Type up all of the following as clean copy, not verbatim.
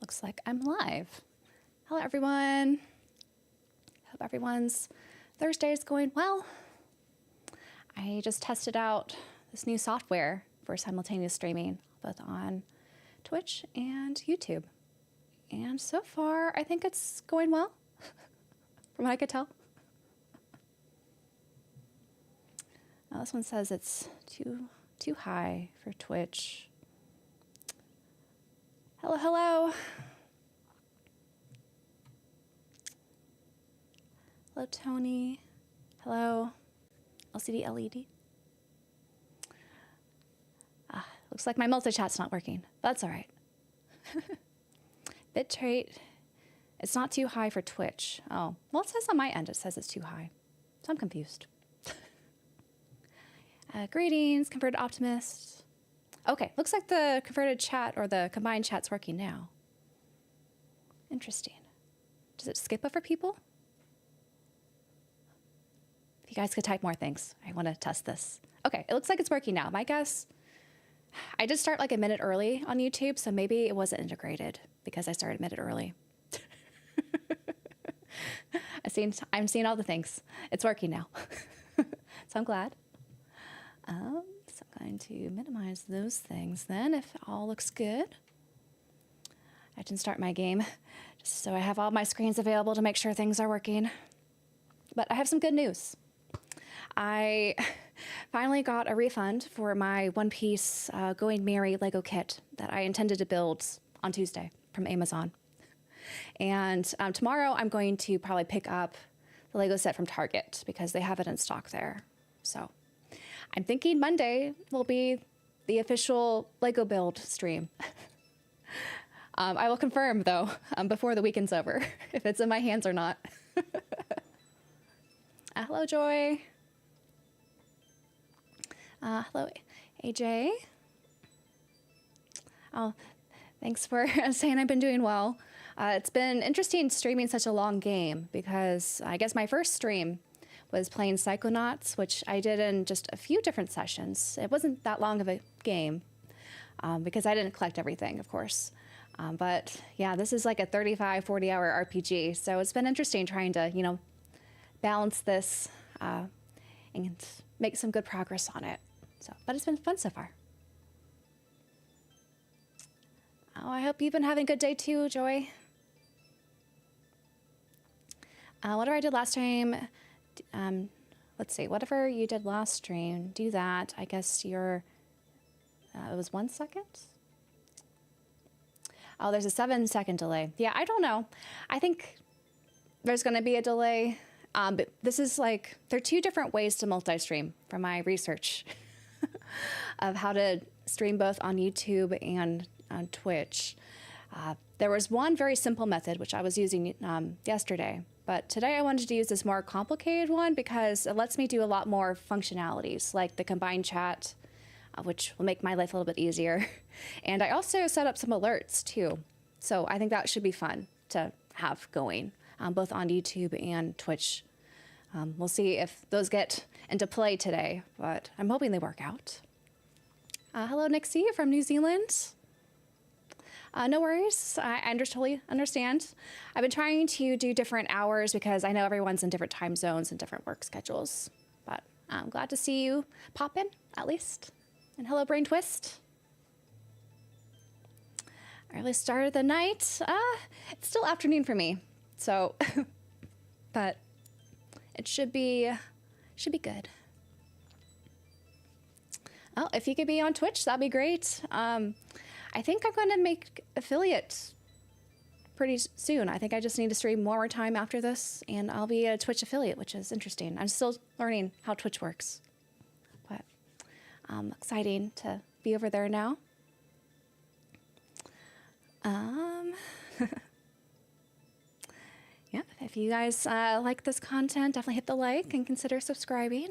Looks like I'm live. Hello, everyone. Hope everyone's Thursday is going well. I just tested out this new software for simultaneous streaming, both on Twitch and YouTube. And so far, I think it's going well, from what I could tell. Now, this one says it's too high for Twitch. Hello, hello. Hello, Tony. Hello, LCD LED. Looks like my multi-chat's not working. That's all right. Bitrate, it's not too high for Twitch. Oh, well, it says on my end, it says it's too high. So I'm confused. Greetings, converted optimist. Okay, looks like the converted chat or the combined chat's working now. Interesting. Does it skip over people? If you guys could type more things, I want to test this. Okay, it looks like it's working now. My guess, I did start like a minute early on YouTube, so maybe it wasn't integrated because I started a minute early. I'm seeing all the things. It's working now. So I'm glad. So I'm going to minimize those things then if it all looks good. I can start my game just so I have all my screens available to make sure things are working. But I have some good news. I finally got a refund for my One Piece Going Merry Lego kit that I intended to build on Tuesday from Amazon. And tomorrow I'm going to probably pick up the Lego set from Target because they have it in stock there. So I'm thinking Monday will be the official Lego build stream. I will confirm, though, before the weekend's over, if it's in my hands or not. Hello, Joy. Hello, AJ. Oh, thanks for saying I've been doing well. It's been interesting streaming such a long game because I guess my first stream was playing Psychonauts, which I did in just a few different sessions. It wasn't that long of a game because I didn't collect everything, of course. But yeah, this is like a 35, 40-hour RPG. So it's been interesting trying to, balance this and make some good progress on it. But it's been fun so far. Oh, I hope you've been having a good day too, Joy. Whatever I did last time, let's see, whatever you did last stream, do that. I guess it was 1 second? Oh, there's a 7-second delay. Yeah, I don't know. I think there's going to be a delay. But this is there are two different ways to multi-stream from my research of how to stream both on YouTube and on Twitch. There was one very simple method, which I was using yesterday. But today I wanted to use this more complicated one because it lets me do a lot more functionalities, like the combined chat, which will make my life a little bit easier. And I also set up some alerts, too. So I think that should be fun to have going, both on YouTube and Twitch. We'll see if those get into play today, but I'm hoping they work out. Hello, Nixie from New Zealand. No worries. I totally understand. I've been trying to do different hours because I know everyone's in different time zones and different work schedules. But I'm glad to see you pop in, at least. And hello, Brain Twist. Early start of the night. It's still afternoon for me, so but it should be good. Oh, if you could be on Twitch, that'd be great. I think I'm going to make affiliate pretty soon. I think I just need to stream one more time after this, and I'll be a Twitch affiliate, which is interesting. I'm still learning how Twitch works, but exciting to be over there now. Yeah, if you guys like this content, definitely hit the like and consider subscribing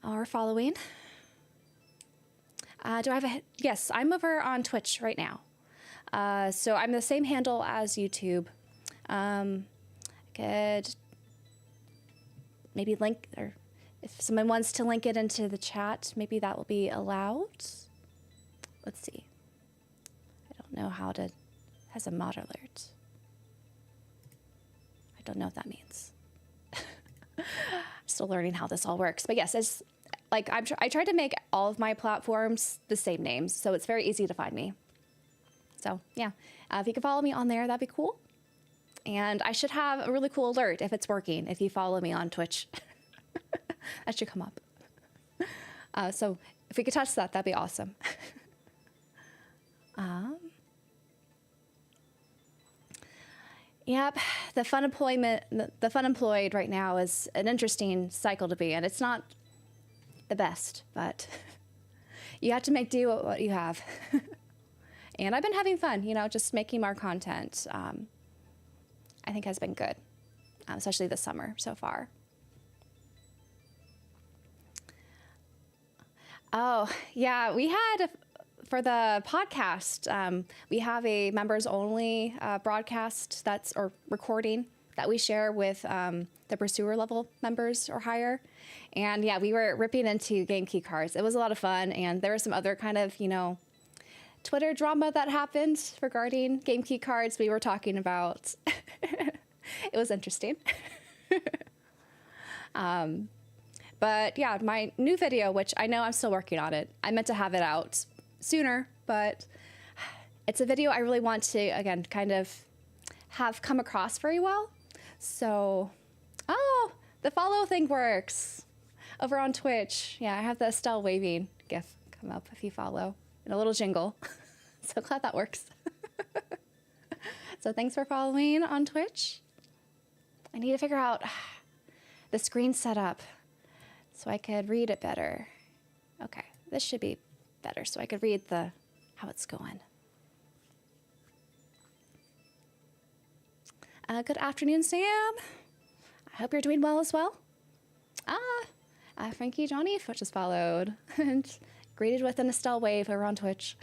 or following. Do I have yes, I'm over on Twitch right now. So I'm the same handle as YouTube. Could maybe link, or if someone wants to link it into the chat, maybe that will be allowed. Let's see. I don't know how to has a mod alert. I don't know what that means. Still learning how this all works. But yes, it's like I tried to make all of my platforms the same names, so it's very easy to find me. So yeah, if you can follow me on there, that'd be cool. And I should have a really cool alert if it's working, if you follow me on Twitch. That should come up. So if we could touch that, that'd be awesome. Yep, the fun employed right now is an interesting cycle to be in. It's not the best, but you have to make do with what you have. And I've been having fun, you know, just making more content. I think has been good, especially this summer so far. Oh, yeah, we had, for the podcast, we have a members-only broadcast or recording that we share with the pursuer level members or higher. And yeah, we were ripping into game key cards. It was a lot of fun, and there was some other kind of, you know, Twitter drama that happened regarding game key cards we were talking about. It was interesting. But yeah, my new video, which I know I'm still working on it. I meant to have it out sooner, but it's a video I really want to, again, kind of have come across very well. So, oh, the follow thing works over on Twitch. Yeah, I have the Estelle waving gif come up if you follow, and a little jingle. So glad that works. So thanks for following on Twitch. I need to figure out the screen setup so I could read it better. Okay, this should be better so I could read how it's going. Good afternoon, Sam. I hope you're doing well as well. Frankie Johnny just followed and greeted with an Estelle wave over on Twitch.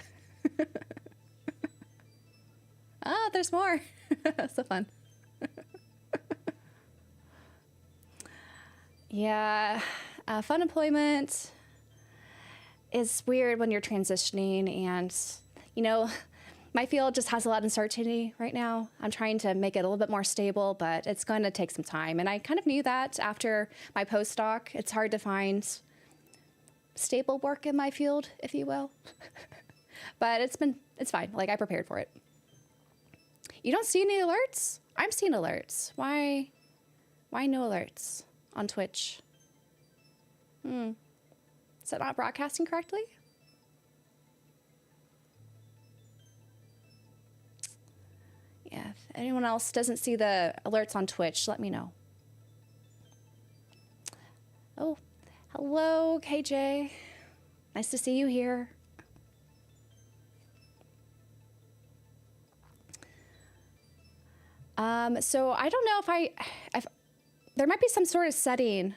There's more. So fun. Yeah, fun employment is weird when you're transitioning, and, you know, my field just has a lot of uncertainty right now. I'm trying to make it a little bit more stable, but it's going to take some time. And I kind of knew that after my postdoc. It's hard to find stable work in my field, if you will. But it's fine. Like, I prepared for it. You don't see any alerts? I'm seeing alerts. Why no alerts on Twitch? Is that not broadcasting correctly? Yeah, if anyone else doesn't see the alerts on Twitch, let me know. Oh, hello, KJ. Nice to see you here. So I don't know if there might be some sort of setting.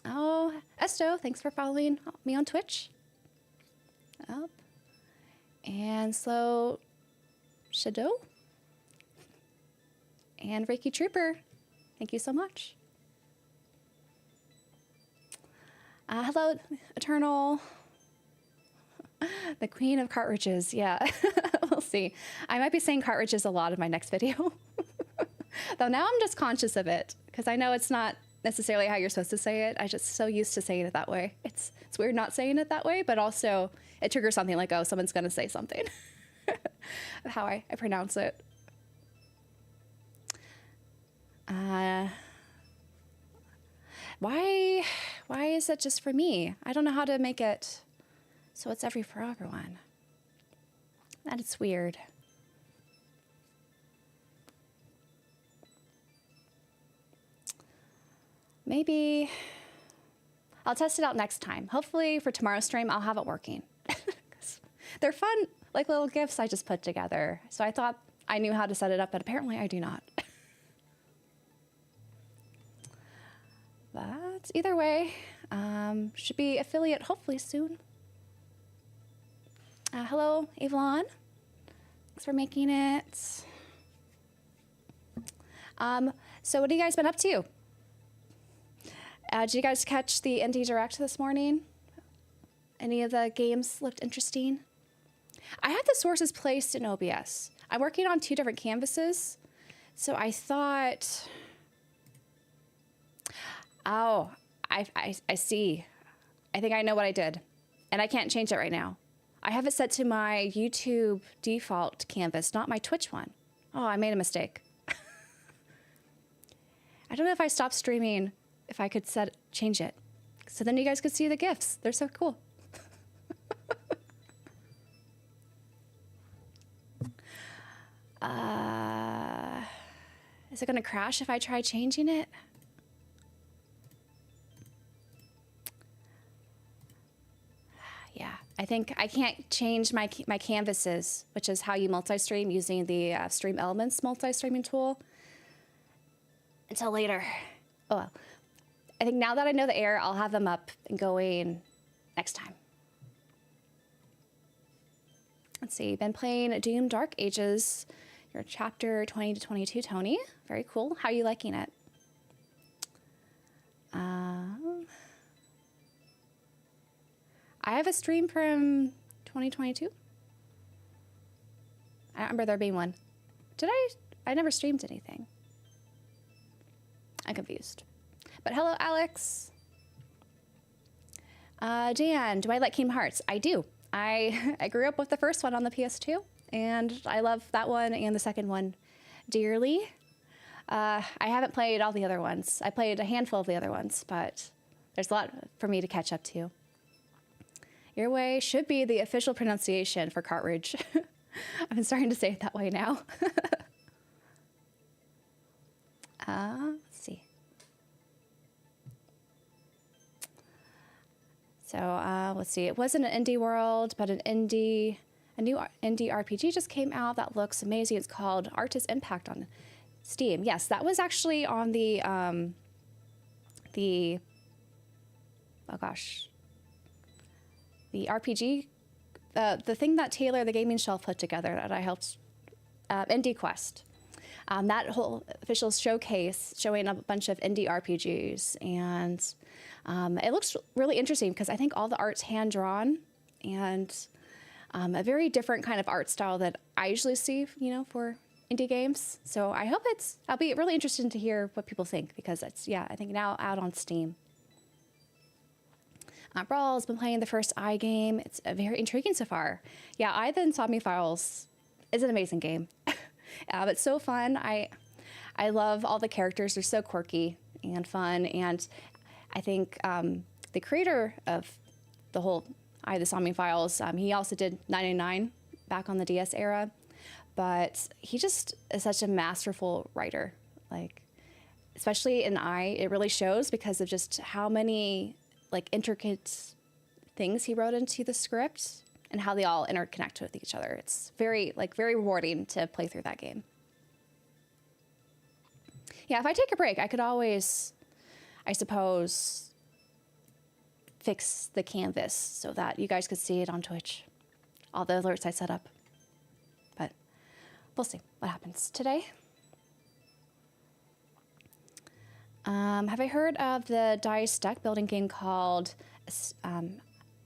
Oh, Esto, thanks for following me on Twitch. Up. And Slow Shadow. And Reiki Trooper, thank you so much. Hello, Eternal. The Queen of Cartridges, yeah. We'll see. I might be saying cartridges a lot in my next video. Though now I'm just conscious of it, because I know it's not necessarily how you're supposed to say it. I'm just so used to saying it that way. It's weird not saying it that way, but also it triggers something like, oh, someone's going to say something. How I pronounce it. Why is it just for me? I don't know how to make it so it's for everyone. That is weird. Maybe I'll test it out next time. Hopefully for tomorrow's stream, I'll have it working. They're fun, like little GIFs I just put together. So I thought I knew how to set it up, but apparently I do not. But either way, should be affiliate hopefully soon. Hello, Avlon. Thanks for making it. So what have you guys been up to? Did you guys catch the Indie Direct this morning? Any of the games looked interesting? I have the sources placed in OBS. I'm working on 2 different canvases. So I thought, oh, I see. I think I know what I did. And I can't change it right now. I have it set to my YouTube default canvas, not my Twitch one. Oh, I made a mistake. I don't know if I stopped streaming, if I could change it. So then you guys could see the GIFs. They're so cool. Is it going to crash if I try changing it? Yeah, I think I can't change my canvases, which is how you multi-stream using the Stream Elements multi-streaming tool, until later. Oh well. I think now that I know the error, I'll have them up and going next time. Let's see, been playing Doom Dark Ages. You're chapter 20 to 22, Tony. Very cool. How are you liking it? I have a stream from 2022. I don't remember there being one. Did I? I never streamed anything. I'm confused. But hello, Alex. Dan, do I like Kingdom Hearts? I do. I grew up with the first one on the PS2, and I love that one and the second one dearly. I haven't played all the other ones. I played a handful of the other ones, but there's a lot for me to catch up to. Your way should be the official pronunciation for cartridge. I've been starting to say it that way now. Let's see. So let's see. It wasn't an indie world, but a new indie RPG just came out that looks amazing. It's called Artist Impact on Steam. Yes, that was actually on the oh gosh, the RPG, the thing that Taylor, the Gaming Shelf, put together that I helped, Indie Quest. That whole official showcase showing a bunch of indie RPGs, and it looks really interesting because I think all the art's hand-drawn and a very different kind of art style that I usually see, you know, for indie games. So I hope I'll be really interested to hear what people think, because it's, yeah, I think now out on Steam. Brawl has been playing the first I game. It's very intriguing so far. Yeah, The Insomnia Files is an amazing game. It's so fun. I love all the characters. They're so quirky and fun. And I think the creator of the whole The Insomnia Files, he also did 99 back on the DS era. But he just is such a masterful writer. Like, especially in it really shows because of just how many like intricate things he wrote into the script and how they all interconnect with each other. It's very rewarding to play through that game. Yeah, if I take a break, I could always, I suppose, fix the canvas so that you guys could see it on Twitch. All the alerts I set up. But we'll see what happens today. Have I heard of the dice deck building game called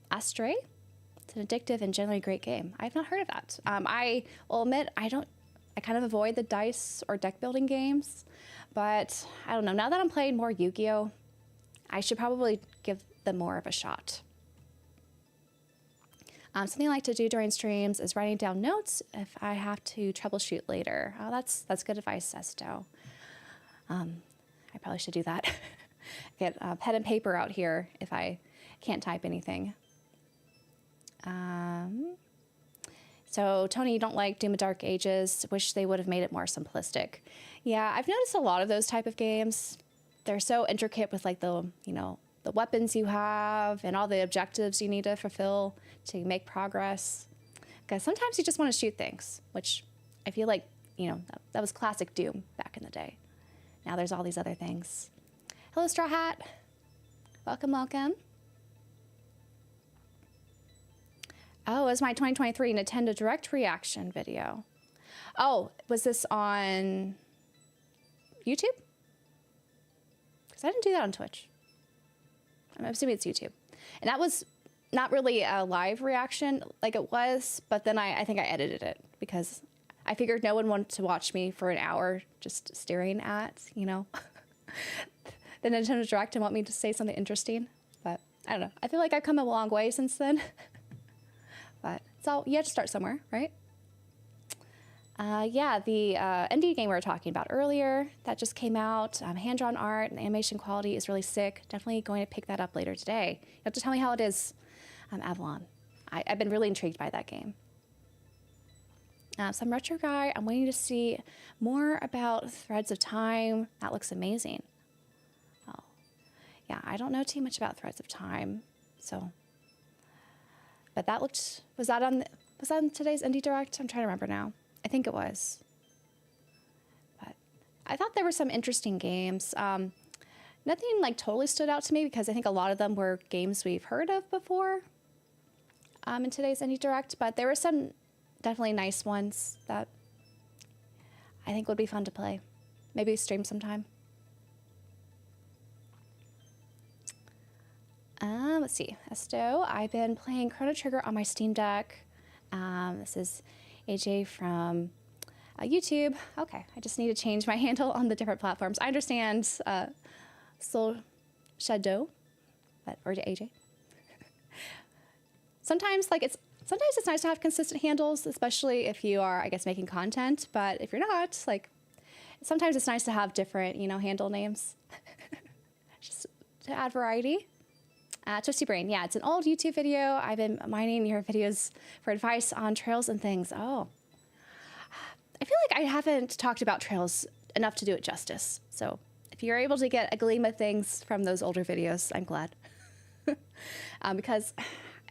Astray? It's an addictive and generally great game. I've not heard of that. I will admit I kind of avoid the dice or deck building games, but I don't know. Now that I'm playing more Yu-Gi-Oh, I should probably give them more of a shot. Something I like to do during streams is writing down notes if I have to troubleshoot later. Oh, that's good advice, Esto. I probably should do that. Get a pen and paper out here if I can't type anything. So, Tony, you don't like Doom of Dark Ages. Wish they would have made it more simplistic. Yeah, I've noticed a lot of those type of games. They're so intricate with like the weapons you have and all the objectives you need to fulfill to make progress. Because sometimes you just want to shoot things, which I feel like, that was classic Doom back in the day. Now there's all these other things. Hello, Straw Hat. Welcome, welcome. Oh, it was my 2023 Nintendo Direct reaction video. Oh, was this on YouTube? Because I didn't do that on Twitch. I'm assuming it's YouTube. And that was not really a live reaction like it was, but then I think I edited it because I figured no one wanted to watch me for an hour just staring at, the Nintendo Direct and want me to say something interesting. But I don't know. I feel like I've come a long way since then. But it's all, you have to start somewhere, right? Yeah, the indie game we were talking about earlier, that just came out. Hand-drawn art and the animation quality is really sick. Definitely going to pick that up later today. You have to tell me how it is, Avalon. I've been really intrigued by that game. Some retro guy, I'm waiting to see more about Threads of Time. That looks amazing. Oh, yeah, I don't know too much about Threads of Time, so. But that looked, was that on today's Indie Direct? I'm trying to remember now. I think it was. But I thought there were some interesting games. Nothing like totally stood out to me because I think a lot of them were games we've heard of before in today's Indie Direct, but there were some definitely nice ones that I think would be fun to play. Maybe stream sometime. Let's see. Esto, I've been playing Chrono Trigger on my Steam Deck. This is AJ from YouTube. Okay, I just need to change my handle on the different platforms. I understand Soul Shadow, or AJ. Sometimes it's nice to have consistent handles, especially if you are, I guess, making content. But if you're not, sometimes it's nice to have different, handle names, just to add variety. Twisty Brain, yeah, it's an old YouTube video. I've been mining your videos for advice on trails and things. Oh, I feel like I haven't talked about trails enough to do it justice. So if you're able to get a gleam of things from those older videos, I'm glad. Because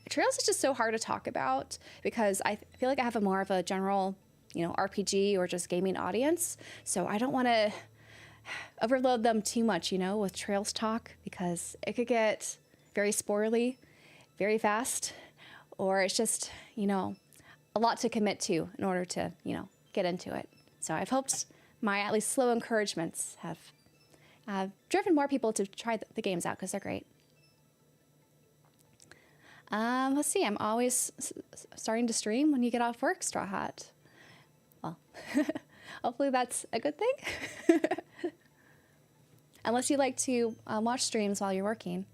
trails is just so hard to talk about because I feel like I have a more of a general, RPG or just gaming audience. So I don't want to overload them too much, with trails talk because it could get very spoilery, very fast, or it's just, a lot to commit to in order to, get into it. So I've hoped my at least slow encouragements have driven more people to try the games out because they're great. Let's see, I'm always starting to stream when you get off work, Straw Hat. Well, hopefully that's a good thing. Unless you like to watch streams while you're working.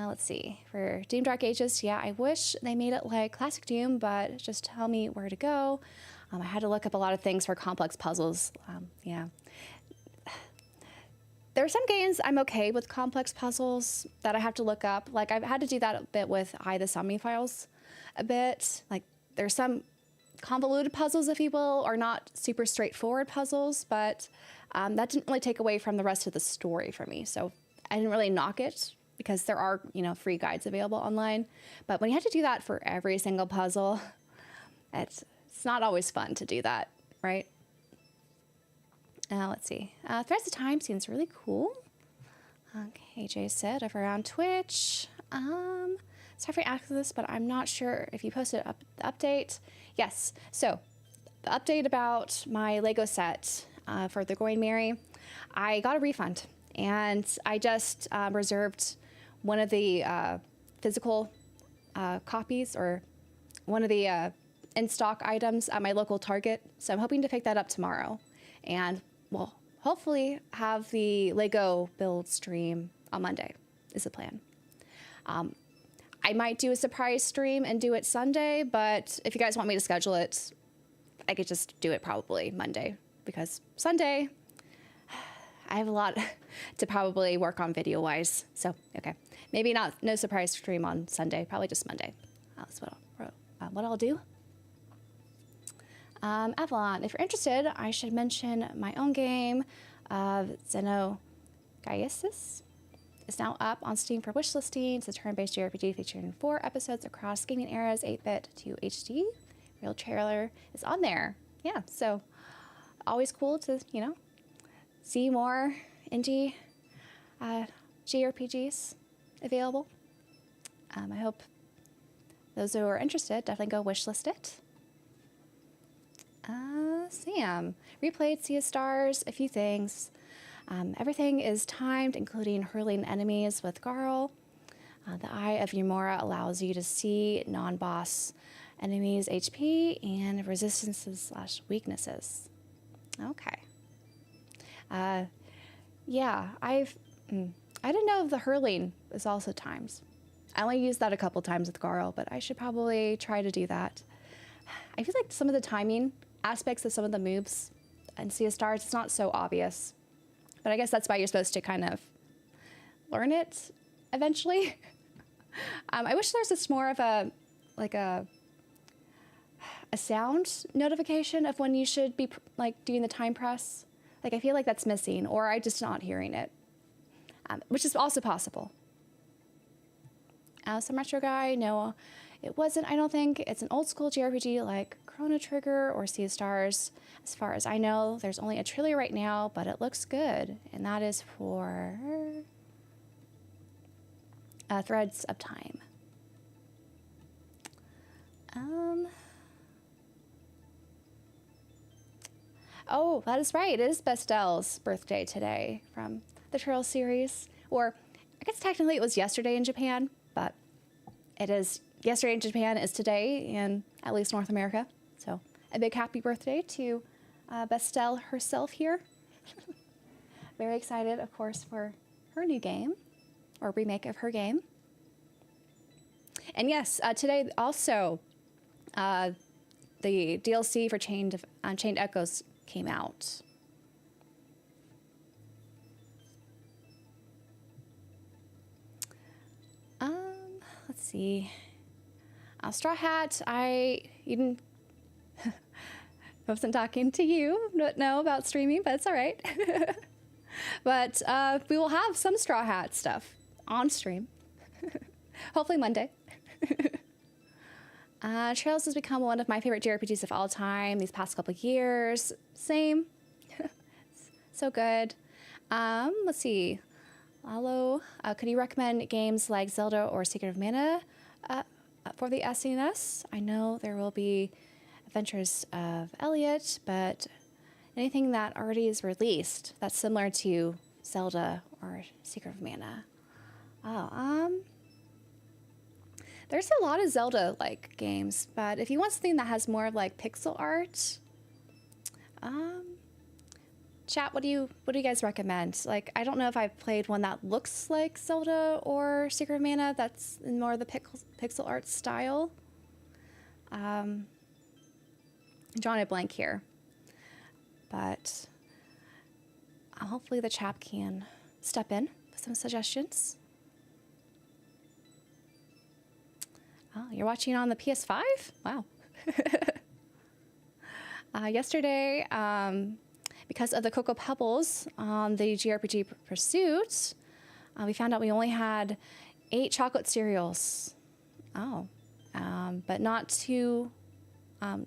Let's see, for Doom Dark Ages, yeah, I wish they made it like Classic Doom, but just tell me where to go. I had to look up a lot of things for complex puzzles. Yeah. There are some games I'm okay with complex puzzles that I have to look up. Like, I've had to do that a bit with the Somni Files a bit. Like, there's some convoluted puzzles, if you will, or not super straightforward puzzles, but that didn't really take away from the rest of the story for me. So I didn't really knock it because there are, free guides available online. But when you have to do that for every single puzzle, it's not always fun to do that, right? Let's see. Threads of Time seems really cool. Okay, AJ said over on Twitch. Sorry for asking this, but I'm not sure if you posted the update. Yes. So the update about my Lego set for the Going Merry, I got a refund, and I just reserved one of the physical copies or one of the in-stock items at my local Target. So I'm hoping to pick that up tomorrow, and we'll hopefully have the Lego build stream on Monday is the plan. I might do a surprise stream and do it Sunday, but if you guys want me to schedule it, I could just do it probably Monday, because Sunday, I have a lot to probably work on video-wise. So, okay. Maybe no surprise stream on Sunday, probably just Monday. That's what I'll do. Avalon, if you're interested, I should mention my own game of Xenogenesis. It's now up on Steam for wishlisting. It's a turn-based JRPG featuring 4 episodes across gaming eras, 8-bit to HD. Real trailer is on there. Yeah, so always cool to, see more indie JRPGs available. I hope those who are interested definitely go wishlist it. Sam, replayed Sea of Stars, a few things. Everything is timed, including hurling enemies with Garl. The Eye of Ymora allows you to see non-boss enemies HP and resistances / weaknesses. Okay. Yeah, I didn't know the hurling is also times. I only used that a couple times with Garl, but I should probably try to do that. I feel like some of the timing aspects of some of the moves in Sea of Stars, it's not so obvious. But I guess that's why you're supposed to kind of learn it eventually. I wish there was just more of a sound notification of when you should be like doing the time press. Like I feel like that's missing, or I'm just not hearing it, which is also possible. Some retro guy, no, it wasn't. I don't think it's an old school JRPG like Chrono Trigger or Sea of Stars. As far as I know, there's only a trailer right now, but it looks good, and that is for Threads of Time. Oh, that is right. It is Bestel's birthday today from the Trail series. Or I guess technically it was yesterday in Japan, but it is yesterday in Japan is today in at least North America. So a big happy birthday to Bestel herself here. Very excited, of course, for her new game or remake of her game. And yes, today also the DLC for Chained Echoes came out. Let's see. Straw Hat, I even wasn't talking to you, don't know about streaming, but it's all right. But we will have some Straw Hat stuff on stream. Hopefully Monday. Trails has become one of my favorite JRPGs of all time these past couple of years. Same. So good. Let's see. Lalo, could you recommend games like Zelda or Secret of Mana for the SNES? I know there will be Adventures of Elliot, but anything that already is released that's similar to Zelda or Secret of Mana. Oh, there's a lot of Zelda-like games, but if you want something that has more like pixel art, chat, what do you guys recommend? Like, I don't know if I've played one that looks like Zelda or Secret of Mana that's in more of the pixel art style. I'm drawing a blank here, but hopefully the chat can step in with some suggestions. Oh, you're watching on the PS5? Wow. Yesterday, because of the Cocoa Pebbles on the JRPG Pursuit, we found out we only had 8 chocolate cereals. Oh, but not two of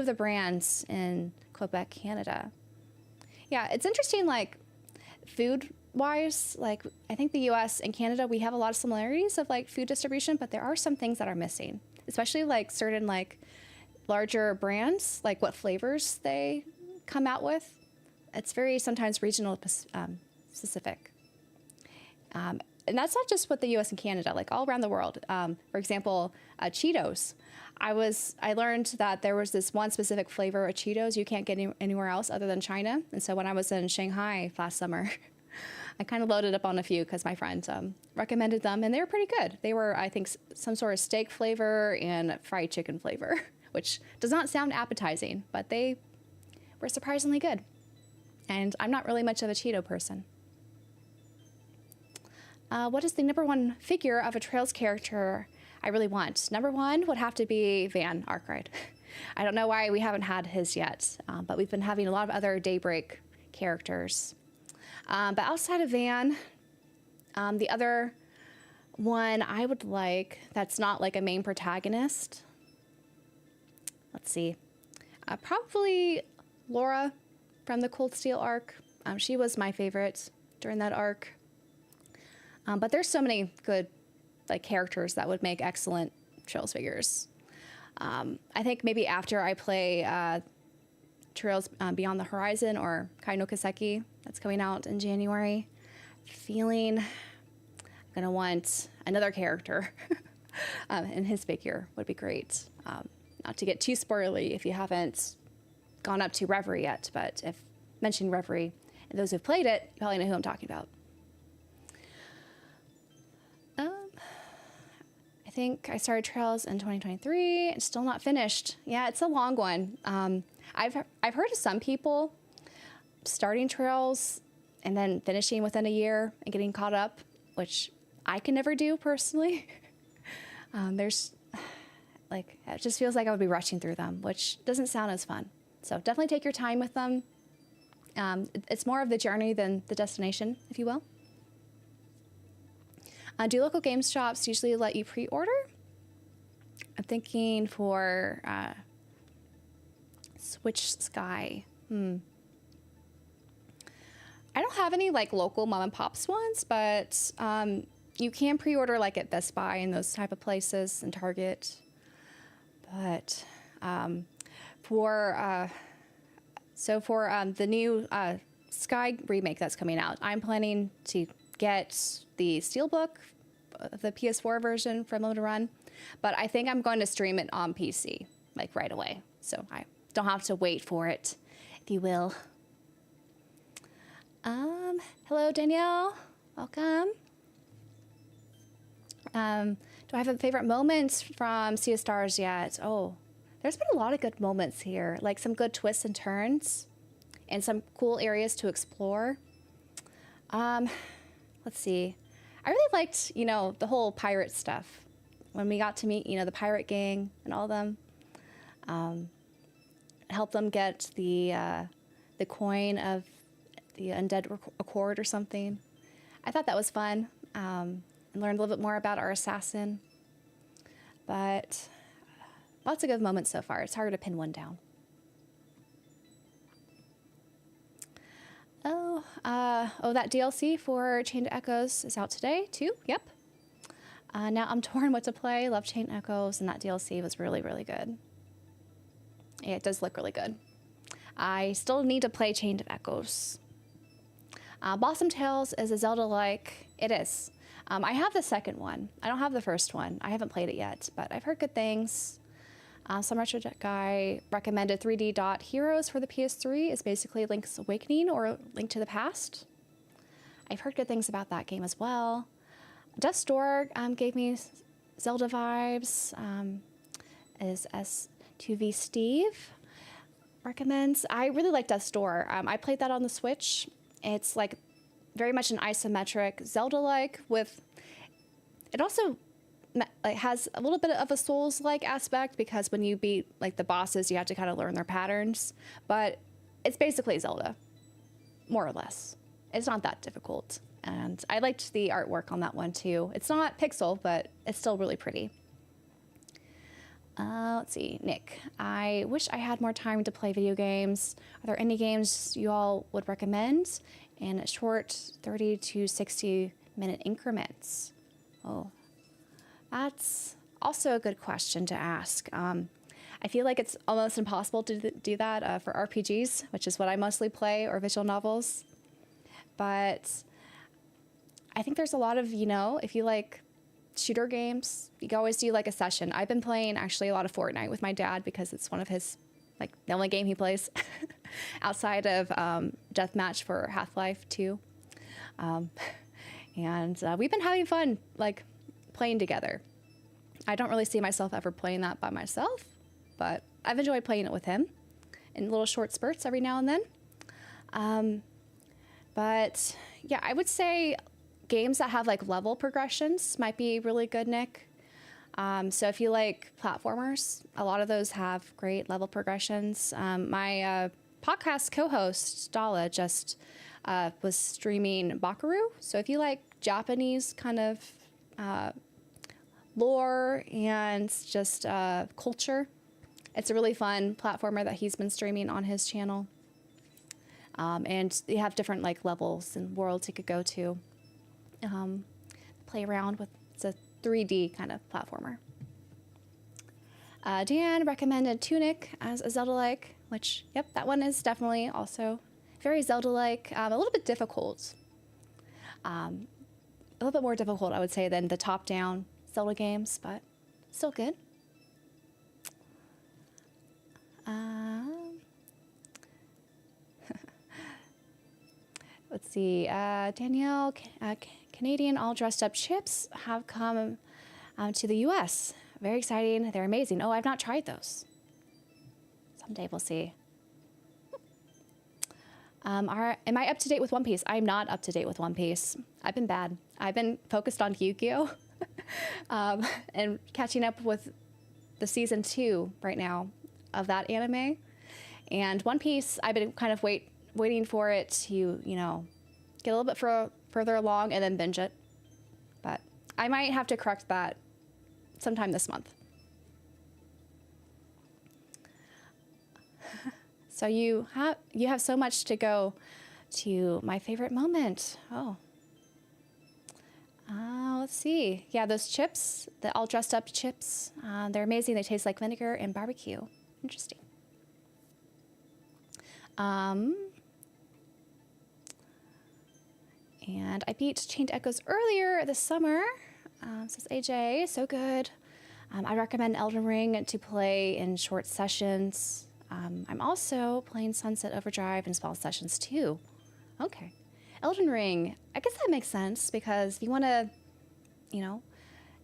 the brands in Quebec, Canada. Yeah, it's interesting, like, food-wise, like, I think the US and Canada, we have a lot of similarities of, like, food distribution, but there are some things that are missing, especially, like, certain, like, larger brands, like what flavors they come out with. It's very sometimes regional specific. And that's not just with the US and Canada, like all around the world. For example, Cheetos. I learned that there was this one specific flavor of Cheetos you can't get anywhere else other than China. And so when I was in Shanghai last summer, I kind of loaded up on a few because my friend recommended them, and they were pretty good. They were, I think, some sort of steak flavor and fried chicken flavor, which does not sound appetizing, but they were surprisingly good. And I'm not really much of a Cheeto person. What is the #1 figure of a Trails character I really want? #1 would have to be Van Arkwright. I don't know why we haven't had his yet, but we've been having a lot of other Daybreak characters. But outside of Van, the other one I would like that's not like a main protagonist, let's see, probably Laura from the Cold Steel arc. She was my favorite during that arc. But there's so many good like characters that would make excellent Trails figures. I think maybe after I play Trails Beyond the Horizon or Kai no Kiseki, that's coming out in January, feeling I'm gonna want another character and his figure would be great. Not to get too spoilery if you haven't gone up to Reverie yet, but if mentioning Reverie, and those who've played it, you probably know who I'm talking about. I think I started Trails in 2023 and still not finished. Yeah, it's a long one. I've heard of some people starting Trails and then finishing within a year and getting caught up, which I can never do personally. There's like, it just feels like I would be rushing through them, which doesn't sound as fun. So definitely take your time with them. It's more of the journey than the destination, if you will. Do local game shops usually let you pre-order? I'm thinking for Switch Sky. I don't have any like local mom and pops ones, but you can pre-order like at Best Buy and those type of places and Target. But for the new Sky remake that's coming out, I'm planning to get the Steelbook, the PS4 version for Limited Run, but I think I'm going to stream it on PC, like right away. So I don't have to wait for it, if you will. Hello, Danielle. Welcome. Do I have a favorite moments from Sea of Stars yet? Oh, there's been a lot of good moments here, like some good twists and turns and some cool areas to explore. Let's see. I really liked, the whole pirate stuff when we got to meet, the pirate gang and all of them. Help them get the coin of the undead accord or something. I thought that was fun. And learned a little bit more about our assassin. But lots of good moments so far. It's hard to pin one down. That DLC for Chained Echoes is out today, too. Yep. Now I'm torn what to play. Love Chained Echoes, and that DLC was really, really good. Yeah, it does look really good. I still need to play Chained Echoes. Blossom Tales is a Zelda-like. It is. I have the second one. I don't have the first one. I haven't played it yet, but I've heard good things. Some retro guy recommended 3D Dot Heroes for the PS3 is basically Link's Awakening or Link to the Past. I've heard good things about that game as well. Dust Door gave me Zelda vibes. Is S2V Steve recommends. I really like Dust Door. I played that on the Switch. It's like very much an isometric Zelda-like with. It also has a little bit of a Souls-like aspect because when you beat like the bosses, you have to kind of learn their patterns. But it's basically Zelda, more or less. It's not that difficult. And I liked the artwork on that one too. It's not pixel, but it's still really pretty. Let's see, Nick. I wish I had more time to play video games. Are there any games you all would recommend in short 30 to 60 minute increments? Oh, that's also a good question to ask. I feel like it's almost impossible to do that for RPGs, which is what I mostly play, or visual novels. But I think there's a lot of, if you like shooter games, you can always do like a session. I've been playing actually a lot of Fortnite with my dad because it's one of his, like the only game he plays outside of Deathmatch for Half-Life 2. And we've been having fun, like playing together. I don't really see myself ever playing that by myself, but I've enjoyed playing it with him in little short spurts every now and then. But yeah, I would say games that have like level progressions might be really good, Nick. So if you like platformers, a lot of those have great level progressions. My podcast co-host, Dala, just was streaming Bakaru. So if you like Japanese kind of lore and just culture, it's a really fun platformer that he's been streaming on his channel. And you have different like levels and worlds you could go to. Play around with. It's a 3D kind of platformer. Dan recommended Tunic as a Zelda-like, which, yep, that one is definitely also very Zelda-like. A little bit difficult. A little bit more difficult, I would say, than the top-down Zelda games, but still good. Let's see. Danielle, Canadian all dressed up chips have come to the U.S. Very exciting. They're amazing. Oh, I've not tried those. Someday we'll see. Am I up to date with One Piece? I'm not up to date with One Piece. I've been bad. I've been focused on Yu-Gi-Oh! And catching up with the season 2 right now of that anime. And One Piece, I've been kind of waiting for it to, you know, get a little bit further along and then binge it. But I might have to correct that sometime this month. So you have so much to go to my favorite moment. Oh. Let's see. Yeah, those chips, the all dressed up chips, they're amazing. They taste like vinegar and barbecue. Interesting. And I beat Chained Echoes earlier this summer, says AJ. So good. I recommend Elden Ring to play in short sessions. I'm also playing Sunset Overdrive in small sessions too. Okay. Elden Ring, I guess that makes sense because if you want to, you know,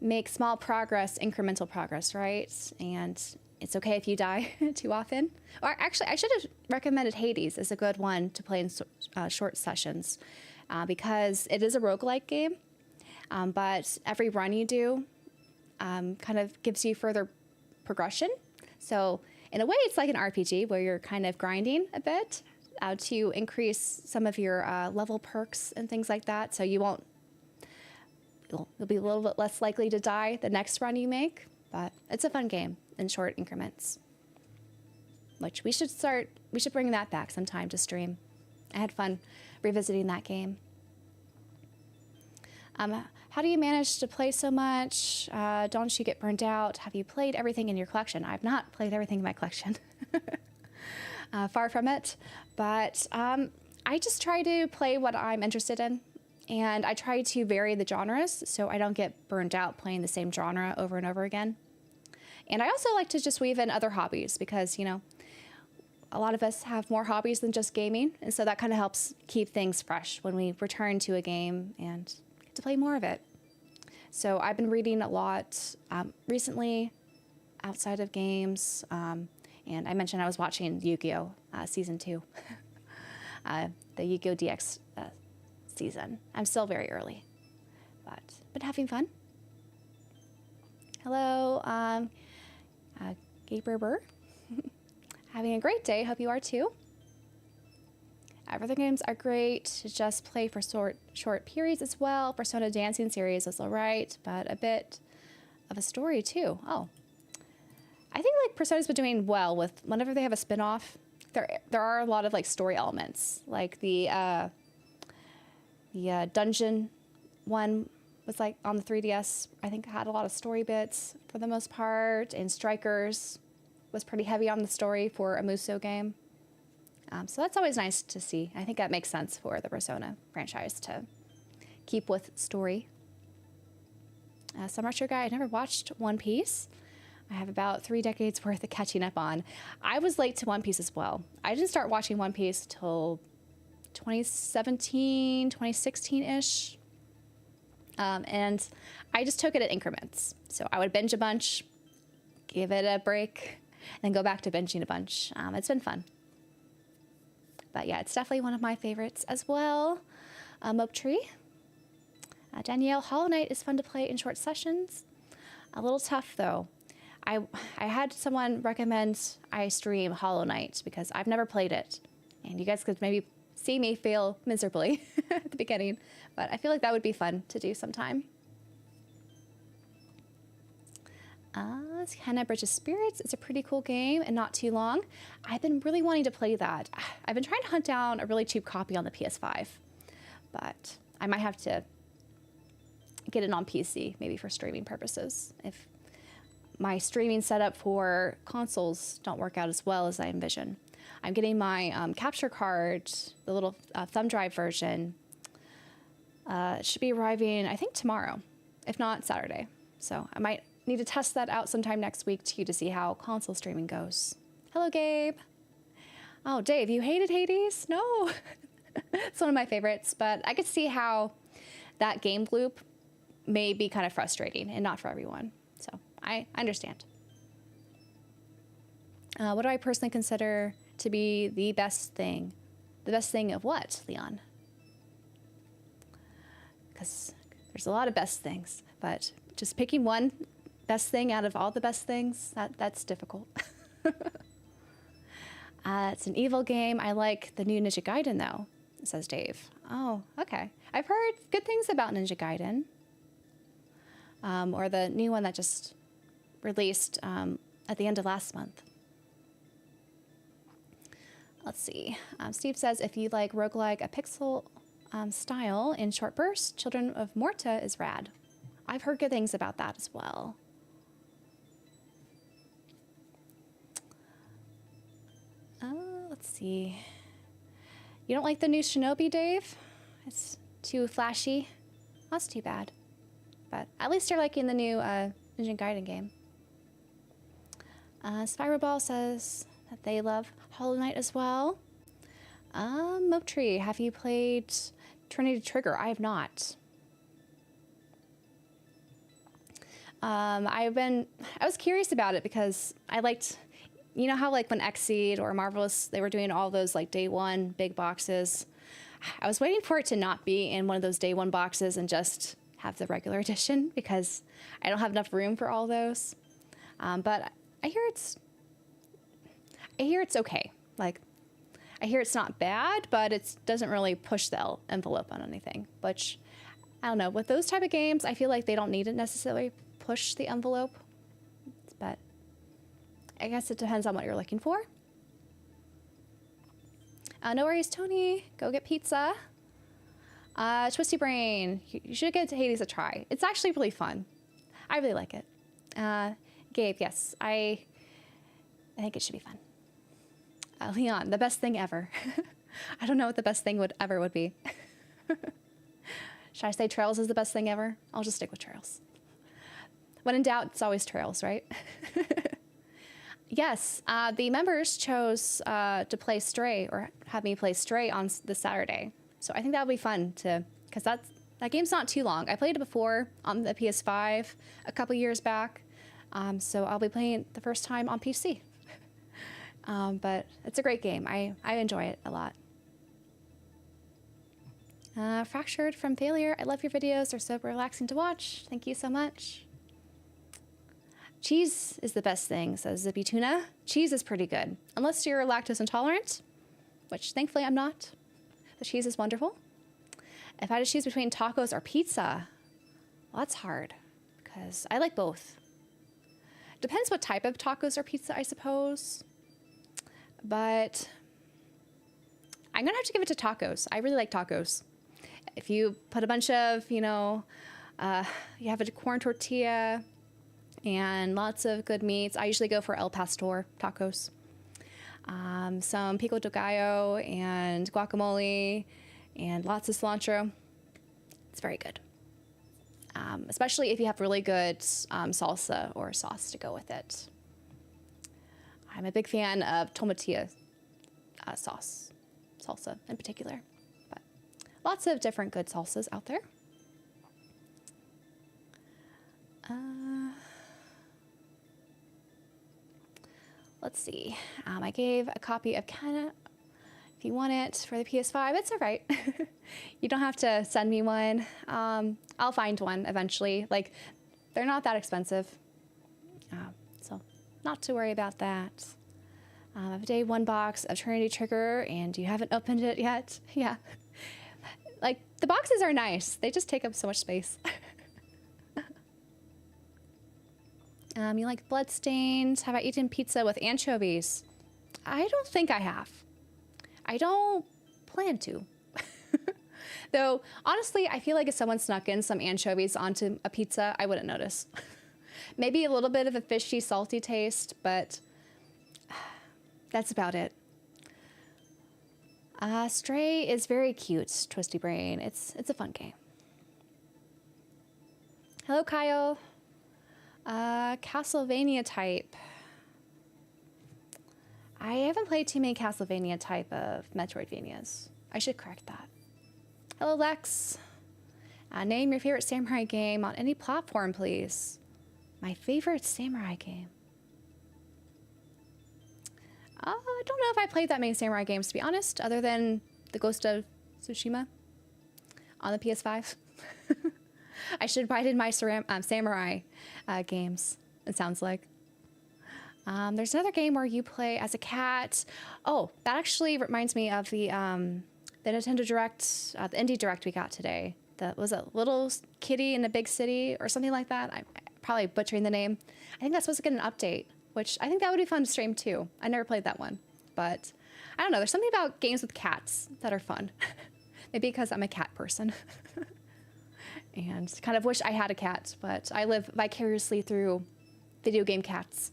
make small progress, incremental progress, right? And it's okay if you die too often. Or actually, I should have recommended Hades as a good one to play in short sessions because it is a roguelike game, but every run you do kind of gives you further progression. So in a way, it's like an RPG where you're kind of grinding a bit to increase some of your level perks and things like that. So you'll be a little bit less likely to die the next run you make. But it's a fun game in short increments, which we should bring that back sometime to stream. I had fun revisiting that game. How do you manage to play so much? Don't you get burned out? Have you played everything in your collection? I've not played everything in my collection. Far from it. But I just try to play what I'm interested in. And I try to vary the genres so I don't get burned out playing the same genre over and over again. And I also like to just weave in other hobbies because, you know, a lot of us have more hobbies than just gaming. And so that kind of helps keep things fresh when we return to a game and get to play more of it. So I've been reading a lot recently outside of games. And I mentioned I was watching Yu-Gi-Oh! Season 2. The Yu-Gi-Oh! DX season. I'm still very early, but having fun. Hello, Gaber. Having a great day. Hope you are too. Other games are great to just play for short periods as well. Persona Dancing series is all right, but a bit of a story too. Oh, I think like Persona's been doing well with whenever they have a spin-off. There are a lot of like story elements, like the dungeon one was like on the 3DS. I think had a lot of story bits for the most part, and Strikers was pretty heavy on the story for a Musou game. So that's always nice to see. I think that makes sense for the Persona franchise to keep with story. Some retro guy, I never watched One Piece. I have about 3 decades worth of catching up on. I was late to One Piece as well. I didn't start watching One Piece till 2017, 2016-ish. And I just took it in increments. So I would binge a bunch, give it a break, and then go back to binging a bunch. It's been fun. But yeah, it's definitely one of my favorites as well. Mope Tree. Danielle, Hollow Knight is fun to play in short sessions. A little tough though. I had someone recommend I stream Hollow Knight because I've never played it. And you guys could maybe see me fail miserably at the beginning. But I feel like that would be fun to do sometime. Kenna Bridge of Spirits is a pretty cool game and not too long. I've been really wanting to play that. I've been trying to hunt down a really cheap copy on the PS5, but I might have to get it on PC, maybe for streaming purposes, if my streaming setup for consoles don't work out as well as I envision. I'm getting my capture card, the little thumb drive version. It should be arriving, I think, tomorrow, if not Saturday. So I might need to test that out sometime next week too to see how console streaming goes. Hello, Gabe. Oh, Dave, you hated Hades? No. It's one of my favorites, but I could see how that game loop may be kind of frustrating and not for everyone. So I understand. What do I personally consider to be the best thing? The best thing of what, Leon? Because there's a lot of best things, but just picking one best thing out of all the best things, that's difficult. It's an evil game. I like the new Ninja Gaiden, though, says Dave. Oh, okay. I've heard good things about Ninja Gaiden. Or the new one that just released at the end of last month. Let's see. Steve says, if you like roguelike, a pixel style in short bursts, Children of Morta is rad. I've heard good things about that as well. Let's see. You don't like the new Shinobi, Dave? It's too flashy. That's too bad. But at least you're liking the new Ninja Gaiden game. Spiroball says that they love Hollow Knight as well. Motree, have you played Trinity Trigger? I have not. I was curious about it because I liked, you know how like when Xseed or Marvelous, they were doing all those like day one big boxes. I was waiting for it to not be in one of those day one boxes and just have the regular edition because I don't have enough room for all those. But I hear it's okay. Like, I hear it's not bad, but it doesn't really push the envelope on anything. Which, I don't know, with those type of games, I feel like they don't need to necessarily push the envelope. But I guess it depends on what you're looking for. No worries, Tony. Go get pizza. Twisty Brain, you should get to Hades a try. It's actually really fun. I really like it. Gabe, yes, I think it should be fun. Leon, the best thing ever. I don't know what the best thing would be. Should I say Trails is the best thing ever? I'll just stick with Trails. When in doubt, it's always Trails, right? Yes, the members chose to play Stray, or have me play Stray on this Saturday. So I think that'll be fun because that game's not too long. I played it before on the PS5 a couple years back. So I'll be playing it the first time on PC. But it's a great game. I enjoy it a lot. Fractured from Failure. I love your videos. They're so relaxing to watch. Thank you so much. Cheese is the best thing, says Zippy Tuna. Cheese is pretty good. Unless you're lactose intolerant, which thankfully I'm not. The cheese is wonderful. If I had to choose between tacos or pizza, well, that's hard because I like both. Depends what type of tacos or pizza, I suppose. But I'm gonna have to give it to tacos. I really like tacos. If you put a bunch of, you have a corn tortilla and lots of good meats. I usually go for El Pastor tacos. Some pico de gallo and guacamole and lots of cilantro. It's very good. Especially if you have really good salsa or sauce to go with it. I'm a big fan of tomatilla salsa in particular. But lots of different good salsas out there. Let's see. I gave a copy of Kana. If you want it for the PS5, it's all right. You don't have to send me one. I'll find one eventually. Like, they're not that expensive. So not to worry about that. I have a day one box of Trinity Trigger, and you haven't opened it yet. Yeah. Like, the boxes are nice. They just take up so much space. You like Bloodstained? Have I eaten pizza with anchovies? I don't think I have. I don't plan to. Though, honestly, I feel like if someone snuck in some anchovies onto a pizza, I wouldn't notice. Maybe a little bit of a fishy, salty taste, but that's about it. Stray is very cute, Twisty Brain. It's a fun game. Hello, Kyle. Castlevania type. I haven't played too many Castlevania type of Metroidvanias. I should correct that. Hello, Lex. Name your favorite samurai game on any platform, please. My favorite samurai game. I don't know if I played that many samurai games, to be honest, other than the Ghost of Tsushima on the PS5. I should have in my samurai games, it sounds like. There's another game where you play as a cat. Oh, that actually reminds me of the Nintendo Direct, the Indie Direct we got today. That was a little kitty in a big city or something like that. I'm probably butchering the name. I think that's supposed to get an update, which I think that would be fun to stream too. I never played that one, but I don't know. There's something about games with cats that are fun. Maybe because I'm a cat person. And kind of wish I had a cat, but I live vicariously through video game cats.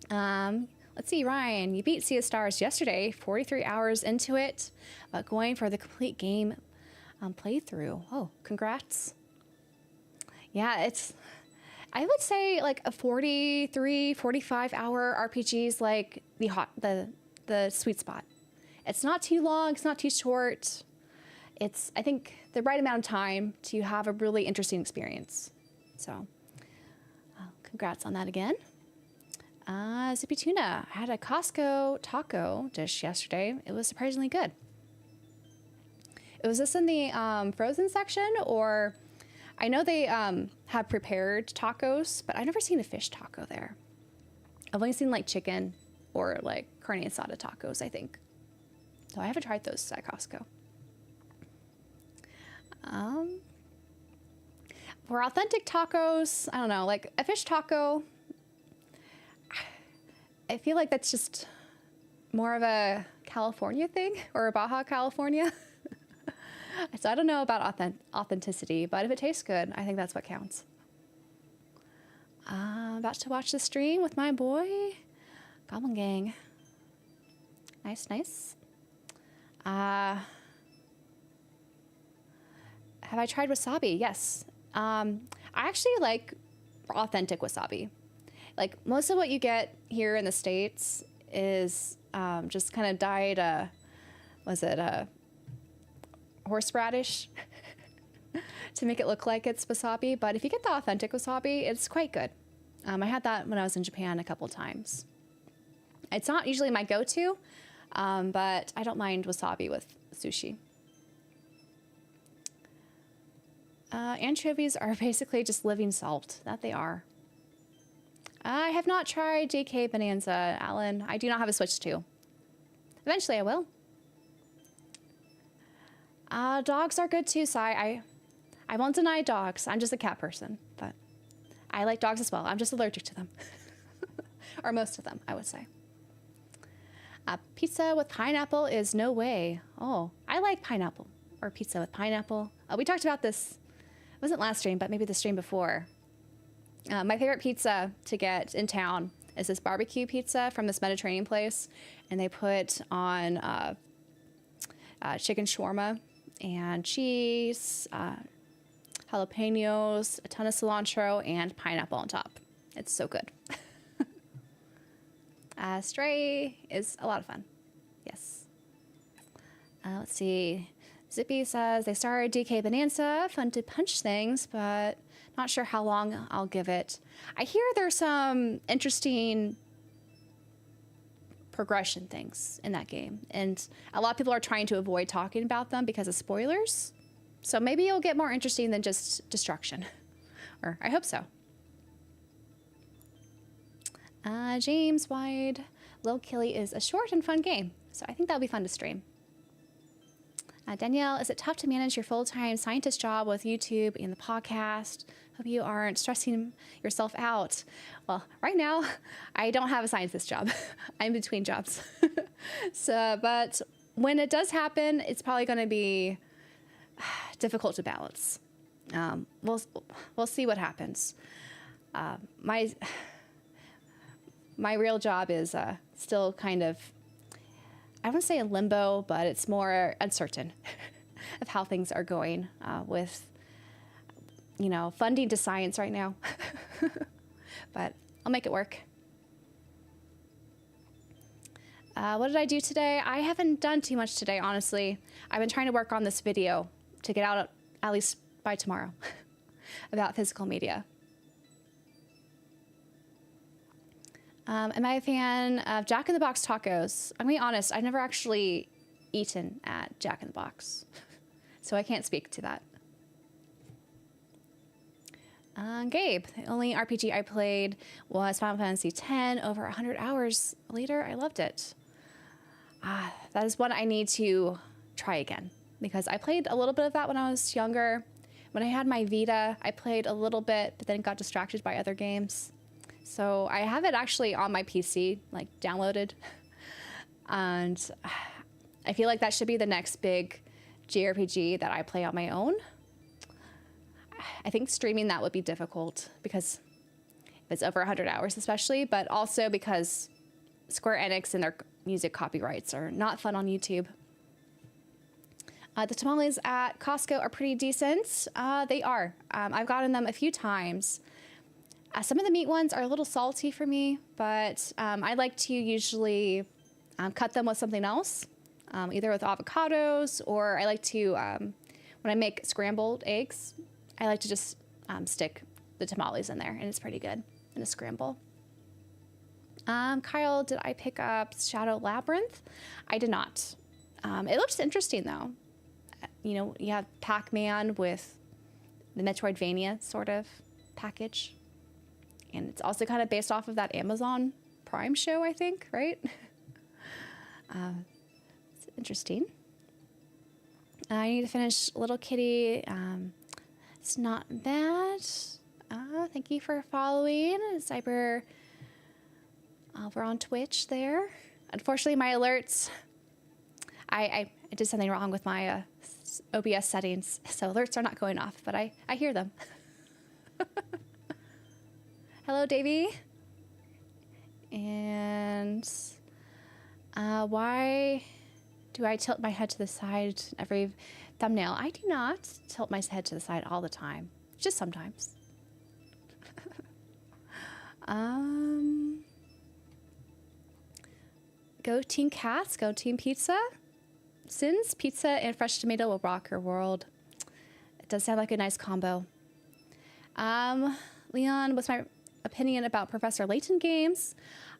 Let's see, Ryan, you beat Sea of Stars yesterday, 43 hours into it, but going for the complete game playthrough. Oh, congrats. Yeah, it's, I would say like a 43, 45 hour RPG is like the sweet spot. It's not too long, it's not too short. It's, I think, the right amount of time to have a really interesting experience. So, congrats on that again. Zippy Tuna. I had a Costco taco dish yesterday. It was surprisingly good. Was this in the frozen section, or I know they have prepared tacos, but I've never seen a fish taco there. I've only seen like chicken or like carne asada tacos, I think. So I haven't tried those at Costco. For authentic tacos, I don't know, like a fish taco, I feel like that's just more of a California thing, or a Baja California. So I don't know about authenticity, but if it tastes good, I think that's what counts. About to watch the stream with my boy, Goblin Gang. Nice, nice. Have I tried wasabi? Yes. I actually like authentic wasabi. Like most of what you get here in the States is just kind of dyed, horseradish to make it look like it's wasabi. But if you get the authentic wasabi, it's quite good. I had that when I was in Japan a couple times. It's not usually my go-to, but I don't mind wasabi with sushi. Anchovies are basically just living salt. That they are. I have not tried JK Bonanza, Alan. I do not have a Switch 2. Eventually I will. Dogs are good too, Sai. I won't deny dogs. I'm just a cat person, but I like dogs as well. I'm just allergic to them. Or most of them, I would say. Pizza with pineapple is no way. Oh, I like pineapple. Or pizza with pineapple. We talked about this. It wasn't last stream, but maybe the stream before. My favorite pizza to get in town is this barbecue pizza from this Mediterranean place. And they put on chicken shawarma and cheese, jalapenos, a ton of cilantro, and pineapple on top. It's so good. Stray is a lot of fun. Yes. Let's see. Zippy says, they started DK Bonanza, fun to punch things, but not sure how long I'll give it. I hear there's some interesting progression things in that game, and a lot of people are trying to avoid talking about them because of spoilers. So maybe it'll get more interesting than just destruction. Or I hope so. James Wide, Lil Killy is a short and fun game, so I think that'll be fun to stream. Danielle, is it tough to manage your full-time scientist job with YouTube and the podcast? Hope you aren't stressing yourself out. Well, right now, I don't have a scientist job. I'm between jobs. But when it does happen, it's probably going to be difficult to balance. We'll see what happens. My real job is still kind of, I wouldn't say in limbo, but it's more uncertain of how things are going with you know, funding to science right now. But I'll make it work. What did I do today? I haven't done too much today, honestly. I've been trying to work on this video to get out at least by tomorrow about physical media. Am I a fan of Jack in the Box tacos? I'm gonna be honest, I've never actually eaten at Jack in the Box, so I can't speak to that. Gabe, the only RPG I played was Final Fantasy X, over 100 hours later. I loved it. That is one I need to try again, because I played a little bit of that when I was younger. When I had my Vita, I played a little bit, but then got distracted by other games. So I have it actually on my PC, like downloaded. And I feel like that should be the next big JRPG that I play on my own. I think streaming that would be difficult because it's over 100 hours especially, but also because Square Enix and their music copyrights are not fun on YouTube. The tamales at Costco are pretty decent. They are. I've gotten them a few times. Some of the meat ones are a little salty for me, but I like to usually cut them with something else, either with avocados, or I like to, when I make scrambled eggs, I like to just stick the tamales in there, and it's pretty good in a scramble. Kyle, did I pick up Shadow Labyrinth? I did not. It looks interesting, though. You know, you have Pac-Man with the Metroidvania sort of package. And it's also kind of based off of that Amazon Prime show, I think, right? It's interesting. I need to finish Little Kitty. It's not bad. Thank you for following. Cyber, we're on Twitch there. Unfortunately, my alerts, I did something wrong with my OBS settings, so alerts are not going off, but I hear them. Hello, Davey. And why do I tilt my head to the side every thumbnail? I do not tilt my head to the side all the time, just sometimes. Go Team Cats, go Team Pizza. Sins, pizza, and fresh tomato will rock your world. It does sound like a nice combo. Leon, what's my opinion about Professor Layton games?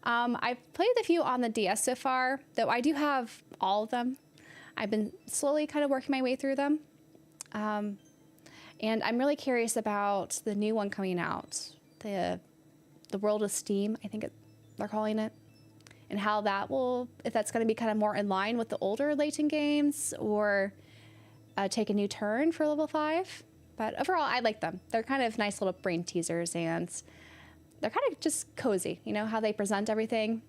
I've played a few on the DS so far, though I do have all of them. I've been slowly kind of working my way through them. And I'm really curious about the new one coming out, the World of Steam, I think they're calling it, and how that will, if that's going to be kind of more in line with the older Layton games, or take a new turn for level 5. But overall, I like them. They're kind of nice little brain teasers, and they're kind of just cozy, you know, how they present everything.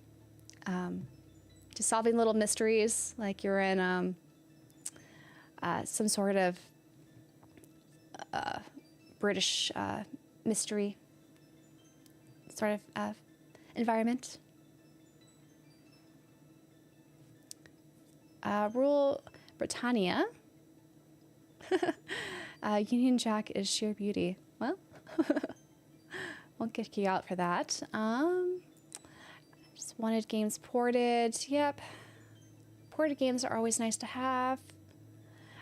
Just solving little mysteries, like you're in some sort of British mystery sort of environment. Rural Britannia. Union Jack is sheer beauty. Well, won't kick you out for that. Just wanted games ported. Yep. Ported games are always nice to have.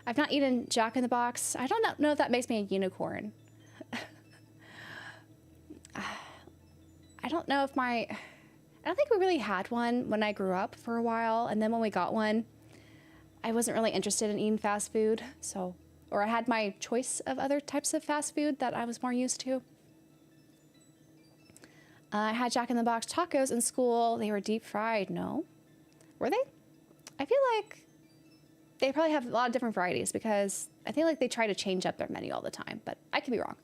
I've not eaten Jack in the Box. I don't know if that makes me a unicorn. I don't know if I don't think we really had one when I grew up for a while. And then when we got one, I wasn't really interested in eating fast food. So, or I had my choice of other types of fast food that I was more used to. I had Jack in the Box tacos in school. They were deep fried. No. Were they? I feel like they probably have a lot of different varieties, because I feel like they try to change up their menu all the time, but I could be wrong.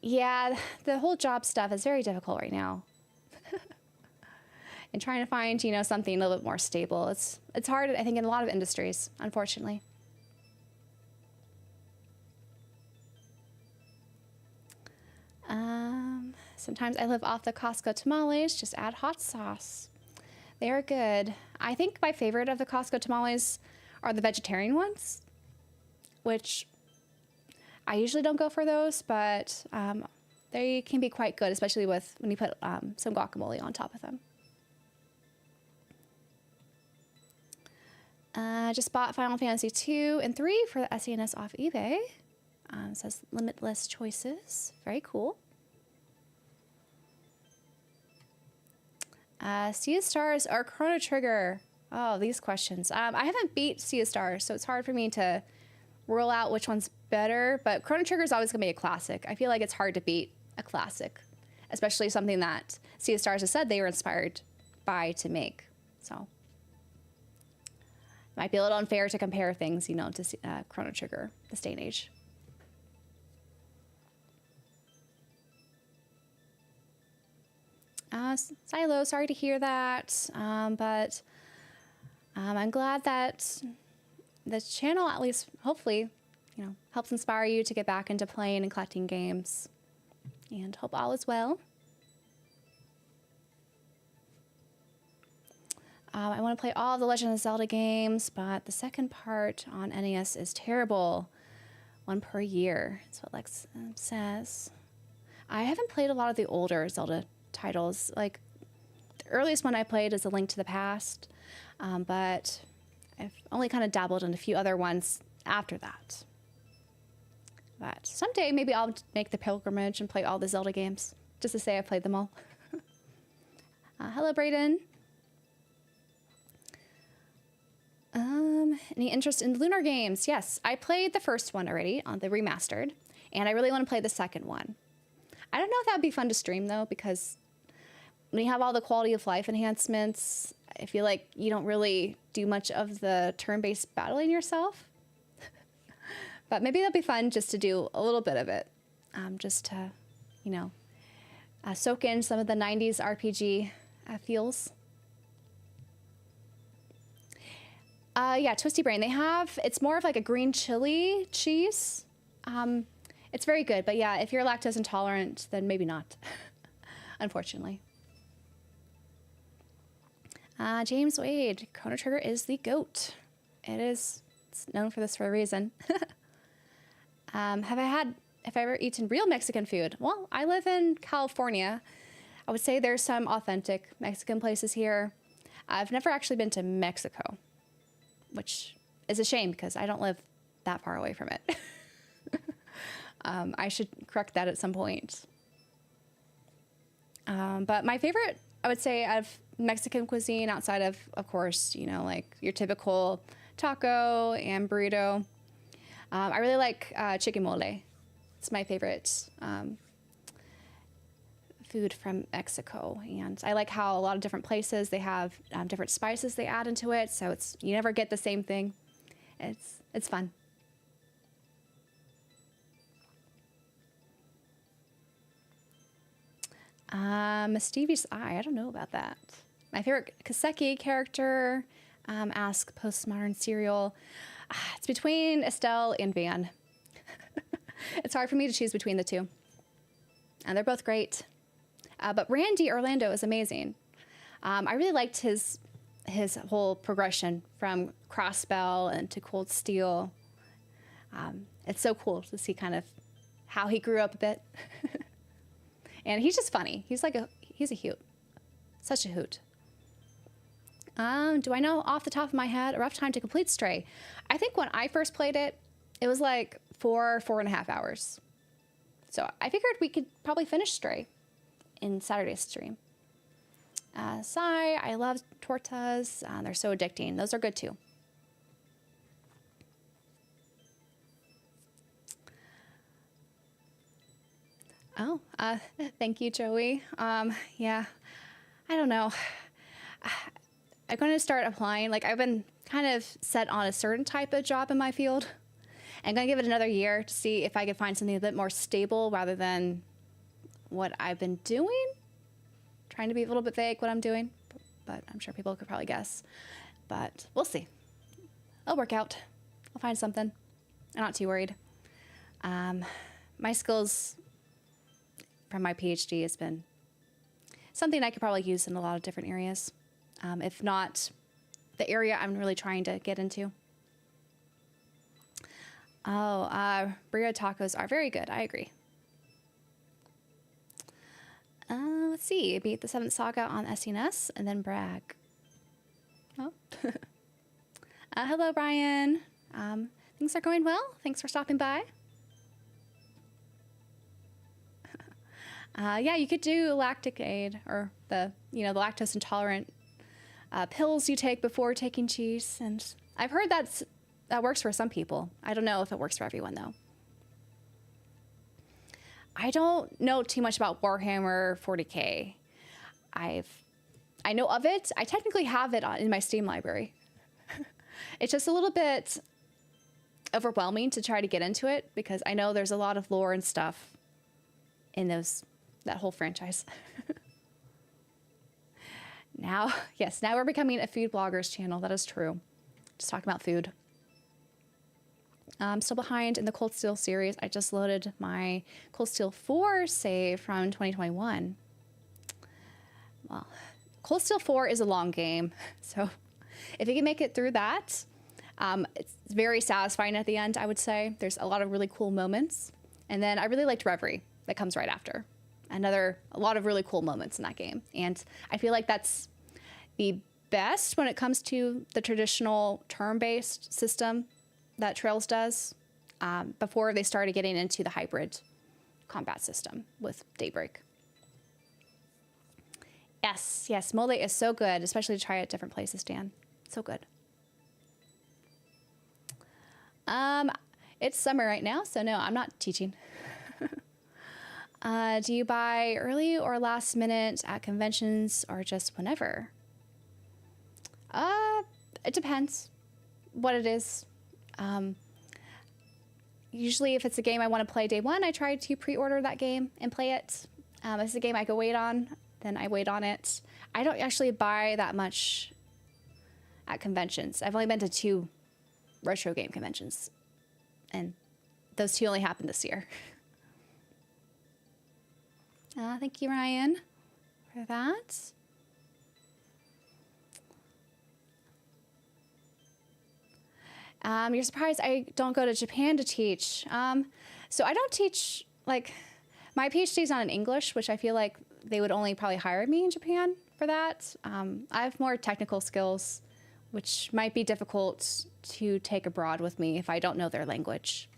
Yeah, the whole job stuff is very difficult right now. And trying to find, you know, something a little bit more stable. It's hard, I think, in a lot of industries, unfortunately. Sometimes I live off the Costco tamales, just add hot sauce. They are good. I think my favorite of the Costco tamales are the vegetarian ones. which I usually don't go for those, but they can be quite good, especially with when you put some guacamole on top of them. Just bought Final Fantasy 2 and 3 for the SNES off eBay. It says limitless choices. Very cool. Sea of Stars or Chrono Trigger? Oh, these questions. I haven't beat Sea of Stars, so it's hard for me to rule out which one's better, but Chrono Trigger is always going to be a classic. I feel like it's hard to beat a classic, especially something that Sea of Stars has said they were inspired by to make. So might be a little unfair to compare things, you know, to Chrono Trigger this day and age. Silo, sorry to hear that, but I'm glad that the channel, at least hopefully, you know, helps inspire you to get back into playing and collecting games. And hope all is well. I want to play all of the Legend of Zelda games, but the second part on NES is terrible. One per year. That's what Lex says. I haven't played a lot of the older Zelda titles. Like, the earliest one I played is A Link to the Past, but I've only kind of dabbled in a few other ones after that. But someday maybe I'll make the pilgrimage and play all the Zelda games, just to say I've played them all. Hello, Brayden. Any interest in Lunar games? Yes, I played the first one already on the remastered, and I really want to play the second one. I don't know if that would be fun to stream, though, because when you have all the quality of life enhancements, I feel like you don't really do much of the turn-based battling yourself. But maybe that'd be fun just to do a little bit of it, just to, you know, soak in some of the 90s RPG feels. Yeah, Twisty Brain. They have, it's more of like a green chili cheese. It's very good, but yeah, if you're lactose intolerant, then maybe not, unfortunately. James Wade, Chrono Trigger is the GOAT. It's known for this for a reason. Have I ever eaten real Mexican food? Well, I live in California. I would say there's some authentic Mexican places here. I've never actually been to Mexico, which is a shame because I don't live that far away from it. I should correct that at some point. But my favorite, I would say, out of Mexican cuisine, outside of course, you know, like your typical taco and burrito, I really like chicken mole. It's my favorite food from Mexico, and I like how a lot of different places they have different spices they add into it, so you never get the same thing. It's fun. Stevie's Eye, I don't know about that. My favorite Kaseki character, ask Postmodern Serial. It's between Estelle and Van. It's hard for me to choose between the two. And they're both great. But Randy Orlando is amazing. I really liked his whole progression from Crossbell and to Cold Steel. It's so cool to see kind of how he grew up a bit. And he's just funny. He's a hoot. Such a hoot. Do I know off the top of my head a rough time to complete Stray? I think when I first played it, it was like 4.5 hours. So I figured we could probably finish Stray in Saturday's stream. Sai, I love tortas. They're so addicting. Those are good too. Oh, thank you, Joey. Yeah, I don't know. I'm going to start applying. Like, I've been kind of set on a certain type of job in my field. I'm going to give it another year to see if I can find something a bit more stable rather than what I've been doing. Trying to be a little bit vague what I'm doing, but I'm sure people could probably guess. But we'll see. It'll work out. I'll find something. I'm not too worried. My skills from my PhD has been something I could probably use in a lot of different areas. If not the area I'm really trying to get into. Oh, burrito tacos are very good. I agree. Let's see. Beat the 7th Saga on SNES and then brag. Oh. Hello, Brian. Things are going well. Thanks for stopping by. Yeah, you could do lactic aid or the lactose intolerant pills you take before taking cheese. And I've heard that works for some people. I don't know if it works for everyone, though. I don't know too much about Warhammer 40K. I know of it. I technically have it in my Steam library. It's just a little bit overwhelming to try to get into it because I know there's a lot of lore and stuff in that whole franchise. Now we're becoming a food bloggers channel. That is true. Just talking about food. I'm still behind in the Cold Steel series. I just loaded my Cold Steel 4 save from 2021. Well, Cold Steel 4 is a long game, so if you can make it through that, it's very satisfying at the end, I would say. There's a lot of really cool moments. And then I really liked Reverie that comes right after. A lot of really cool moments in that game. And I feel like that's the best when it comes to the traditional turn-based system that Trails does before they started getting into the hybrid combat system with Daybreak. Yes, mole is so good, especially to try at different places, Dan. So good. It's summer right now, so no, I'm not teaching. Do you buy early or last minute at conventions or just whenever? It depends what it is. Usually if it's a game I want to play day one, I try to pre-order that game and play it. If it's a game I can wait on, then I wait on it. I don't actually buy that much at conventions. I've only been to 2 retro game conventions, and those 2 only happened this year. Thank you, Ryan, for that. You're surprised I don't go to Japan to teach. So I don't teach, like, my PhD is not in English, which I feel like they would only probably hire me in Japan for that. I have more technical skills, which might be difficult to take abroad with me if I don't know their language.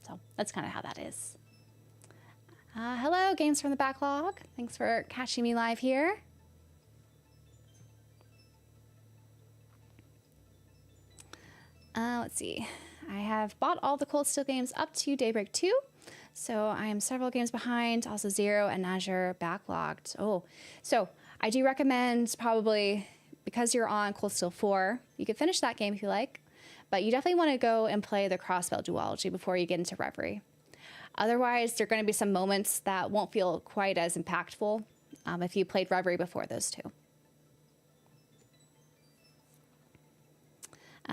So that's kind of how that is. Hello, Games from the Backlog. Thanks for catching me live here. Let's see. I have bought all the Cold Steel games up to Daybreak 2. So I am several games behind, also Zero and Azure backlogged. Oh, so I do recommend probably, because you're on Cold Steel 4, you can finish that game if you like, but you definitely want to go and play the Crossbell duology before you get into Reverie. Otherwise, there are going to be some moments that won't feel quite as impactful if you played Reverie before those 2.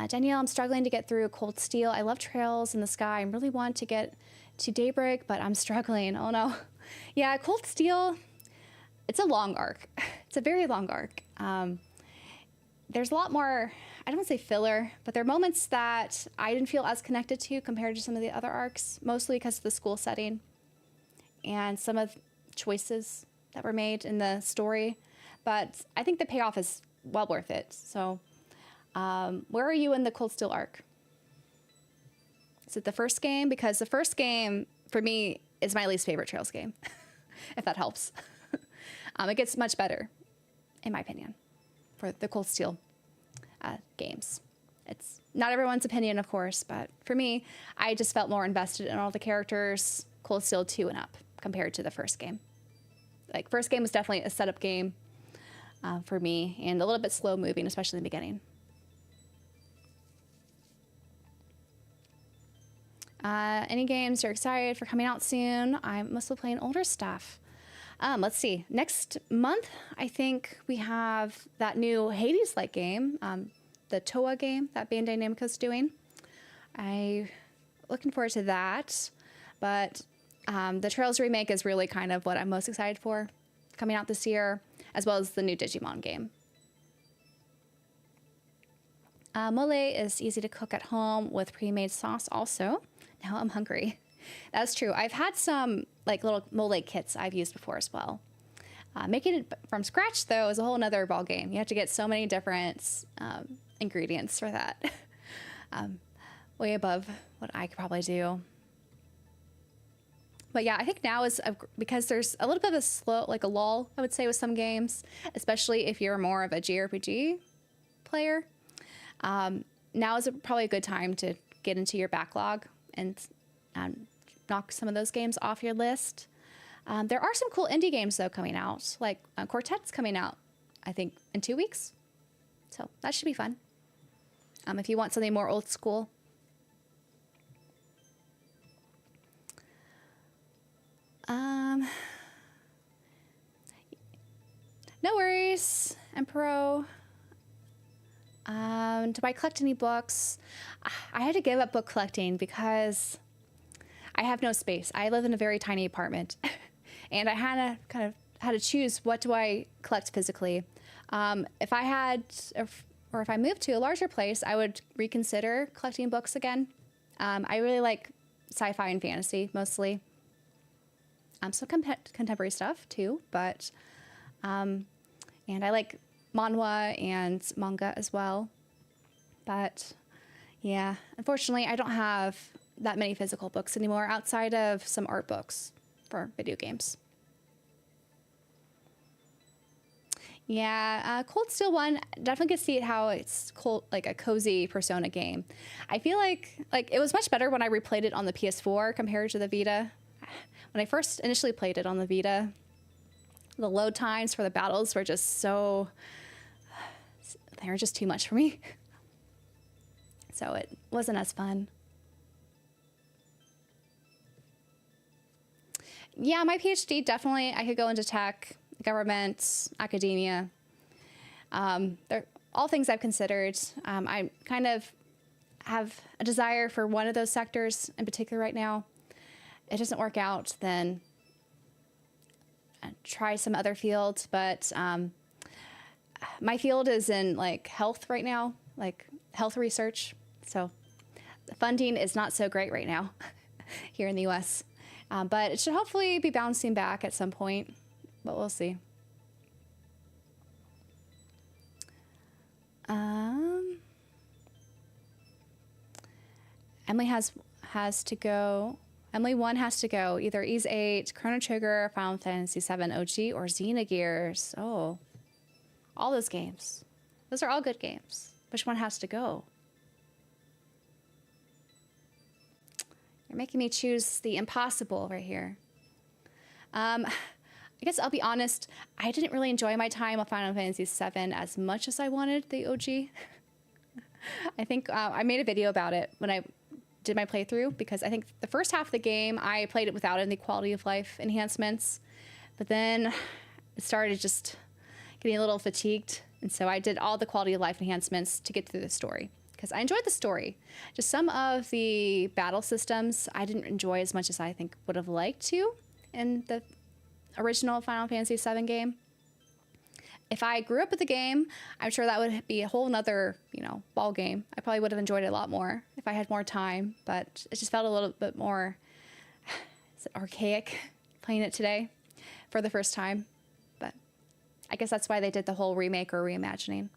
Danielle, I'm struggling to get through Cold Steel. I love Trails in the Sky. I really want to get to Daybreak, but I'm struggling. Oh no. Yeah, Cold Steel, it's a long arc. It's a very long arc. There's a lot more, I don't want to say filler, but there are moments that I didn't feel as connected to compared to some of the other arcs, mostly because of the school setting and some of the choices that were made in the story. But I think the payoff is well worth it. So where are you in the Cold Steel arc? Is it the first game? Because the first game, for me, is my least favorite Trails game, if that helps. It gets much better, in my opinion, for the Cold Steel games. It's not everyone's opinion, of course, but for me, I just felt more invested in all the characters, Cold Steel 2 and up, compared to the first game. Like, first game was definitely a setup game for me, and a little bit slow moving, especially in the beginning. Any games you're excited for coming out soon? I'm mostly playing older stuff. Let's see. Next month, I think we have that new Hades-like game, the Toa game that Bandai Namco's doing. I'm looking forward to that. But the Trails remake is really kind of what I'm most excited for coming out this year, as well as the new Digimon game. Mole is easy to cook at home with pre-made sauce also. Now I'm hungry. That's true. I've had some like little mole kits I've used before as well. Making it from scratch, though, is a whole nother ball game. You have to get so many different ingredients for that. Way above what I could probably do. But yeah, I think now is because there's a little bit of a slow, like a lull, I would say, with some games, especially if you're more of a JRPG player. Now is probably a good time to get into your backlog and knock some of those games off your list. There are some cool indie games, though, coming out. Like Quartet's coming out, I think, in 2 weeks. So that should be fun. If you want something more old school. No worries, Emperor. Do I collect any books? I had to give up book collecting because I have no space. I live in a very tiny apartment, and I had to choose what do I collect physically. If I moved to a larger place, I would reconsider collecting books again. I really like sci-fi and fantasy mostly. Some contemporary stuff too, but and I like manhwa and manga as well. But yeah, unfortunately, I don't have that many physical books anymore outside of some art books for video games. Yeah, Cold Steel 1, definitely could see how it's cold, like a cozy Persona game. I feel like it was much better when I replayed it on the PS4 compared to the Vita. When I first initially played it on the Vita, the load times for the battles were just they were just too much for me. So it wasn't as fun. Yeah, my PhD, definitely, I could go into tech, government, academia. They're all things I've considered. I kind of have a desire for one of those sectors in particular right now. It doesn't work out, then try some other field. But my field is in like health right now, like health research. So the funding is not so great right now here in the US. But it should hopefully be bouncing back at some point, but we'll see. Emily has to go. Emily 1 has to go. Either Ys 8, Chrono Trigger, Final Fantasy 7 OG, or Xenogears. Oh, all those games. Those are all good games. Which one has to go? You're making me choose the impossible right here. I guess I'll be honest. I didn't really enjoy my time on Final Fantasy 7 as much as I wanted the OG. I think I made a video about it when I did my playthrough, because I think the first half of the game I played it without any quality of life enhancements, but then it started just getting a little fatigued, and so I did all the quality of life enhancements to get through the story, because I enjoyed the story. Just some of the battle systems I didn't enjoy as much as I think would have liked to in the original Final Fantasy VII game. If I grew up with the game, I'm sure that would be a whole nother, ball game. I probably would have enjoyed it a lot more if I had more time, but it just felt a little bit more archaic playing it today for the first time. But I guess that's why they did the whole remake or reimagining.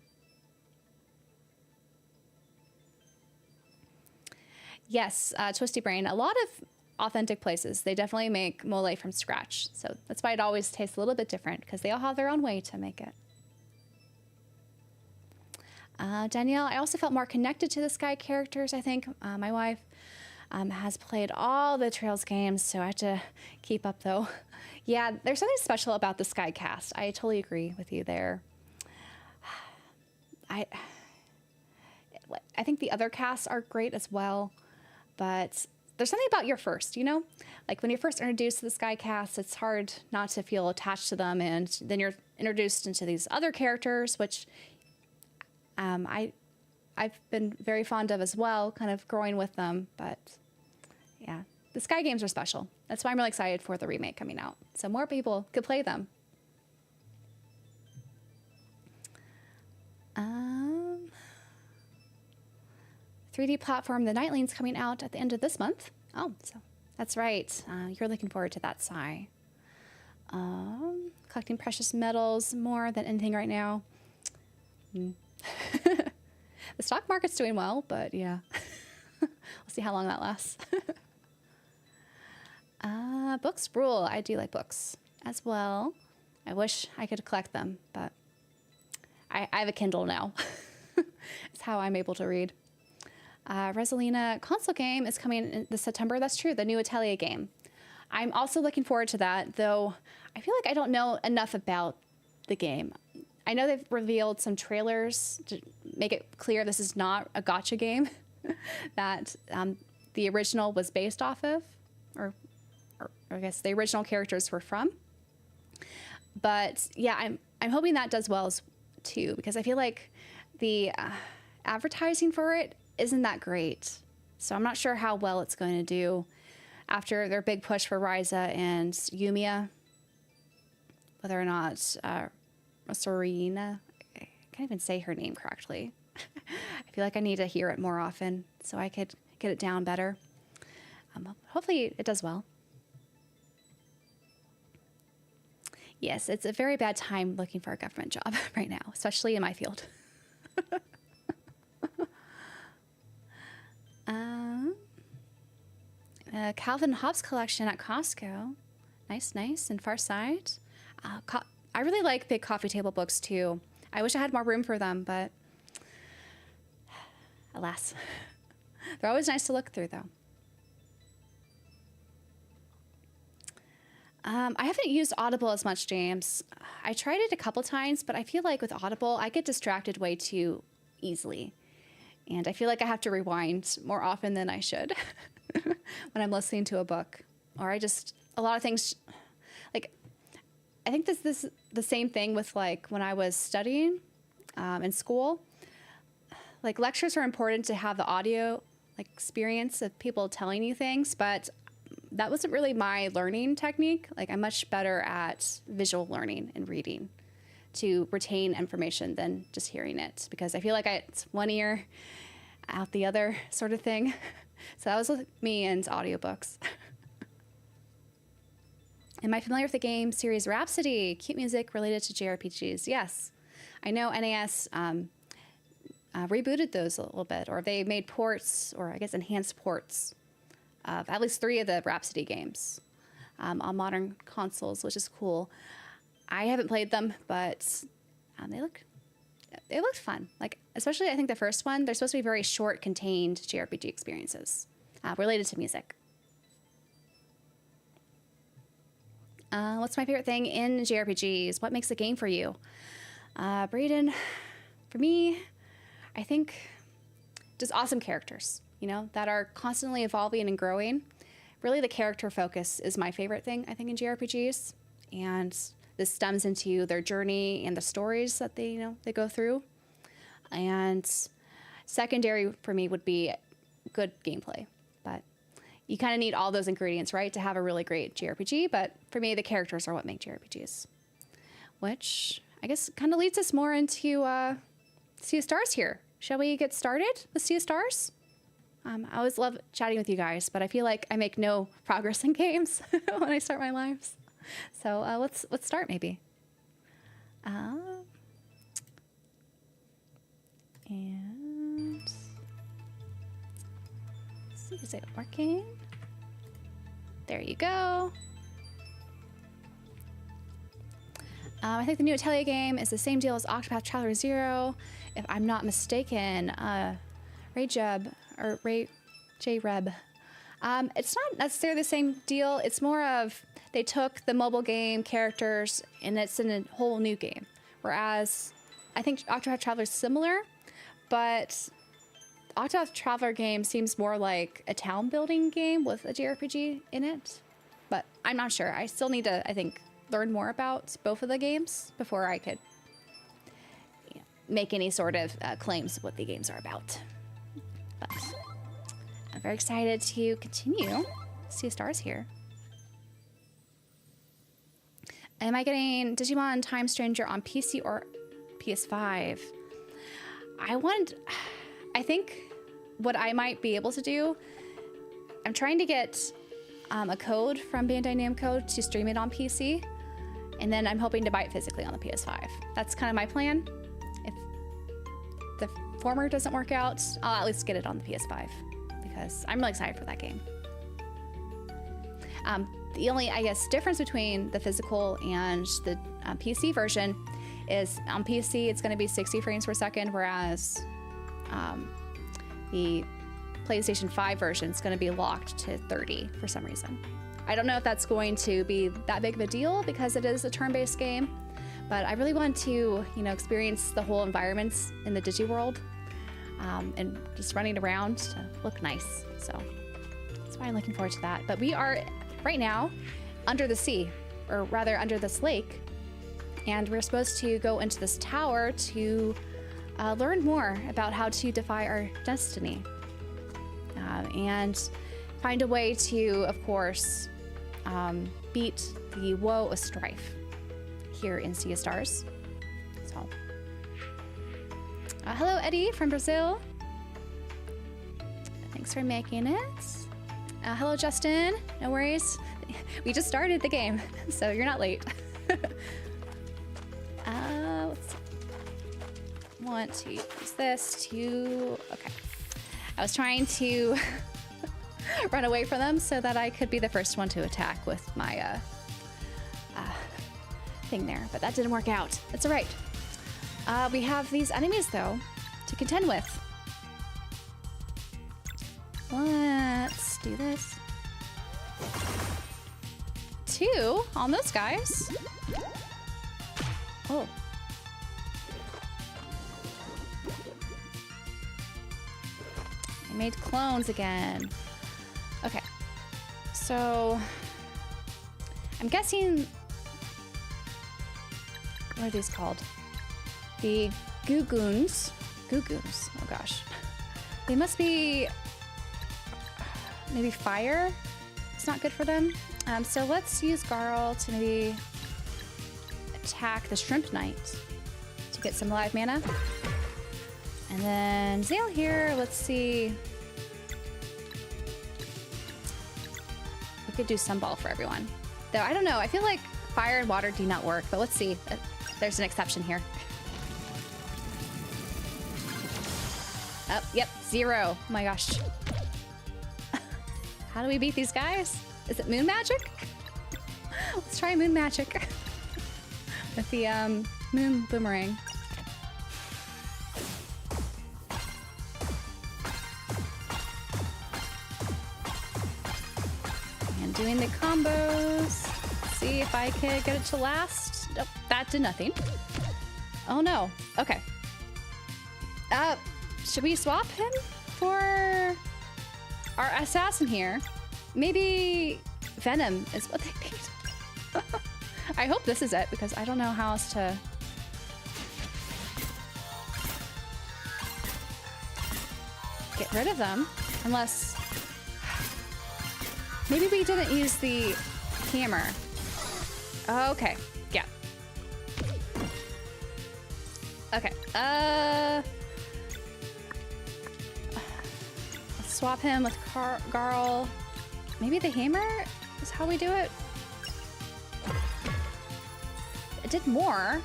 Yes, Twisty Brain, a lot of authentic places. They definitely make mole from scratch. So that's why it always tastes a little bit different, because they all have their own way to make it. Danielle, I also felt more connected to the Sky characters, I think. My wife has played all the Trails games, so I have to keep up, though. Yeah, there's something special about the Sky cast. I totally agree with you there. I think the other casts are great as well, but there's something about your first, Like when you're first introduced to the Sky cast, it's hard not to feel attached to them, and then you're introduced into these other characters, which I've been very fond of as well, kind of growing with them. But yeah, the Sky games are special. That's why I'm really excited for the remake coming out, so more people could play them. 3D platform The Nightling's coming out at the end of this month. Oh, so that's right. You're looking forward to that, Sai. Collecting precious metals more than anything right now. The stock market's doing well, but yeah. We'll see how long that lasts. Books rule. I do like books as well. I wish I could collect them, but I have a Kindle now. It's how I'm able to read. Rosalina console game is coming in this September. That's true, the new Atelier game. I'm also looking forward to that, though I feel like I don't know enough about the game. I know they've revealed some trailers to make it clear this is not a gacha game that the original was based off of, or I guess the original characters were from. But yeah, I'm hoping that does well too, because I feel like the advertising for it isn't that great. So I'm not sure how well it's going to do after their big push for Ryza and Yumiya. Whether or not Sorina, I can't even say her name correctly. I feel like I need to hear it more often so I could get it down better. Hopefully it does well. Yes, it's a very bad time looking for a government job right now, especially in my field. Calvin Hobbes collection at Costco. Nice, nice. And Far Side. I really like big coffee table books too. I wish I had more room for them, but alas. They're always nice to look through though. I haven't used Audible as much, James. I tried it a couple times, but I feel like with Audible, I get distracted way too easily. And I feel like I have to rewind more often than I should when I'm listening to a book. Or a lot of things, like, I think this is the same thing with, like, when I was studying in school. Like, lectures are important to have the audio, like, experience of people telling you things, but that wasn't really my learning technique. Like, I'm much better at visual learning and reading to retain information than just hearing it, because I feel like it's one ear out the other sort of thing. So that was with me and audiobooks. Am I familiar with the game series Rhapsody? Cute music related to JRPGs. Yes. I know NAS rebooted those a little bit, or they made ports, or I guess enhanced ports of at least 3 of the Rhapsody games on modern consoles, which is cool. I haven't played them, but they looked fun. Like, especially I think the first one, they're supposed to be very short, contained JRPG experiences related to music. What's my favorite thing in JRPGs? What makes a game for you? Brayden, for me, I think just awesome characters, you know, that are constantly evolving and growing. Really, the character focus is my favorite thing, I think, in JRPGs. And this stems into their journey and the stories that they go through. And secondary for me would be good gameplay. But you kind of need all those ingredients, right, to have a really great JRPG. But for me, the characters are what make JRPGs. Which I guess kind of leads us more into Sea of Stars here. Shall we get started with Sea of Stars? I always love chatting with you guys, but I feel like I make no progress in games when I start my lives. So let's start maybe. And let's see, is it working? There you go. I think the new Atelier game is the same deal as Octopath Traveler 0, if I'm not mistaken. J-Reb. It's not necessarily the same deal. It's more of they took the mobile game characters and it's in a whole new game. Whereas I think Octopath Traveler is similar, but Octopath Traveler game seems more like a town building game with a JRPG in it. But I'm not sure. I still need to, I think, learn more about both of the games before I could make any sort of claims of what the games are about. But I'm very excited to continue Sea of Stars here. Am I getting Digimon Time Stranger on PC or PS5? I think what I might be able to do, I'm trying to get a code from Bandai Namco to stream it on PC, and then I'm hoping to buy it physically on the PS5. That's kind of my plan. If the former doesn't work out, I'll at least get it on the PS5 because I'm really excited for that game. The only, I guess, difference between the physical and the PC version is on PC it's going to be 60 frames per second, whereas the PlayStation 5 version is going to be locked to 30 for some reason. I don't know if that's going to be that big of a deal because it is a turn-based game, but I really want to, you know, experience the whole environments in the Digiworld and just running around to look nice. So that's why I'm looking forward to that. But we are right now under the sea, or rather under this lake, and we're supposed to go into this tower to learn more about how to defy our destiny and find a way to, of course, beat the woe of strife here in Sea of Stars. So, hello, Eddie from Brazil. Thanks for making it. Hello, Justin. No worries. We just started the game, so you're not late. Let's see. Want to use this to... Okay. I was trying to run away from them so that I could be the first one to attack with my thing there, but that didn't work out. It's all right. We have these enemies, though, to contend with. Let's do this. 2 on those guys. Oh. I made clones again. Okay. So I'm guessing, what are these called? The Guguns. Guguns. Oh gosh. They must be maybe fire. It's not good for them. So let's use Garl to maybe attack the Shrimp Knight to get some live mana. And then Zale here, let's see. We could do Sunball for everyone. Though I don't know, I feel like fire and water do not work, but let's see. There's an exception here. Oh, yep, 0. Oh my gosh. How do we beat these guys? Is it moon magic? Let's try moon magic with the moon boomerang. And doing the combos. See if I can get it to last. Nope, that did nothing. Oh no. Okay. Should we swap him for our assassin here? Maybe Venom is what they need. I hope this is it because I don't know how else to... get rid of them. Unless... Maybe we didn't use the hammer. Okay, yeah. Okay, let's swap him with Garl. Maybe the hammer is how we do it? It did more,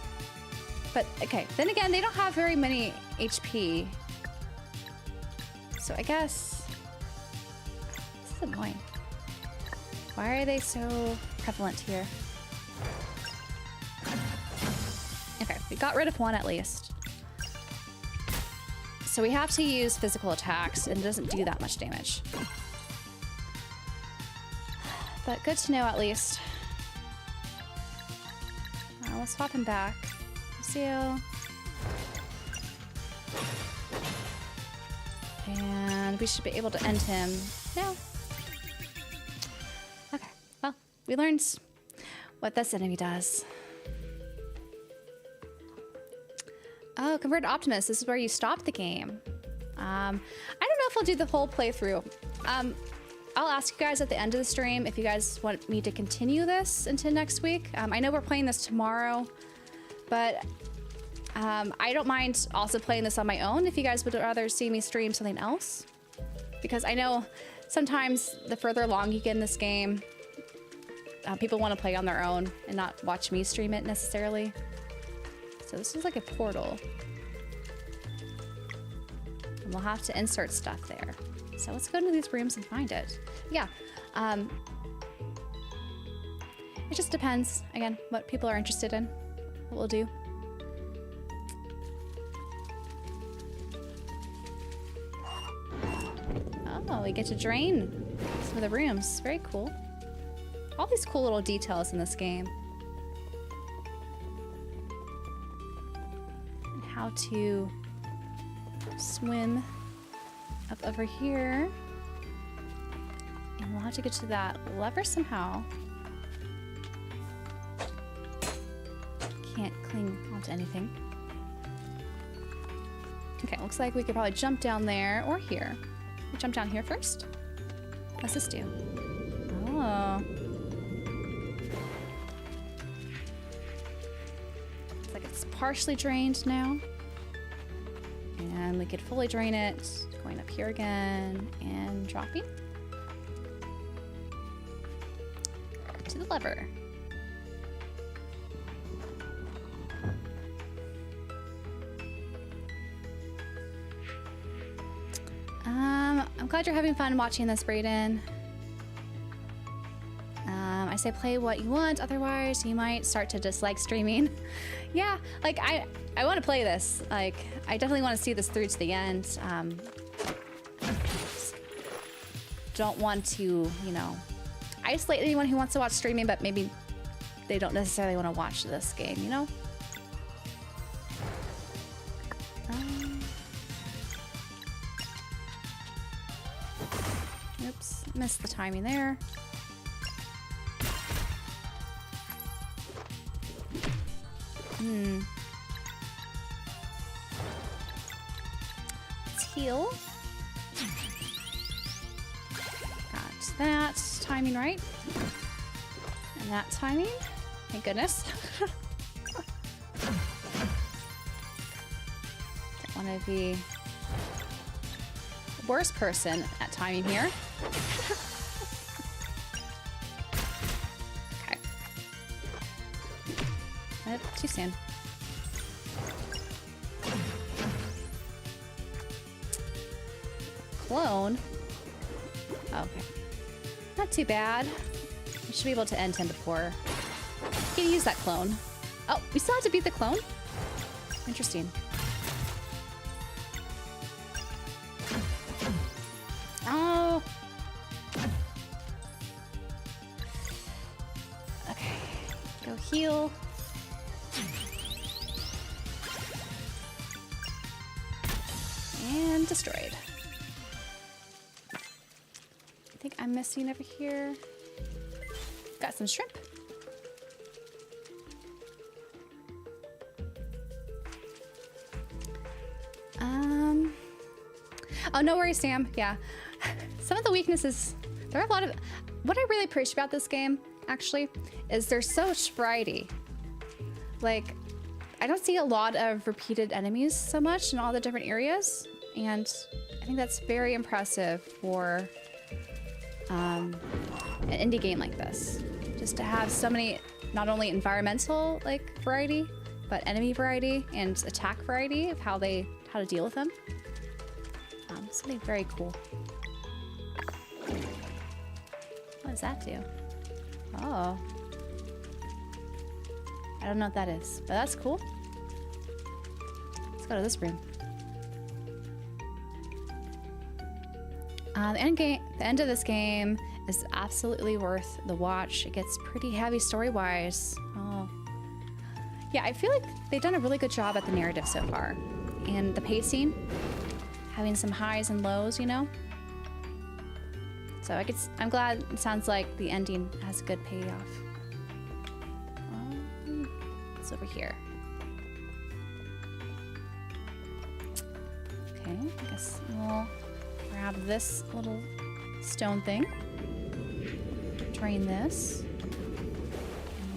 but okay. Then again, they don't have very many HP. So I guess, this is annoying. Why are they so prevalent here? Okay, we got rid of one at least. So we have to use physical attacks and it doesn't do that much damage. But good to know at least. Let's swap him back. Seal. And we should be able to end him now. Okay, well, we learned what this enemy does. Oh, convert to Optimist. This is where you stop the game. I don't know if I'll do the whole playthrough. I'll ask you guys at the end of the stream if you guys want me to continue this into next week. I know we're playing this tomorrow, but I don't mind also playing this on my own if you guys would rather see me stream something else. because I know sometimes the further along you get in this game, people want to play on their own and not watch me stream it necessarily. So this is like a portal. And we'll have to insert stuff there. So let's go into these rooms and find it. Yeah. It just depends, again, what people are interested in, what we'll do. Oh, we get to drain some of the rooms. Very cool. All these cool little details in this game. And how to swim up over here. And we'll have to get to that lever somehow. Can't cling onto anything. Okay, looks like we could probably jump down there or here. We jump down here first. What's this do? Oh. Looks like it's partially drained now. And we could fully drain it. Going up here again and dropping. To the lever. I'm glad you're having fun watching this, Brayden. I say play what you want, otherwise you might start to dislike streaming. Yeah, like I want to play this. Like I definitely want to see this through to the end. Don't want to, you know, isolate anyone who wants to watch streaming, but maybe they don't necessarily want to watch this game, you know? Oops, missed the timing there. Let's heal. Got that timing right. And that timing. Thank goodness. Don't want to be the worst person at timing here. Okay. Too soon. Clone. Oh, okay. Not too bad. We should be able to end him before he use that clone. Oh, we still have to beat the clone? Interesting. Oh. Okay. Go heal. And destroyed. I think I'm missing over here. Got some shrimp. Oh, no worries, Sam. Yeah. Some of the weaknesses, there are a lot of, what I really appreciate about this game, actually, is there's so much variety. Like, I don't see a lot of repeated enemies so much in all the different areas, and I think that's very impressive for an indie game like this. Just to have so many, not only environmental like variety, but enemy variety and attack variety of how to deal with them. Something very cool. What does that do? Oh. I don't know what that is, but that's cool. Let's go to this room. The end of this game is absolutely worth the watch. It gets pretty heavy story-wise. Oh. Yeah, I feel like they've done a really good job at the narrative so far. And the pacing, having some highs and lows, you know? So I'm glad it sounds like the ending has a good payoff. It's over here. Okay, I guess we'll grab this little stone thing. Drain this.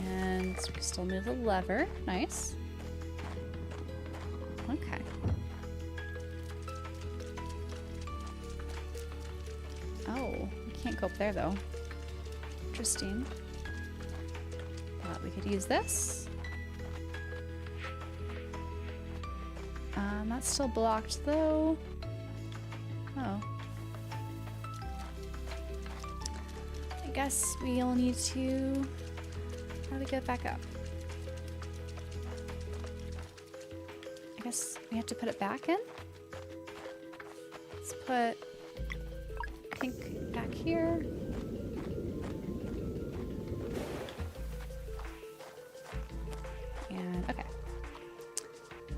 And we can still move the lever. Nice. Okay. Oh, we can't go up there though. Interesting. But we could use this. That's still blocked though. Oh. I guess we'll need to... How do we get back up? I guess we have to put it back in? Let's put... I think back here. And, okay.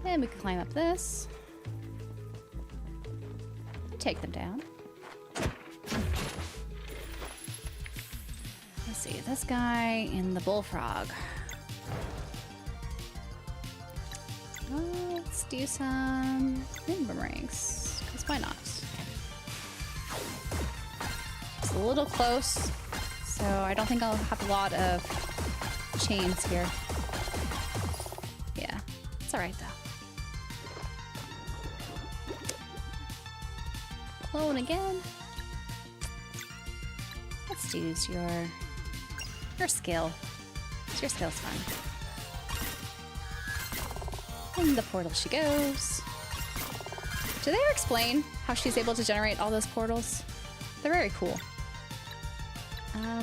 And we can climb up this. And take them down. Let's see, this guy and the bullfrog. Let's do some boomerangs, because why not? It's a little close, so I don't think I'll have a lot of chains here. Yeah, it's alright though. Clone again. Let's use your skill. Your skill's fun. In the portal she goes. Do they ever explain how she's able to generate all those portals? They're very cool.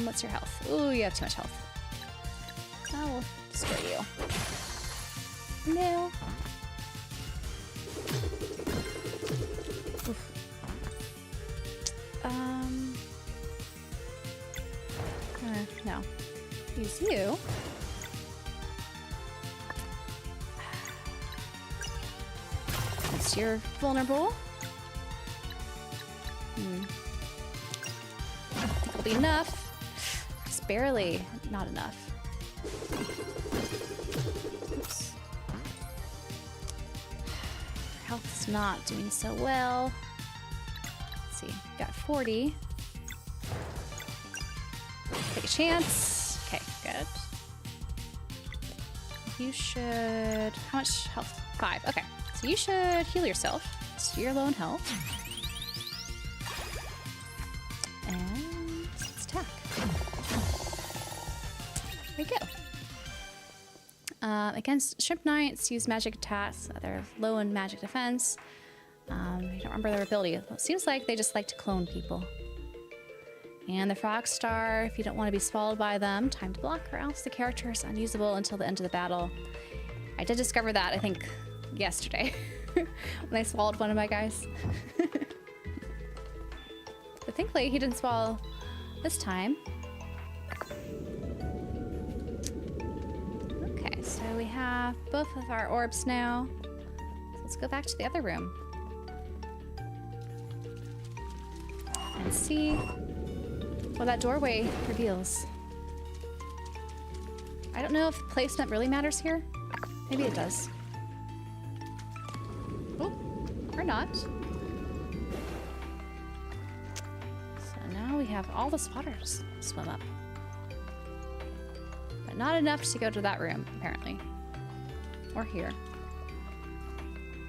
What's your health? Ooh, you have too much health. I will destroy you. No. Oof. No. Use you. Since you're vulnerable. I think it'll be enough. It's barely not enough. Oops. Her health's not doing so well. Let's see, got 40. Take a chance. Okay, good. You should... How much health? 5. Okay. So you should heal yourself. So you're low in health. And let's attack. There we go. Against shrimp knights, use magic attacks. They're low in magic defense. I don't remember their ability. It seems like they just like to clone people. And the frog star, if you don't want to be swallowed by them, time to block, or else the character is unusable until the end of the battle. I did discover that, I think, yesterday when I swallowed one of my guys. But thankfully he didn't swallow this time. Okay, so we have both of our orbs now. So let's go back to the other room and see what that doorway reveals. I don't know if placement really matters here. Maybe it does. Oh, or not. So now we have all this water to swim up. But not enough to go to that room, apparently. Or here.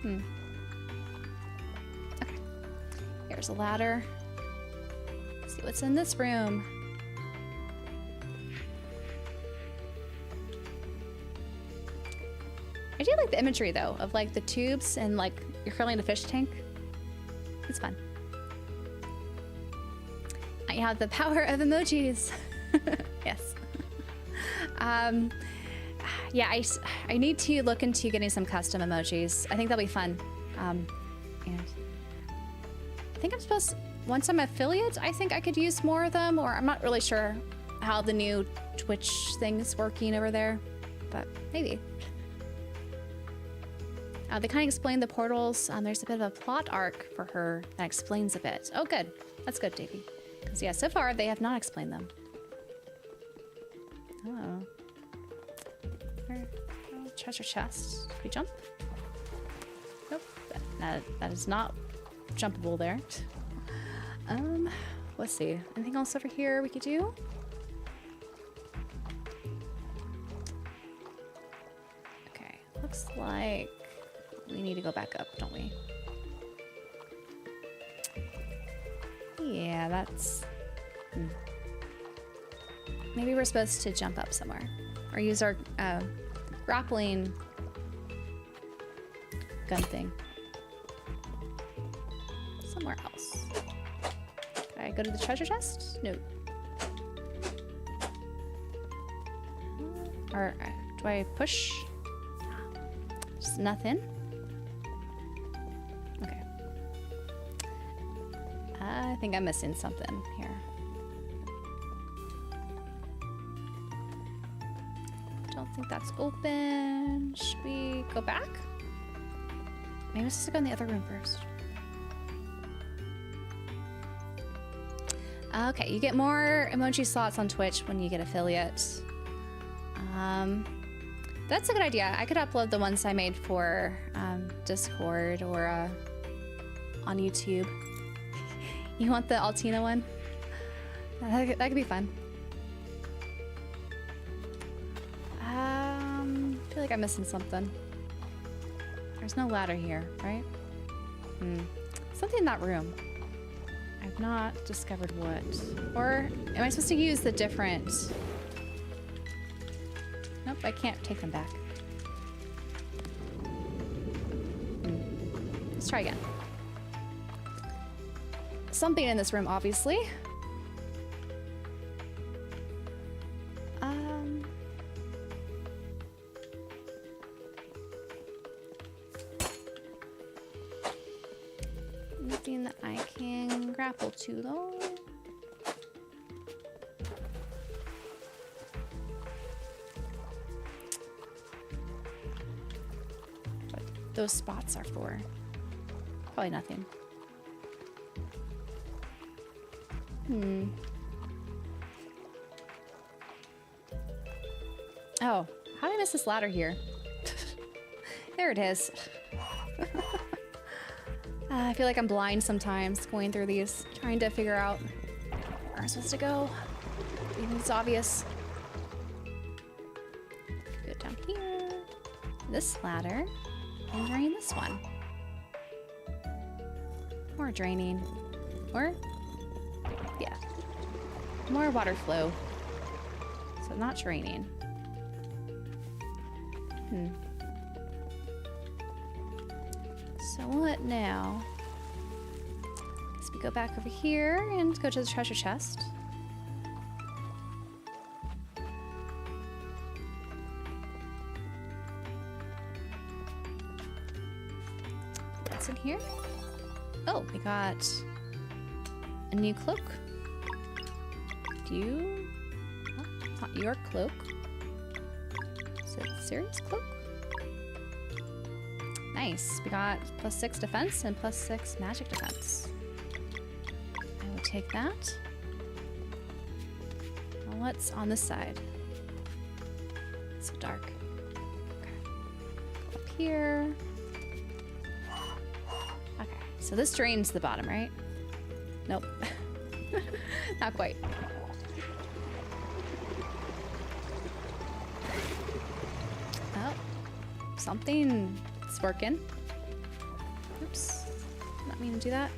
Okay. Here's a ladder. Let's see what's in this room. I do like the imagery though of like the tubes and like you're curling a fish tank. It's fun. I have the power of emojis. Yes. Yeah, I need to look into getting some custom emojis. I think that'll be fun. And I think I'm supposed, once I'm affiliate, I think I could use more of them, or I'm not really sure how the new Twitch thing is working over there, but maybe. They kind of explain the portals. There's a bit of a plot arc for her that explains a bit. Oh, good. That's good, Davey. Because, yeah, so far they have not explained them. Oh. Treasure chest. Can we jump? Nope. That is not jumpable there. Let's see. Anything else over here we could do? Okay. Looks like we need to go back up, don't we? Yeah, that's... Maybe we're supposed to jump up somewhere. Or use our grappling gun thing. Somewhere else. Can I go to the treasure chest? No. Or do I push? Just nothing. Okay. I think I'm missing something here. Don't think that's open. Should we go back? Maybe we're supposed to go in the other room first. Okay, you get more emoji slots on Twitch when you get affiliate. That's a good idea. I could upload the ones I made for Discord or on YouTube. You want the Altina one? That could be fun. I feel like I'm missing something. There's no ladder here, right? Something in that room. I've not discovered what. Or am I supposed to use the different... Nope, I can't take them back. Let's try again. Something in this room, obviously. Nothing that I can grapple to, though. What those spots are for? Probably nothing. Oh, how did I miss this ladder here? There it is. I feel like I'm blind sometimes going through these, trying to figure out where I'm supposed to go. Even it's obvious. Go down here. This ladder. And drain this one. More draining. Or, yeah. More water flow. So not draining. So what now? Guess we go back over here and go to the treasure chest. What's in here? Oh, we got a new cloak. Oh, it's not your cloak. Is it Siri's cloak? Nice. We got +6 defense and +6 magic defense. I will take that. Now what's on this side? It's so dark. Okay. Go up here. Okay. So this drains the bottom, right? Nope. Not quite. Oh. Something... It's working. Oops. Not mean to do that.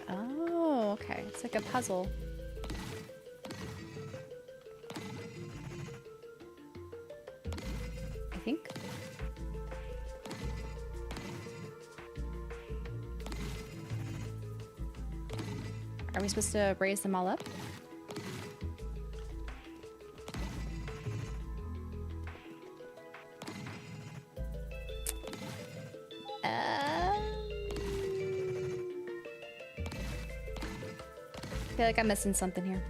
Oh, okay. It's like a puzzle. I think. Are we supposed to raise them all up? I feel like I'm missing something here.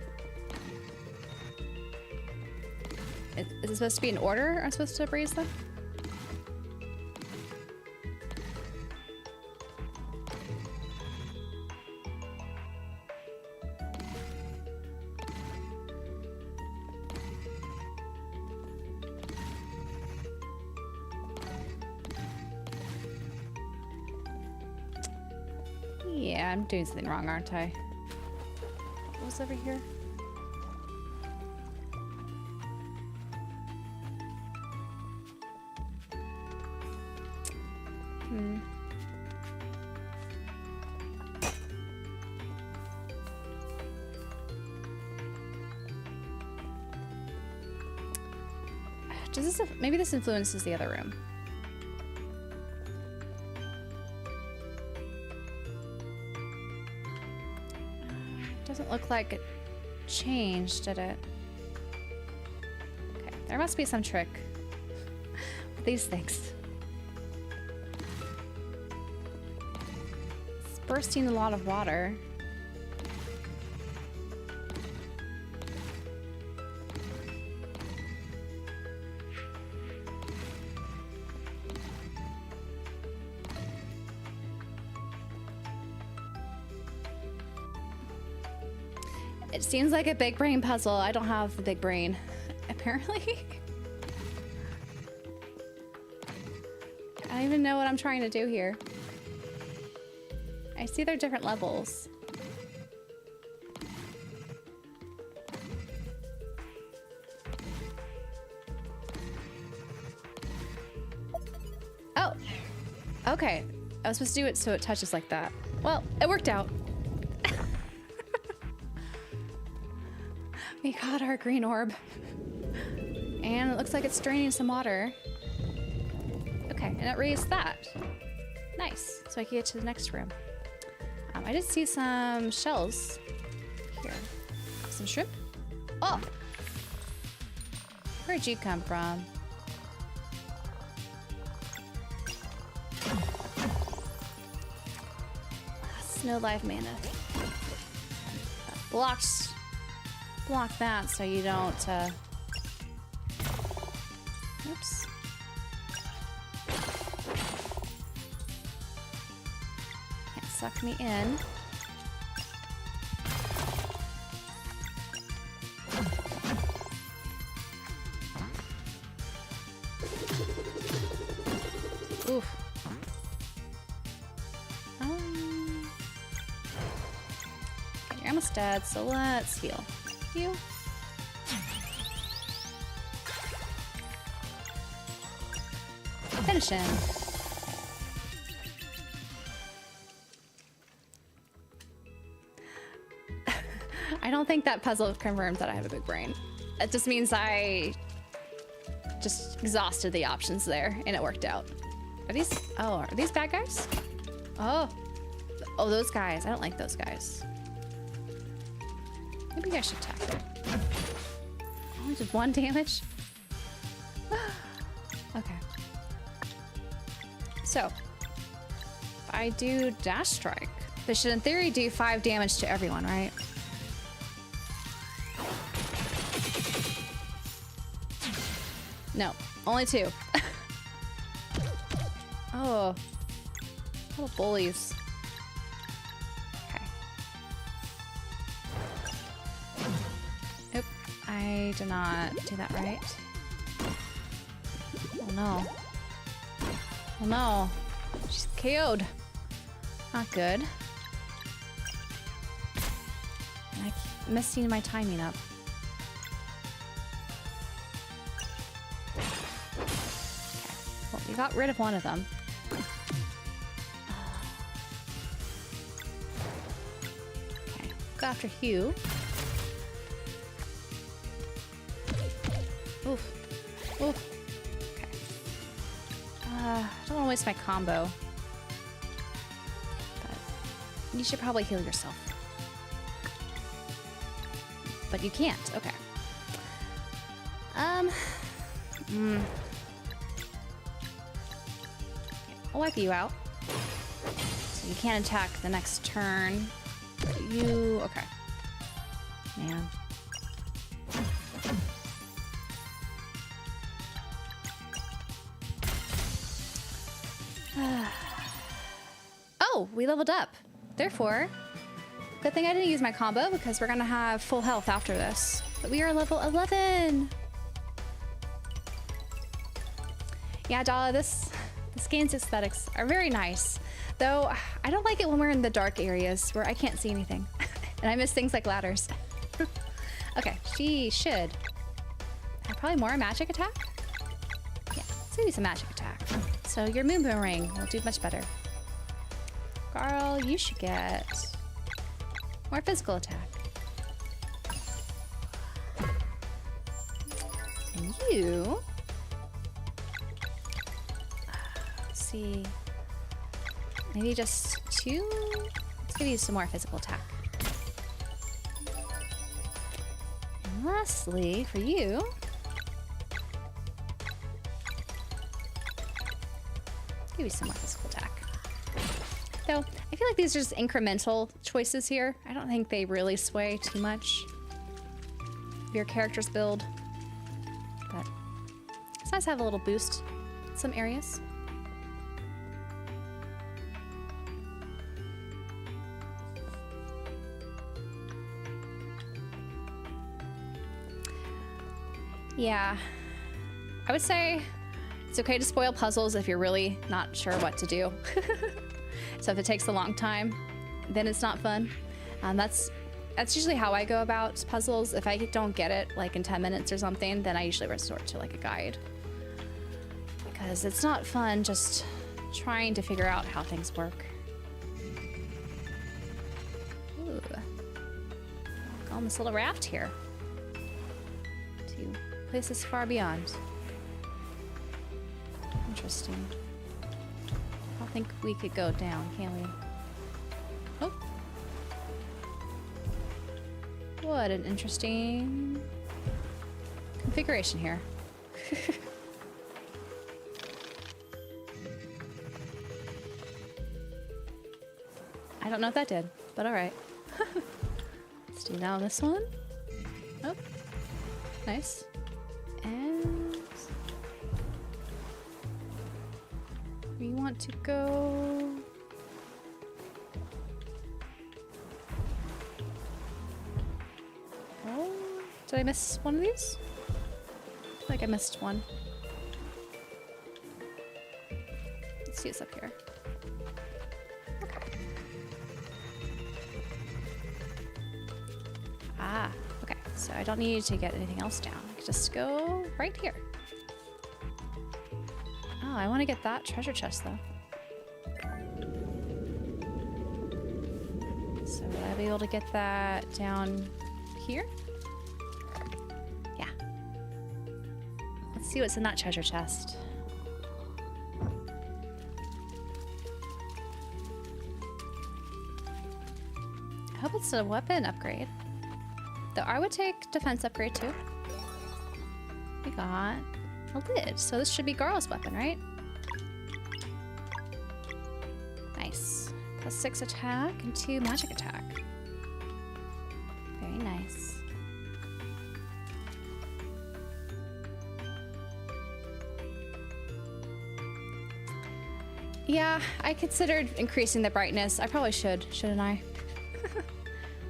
Is it supposed to be in order? I'm supposed to raise them? Yeah, I'm doing something wrong, aren't I? What's over here? Does this, maybe this influences the other room. Doesn't look like it changed, did it? Okay, there must be some trick with these things. It's bursting a lot of water. It seems like a big brain puzzle. I don't have the big brain, apparently. I don't even know what I'm trying to do here. I see they're different levels. Oh, okay. I was supposed to do it so it touches like that. Well, it worked out. We got our green orb. And it looks like it's draining some water. Okay, and it raised that. Nice. So I can get to the next room. I did see some shells here. Some shrimp. Oh! Where'd you come from? No live mana. Block that so you don't, oops. Can't suck me in. Oof. Okay, you're almost dead, so let's heal. You. Finish him. I don't think that puzzle confirms that I have a big brain. It just means I just exhausted the options there and it worked out. Are these, oh, are these bad guys? Oh, those guys. I don't like those guys. Maybe I should attack it. Oh, just 1 damage? Okay. So, if I do Dash Strike, this should in theory do 5 damage to everyone, right? No, only 2. Oh, little bullies. I did not do that right. Oh no. Oh no. She's KO'd. Not good. And I keep messing my timing up. Okay. Well, we got rid of one of them. Okay. Go after Hugh. Oof. Oof. Okay. I don't want to waste my combo. But you should probably heal yourself. But you can't. Okay. I'll wipe you out. So you can't attack the next turn. But you... Okay. Man. Oh, we leveled up. Therefore, good thing I didn't use my combo because we're gonna have full health after this. But we are level 11. Yeah, Dala, this game's aesthetics are very nice. Though, I don't like it when we're in the dark areas where I can't see anything. And I miss things like ladders. Okay, she should have probably more magic attack. Yeah, let's do some magic attack. So your Moon Boomerang will do much better. Carl, you should get more physical attack. And you see. Maybe just 2? Let's give you some more physical attack. And lastly, for you, give you some more physical attack. Though, I feel like these are just incremental choices here. I don't think they really sway too much of your character's build. But it's nice to have a little boost in some areas. Yeah, I would say it's okay to spoil puzzles if you're really not sure what to do. So if it takes a long time, then it's not fun. That's usually how I go about puzzles. If I don't get it like in 10 minutes or something, then I usually resort to like a guide. Because it's not fun just trying to figure out how things work. Ooh. On this little raft here. To places far beyond. Interesting. I don't think we could go down, can we? Oh. What an interesting configuration here. I don't know what that did, but alright. Let's do now this one. Oh. Nice. And we want to go. Oh, did I miss one of these? I feel like I missed one. Let's see what's up here. Okay. Ah, okay. So I don't need to get anything else down. I can just go right here. Oh, I want to get that treasure chest though. So will I be able to get that down here? Yeah. Let's see what's in that treasure chest. I hope it's a weapon upgrade. Though I would take defense upgrade too. We got a lid, so this should be Garl's weapon, right? Nice. +6 attack and 2 magic attack. Very nice. Yeah, I considered increasing the brightness. I probably should, shouldn't I?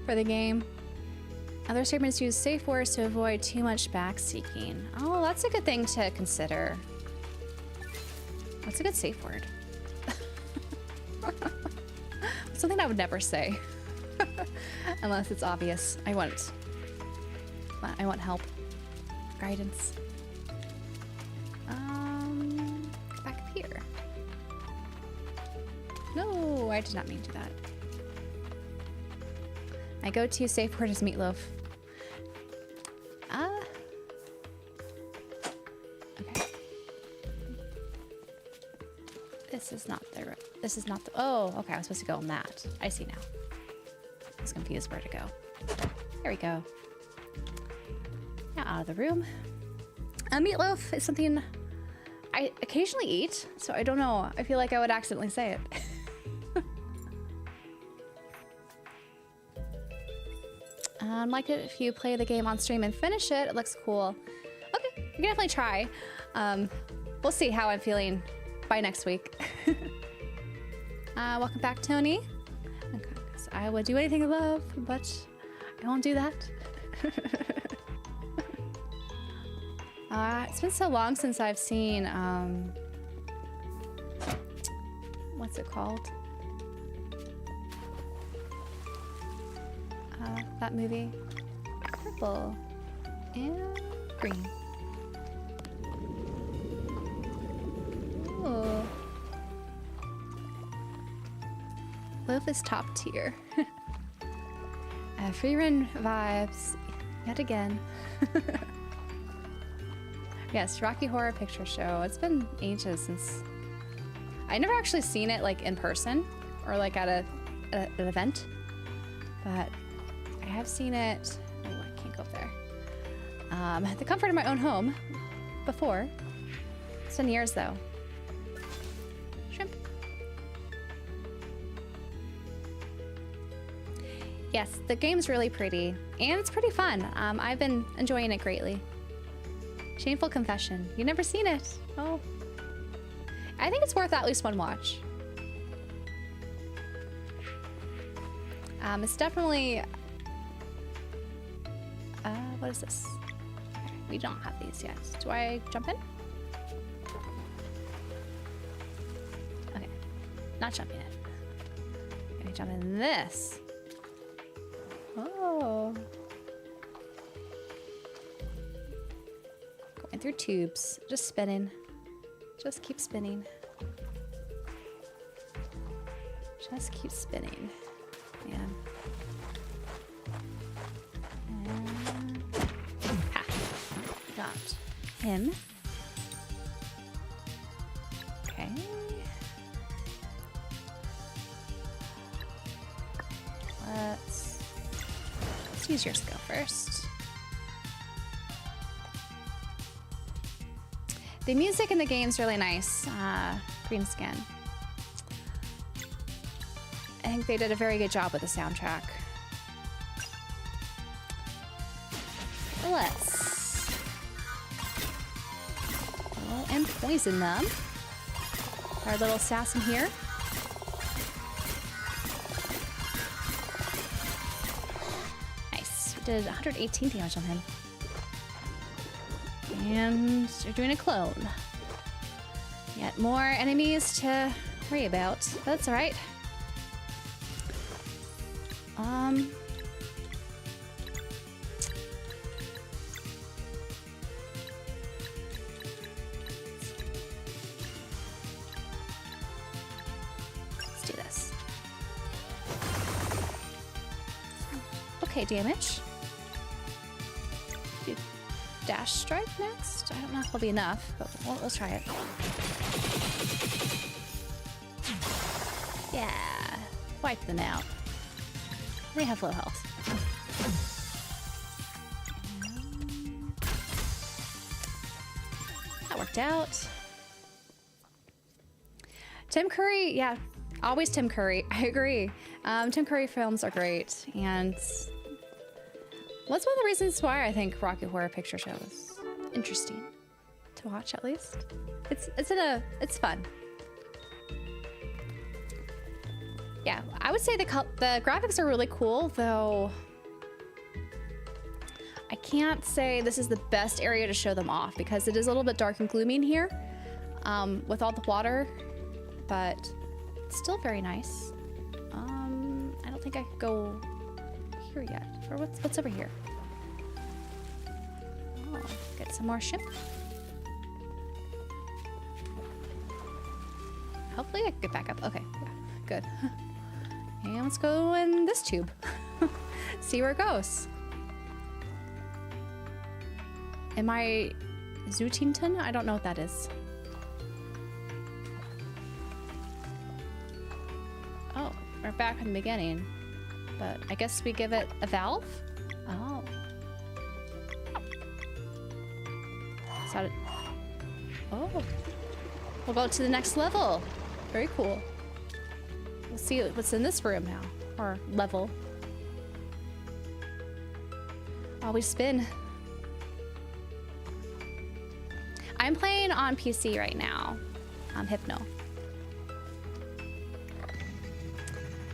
For the game. Other servants use safe words to avoid too much backseeking. Oh, that's a good thing to consider. What's a good safe word? Something I would never say. Unless it's obvious. I want help. Guidance. Back up here. No, I did not mean to do that. My go-to safe word is meatloaf. Okay. This is not the, oh, okay, I was supposed to go on that. I see now. I was confused where to go. There we go. Now out of the room. Meatloaf is something I occasionally eat, so I don't know. I feel like I would accidentally say it. Like it if you play the game on stream and finish it. It looks cool. Okay, we can definitely try. We'll see how I'm feeling by next week. Welcome back, Tony. Okay, so I would do anything I love, but I won't do that. It's been so long since I've seen, what's it called? That movie. Purple and green. Ooh. Loaf is top tier. Free run vibes yet again. Yes, Rocky Horror Picture Show. It's been ages since I never actually seen it like in person or like at an event, but I have seen it. Oh, I can't go up there. The comfort of my own home before. It's been years though. Shrimp. Yes, the game's really pretty and it's pretty fun. I've been enjoying it greatly. Shameful confession. You've never seen it? Oh. I think it's worth at least one watch. It's definitely... what is this? Okay, we don't have these yet. Do I jump in? Okay, not jumping in. Okay, jump in this. Oh. Going through tubes, just spinning. Just keep spinning. Just keep spinning. Man. And... Ha! Got him. Okay. Let's use your skill first. The music in the game's really nice. Green skin. I think they did a very good job with the soundtrack. Let's go and poison them. Our little assassin here. Nice. We did 118 damage on him. And you're doing a clone. Yet more enemies to worry about. But that's alright. Let's do this. Okay, damage. Do dash strike next? I don't know if it'll be enough, but let's try it. Yeah, wipe them out. They have low health. That worked out. Tim Curry, yeah, always Tim Curry. I agree. Tim Curry films are great, and that's one of the reasons why I think Rocky Horror Picture Show is interesting to watch. At least it's fun. Yeah, I would say the graphics are really cool, though I can't say this is the best area to show them off because it is a little bit dark and gloomy in here with all the water, but it's still very nice. I don't think I could go here yet. Or what's over here? Oh, get some more ship. Hopefully I can get back up. Okay, yeah, good. And let's go in this tube. See where it goes. Am I Zootington? I don't know what that is. Oh, we're back in the beginning. But I guess we give it a valve? Oh. Is that it? Oh. We'll go to the next level. Very cool. We'll see what's in this room now, or level. Always spin. I'm playing on PC right now. Hypno.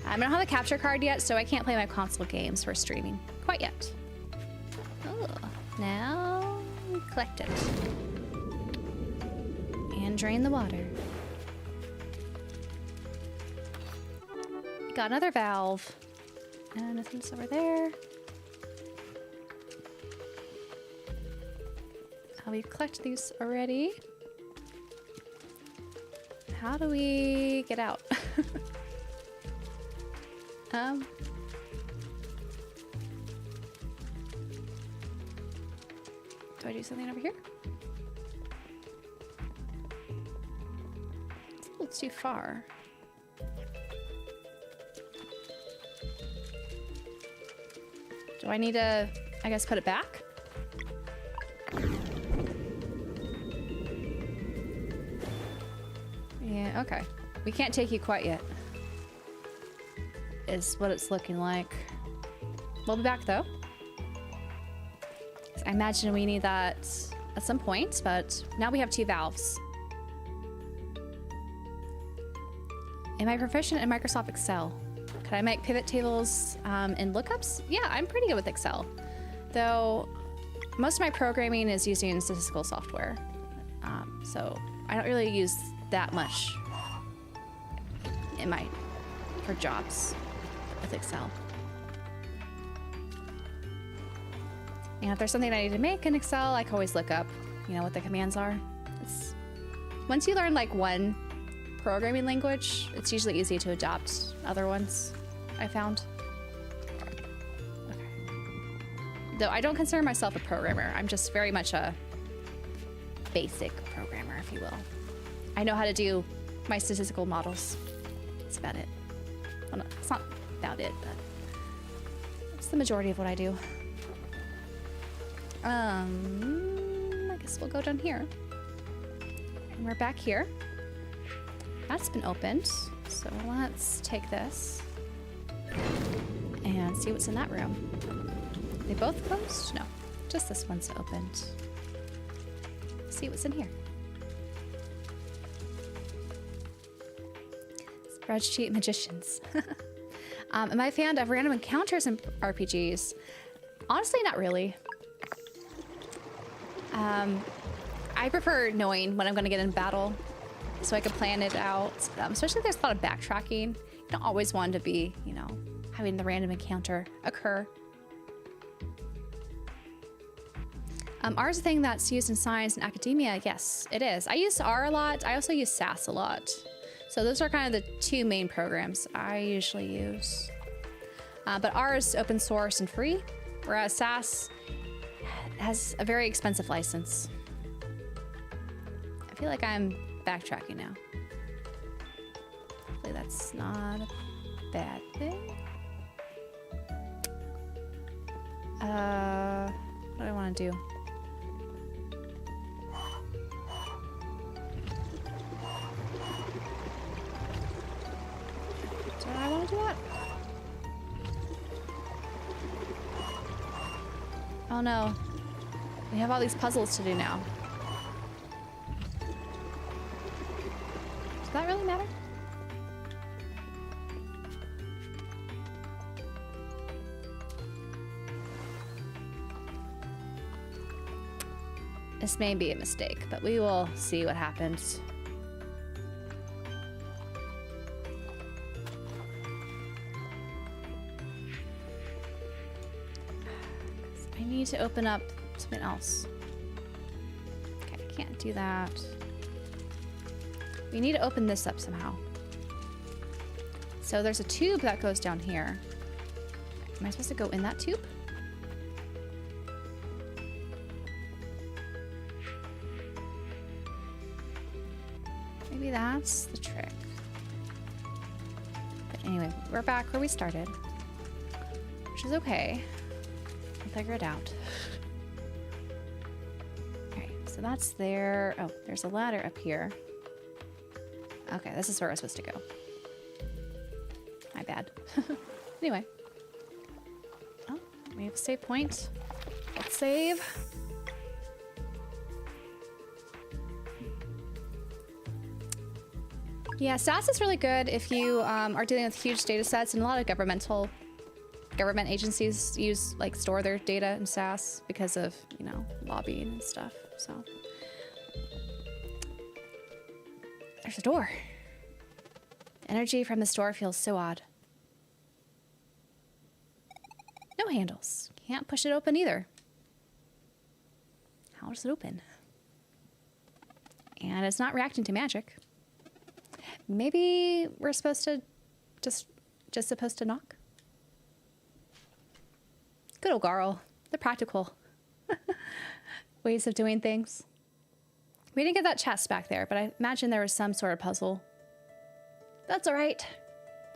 I don't have a capture card yet, so I can't play my console games for streaming quite yet. Oh, now collect it. And drain the water. Got another valve. And nothing's over there. We collect these already. How do we get out? Do I do something over here? It's a little It's too far. Do I need to, I guess, put it back? Yeah, okay. We can't take you quite yet. Is what it's looking like. We'll be back though. I imagine we need that at some point, but now we have 2 valves. Am I proficient in Microsoft Excel? Can I make pivot tables and lookups? Yeah, I'm pretty good with Excel. Though most of my programming is using statistical software. So I don't really use that much for jobs with Excel. And if there's something I need to make in Excel, I can always look up, you know, what the commands are. Once you learn like one programming language, it's usually easy to adopt other ones, I found. Okay. Though I don't consider myself a programmer. I'm just very much a basic programmer, if you will. I know how to do my statistical models. That's about it. Well, no, it's not about it, but it's the majority of what I do. I guess we'll go down here. And we're back here. That's been opened. So let's take this and see what's in that room. They both closed? No, just this one's opened. See what's in here. Spreadsheet magicians. Am I a fan of random encounters in RPGs? Honestly, not really. I prefer knowing when I'm going to get in battle so I can plan it out. Especially if there's a lot of backtracking. You don't always want to be, you know, having the random encounter occur. R is a thing that's used in science and academia. Yes, it is. I use R a lot. I also use SAS a lot. So those are kind of the 2 main programs I usually use. But R is open source and free, whereas SAS has a very expensive license. I feel like I'm backtracking now. Hopefully that's not a bad thing. What do I want to do? Do I want to do that? Oh no. We have all these puzzles to do now. Does that really matter? This may be a mistake, but we will see what happens. I need to open up something else. Okay, I can't do that. We need to open this up somehow. So there's a tube that goes down here. Am I supposed to go in that tube? Maybe that's the trick. But anyway, we're back where we started, which is okay. I'll figure it out. Okay, so that's there. Oh, there's a ladder up here. Okay, this is where we're supposed to go. My bad. Anyway. Oh, we have a save point. Let's save. Yeah, SAS is really good if you are dealing with huge data sets, and a lot of government agencies store their data in SAS because of, you know, lobbying and stuff. So there's a door. Energy from this door feels so odd. No handles. Can't push it open either. How does it open? And it's not reacting to magic. Maybe we're supposed to just supposed to knock? Good old Garl. The practical ways of doing things. We didn't get that chest back there, but I imagine there was some sort of puzzle That's all right.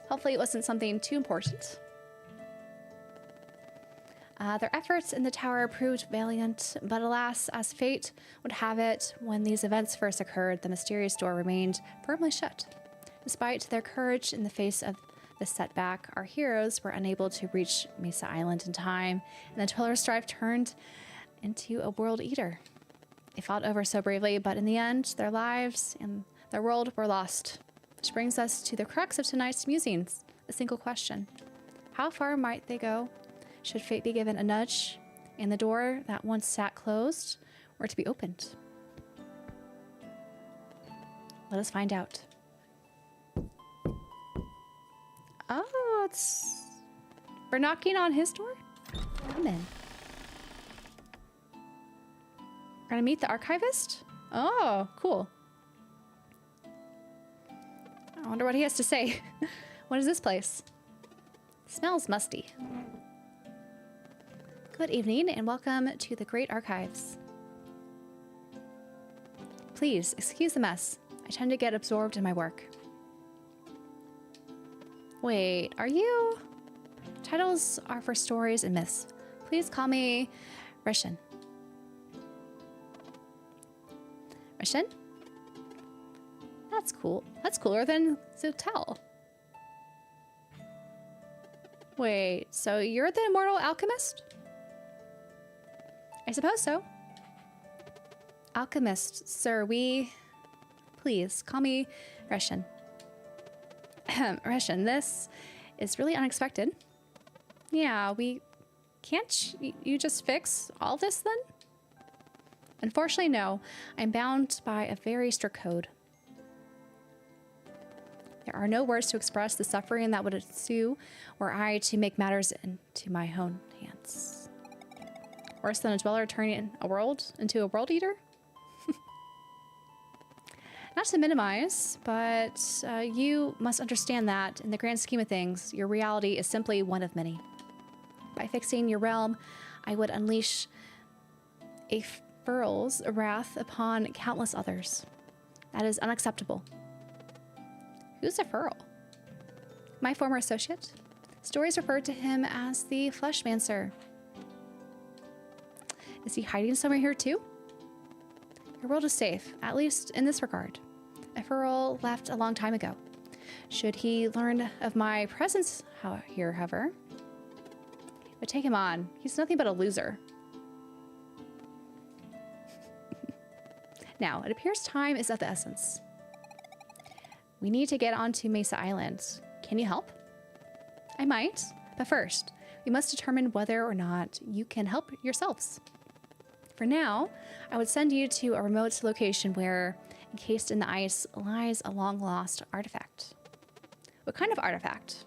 Hopefully it wasn't something too important. Their efforts in the tower proved valiant, but alas, as fate would have it, when these events first occurred, the mysterious door remained firmly shut. Despite their courage in the face of the setback, our heroes were unable to reach Messa Island in time, and the Twiller Strife turned into a world eater. They fought over so bravely, but in the end, their lives and their world were lost. Which brings us to the crux of tonight's musings, a single question. How far might they go? Should fate be given a nudge, and the door that once sat closed were to be opened? Let us find out. Oh, we're knocking on his door? Come in. We're gonna meet the Archivist? Oh, cool. I wonder what he has to say. What is this place? Smells musty. Good evening and welcome to the Great Archives. Please, excuse the mess. I tend to get absorbed in my work. Wait, are you? Titles are for stories and myths. Please call me Rishin. Rishin? That's cool. That's cooler than Zutel. Wait, so you're the immortal alchemist? I suppose so. Alchemist, sir, please, call me Rishin. Rishin, this is really unexpected. Yeah, can't you just fix all this then? Unfortunately, no. I'm bound by a very strict code. There are no words to express the suffering that would ensue were I to make matters into my own hands. Worse than a dweller turning a world into a world eater? Not to minimize, but you must understand that in the grand scheme of things, your reality is simply one of many. By fixing your realm, I would unleash a Furl's wrath upon countless others. That is unacceptable. Who's a Furl? My former associate. Stories referred to him as the Fleshmancer. Is he hiding somewhere here too? Your world is safe, at least in this regard. A Furl left a long time ago. Should he learn of my presence here, however, but take him on. He's nothing but a loser. Now, it appears time is of the essence. We need to get onto Messa Island. Can you help? I might, but first, we must determine whether or not you can help yourselves. For now, I would send you to a remote location where, encased in the ice, lies a long-lost artifact. What kind of artifact?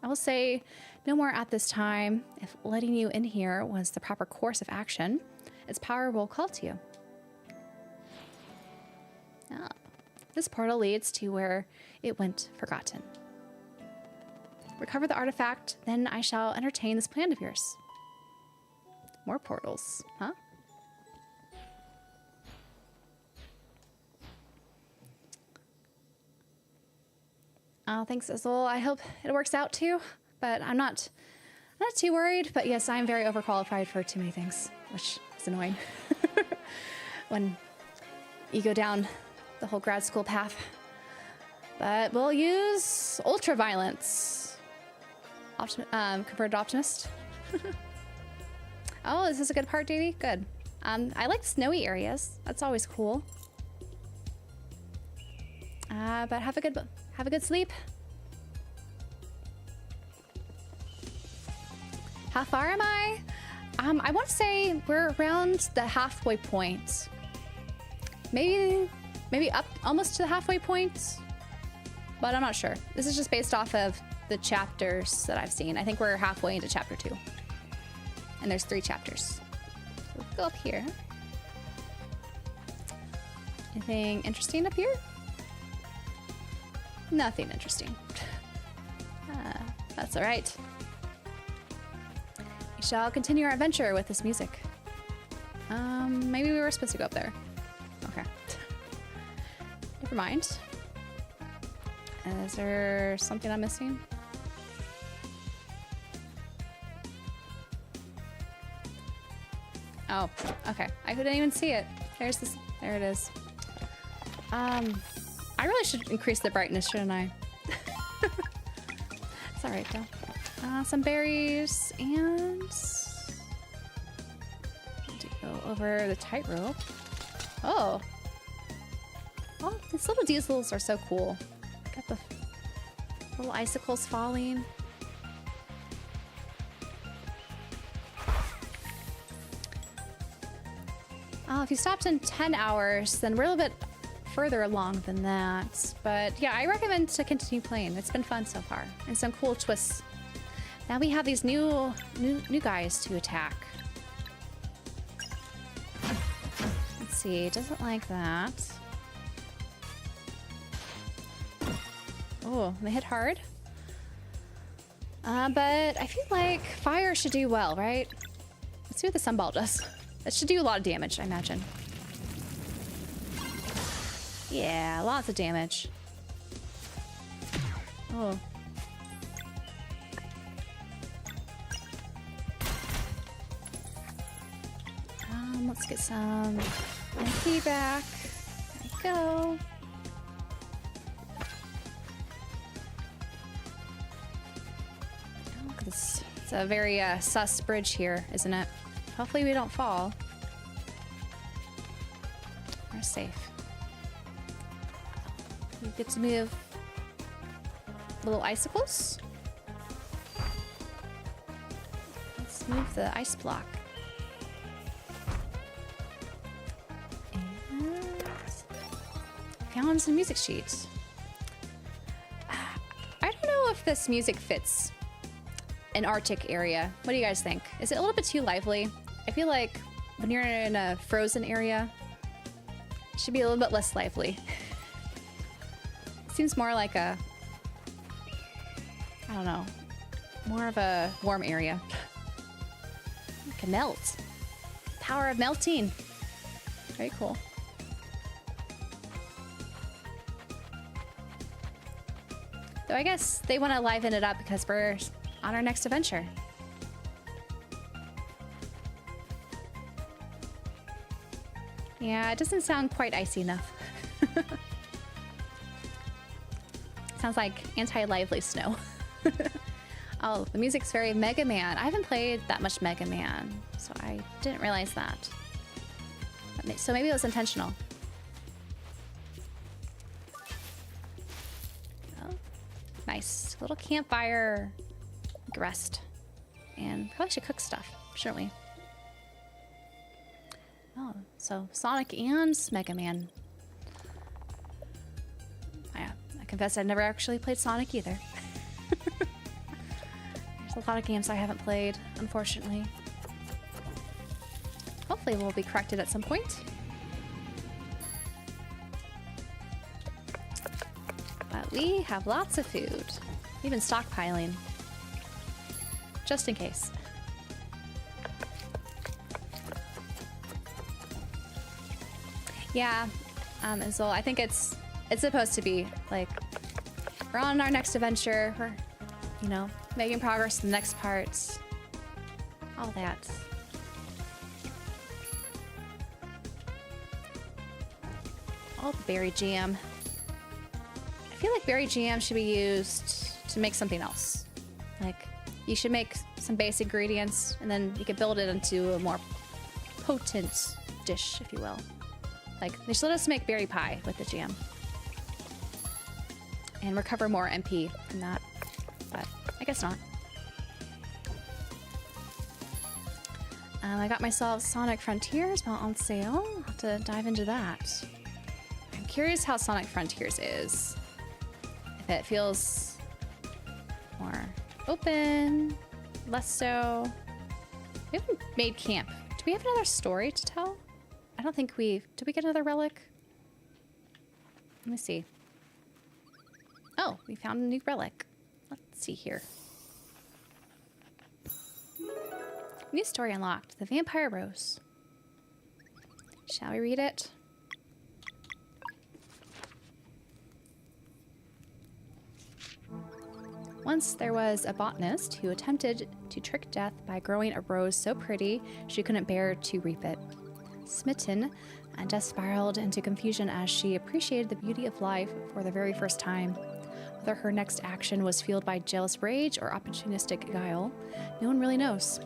I will say no more at this time. If letting you in here was the proper course of action, its power will call to you. Ah, this portal leads to where it went forgotten. Recover the artifact, then I shall entertain this plan of yours. More portals, huh? Oh, thanks, Izzle. I hope it works out too, but I'm not too worried. But yes, I'm very overqualified for too many things, which is annoying when you go down the whole grad school path. But we'll use ultra violence. Converted optimist. Oh, is this a good part, Davey? Good. I like snowy areas. That's always cool. But have a good sleep. How far am I? I want to say we're around the halfway point. Maybe up almost to the halfway point, but I'm not sure. This is just based off of the chapters that I've seen. I think we're halfway into chapter 2. And there's 3 chapters. So let's go up here. Anything interesting up here? Nothing interesting. That's all right. We shall continue our adventure with this music. Maybe we were supposed to go up there. Okay. Never mind. Is there something I'm missing? Oh, okay. I couldn't even see it. There's this. There it is. I really should increase the brightness, shouldn't I? It's alright though. Some berries and to go over the tightrope. Oh. Oh, these little diesels are so cool. Got the little icicles falling. If you stopped in 10 hours, then we're a little bit further along than that. But yeah, I recommend to continue playing. It's been fun so far. And some cool twists. Now we have these new guys to attack. Let's see, it doesn't like that. Oh, they hit hard. But I feel like fire should do well, right? Let's see what the sunball does. That should do a lot of damage, I imagine. Yeah, lots of damage. Oh. Let's get some MP back. There we go. Oh, look at this. It's a very sus bridge here, isn't it? Hopefully we don't fall. We're safe. We get to move little icicles. Let's move the ice block. And found some music sheets. I don't know if this music fits an Arctic area. What do you guys think? Is it a little bit too lively? I feel like when you're in a frozen area, it should be a little bit less lively. It seems more like a, I don't know, more of a warm area. It can melt. Power of melting. Very cool. Though I guess they want to liven it up because we're on our next adventure. Yeah, it doesn't sound quite icy enough. Sounds like anti-lively snow. Oh, the music's very Mega Man. I haven't played that much Mega Man, so I didn't realize that. So maybe it was intentional. Oh, nice. Little campfire. Rest. And probably should cook stuff, shouldn't we? Oh, so Sonic and Mega Man. I confess I never actually played Sonic either. There's a lot of games I haven't played, unfortunately. Hopefully we'll be corrected at some point. But we have lots of food. We've been stockpiling. Just in case. Yeah, and so I think it's supposed to be like we're on our next adventure. We're, you know, making progress in the next parts. All that. All the berry jam. I feel like berry jam should be used to make something else. Like you should make some basic ingredients and then you can build it into a more potent dish, if you will. Like, they should let us make berry pie with the jam. And recover more MP from that. But I guess not. I got myself Sonic Frontiers out on sale. I'll have to dive into that. I'm curious how Sonic Frontiers is. If it feels more open, less so. We haven't made camp. Do we have another story to tell? I don't think did we get another relic? Let me see. Oh, we found a new relic. Let's see here. New story unlocked. The Vampire Rose. Shall we read it? Once there was a botanist who attempted to trick death by growing a rose so pretty she couldn't bear to reap it. Smitten, Death spiraled into confusion as she appreciated the beauty of life for the very first time. Whether her next action was fueled by jealous rage or opportunistic guile, no one really knows.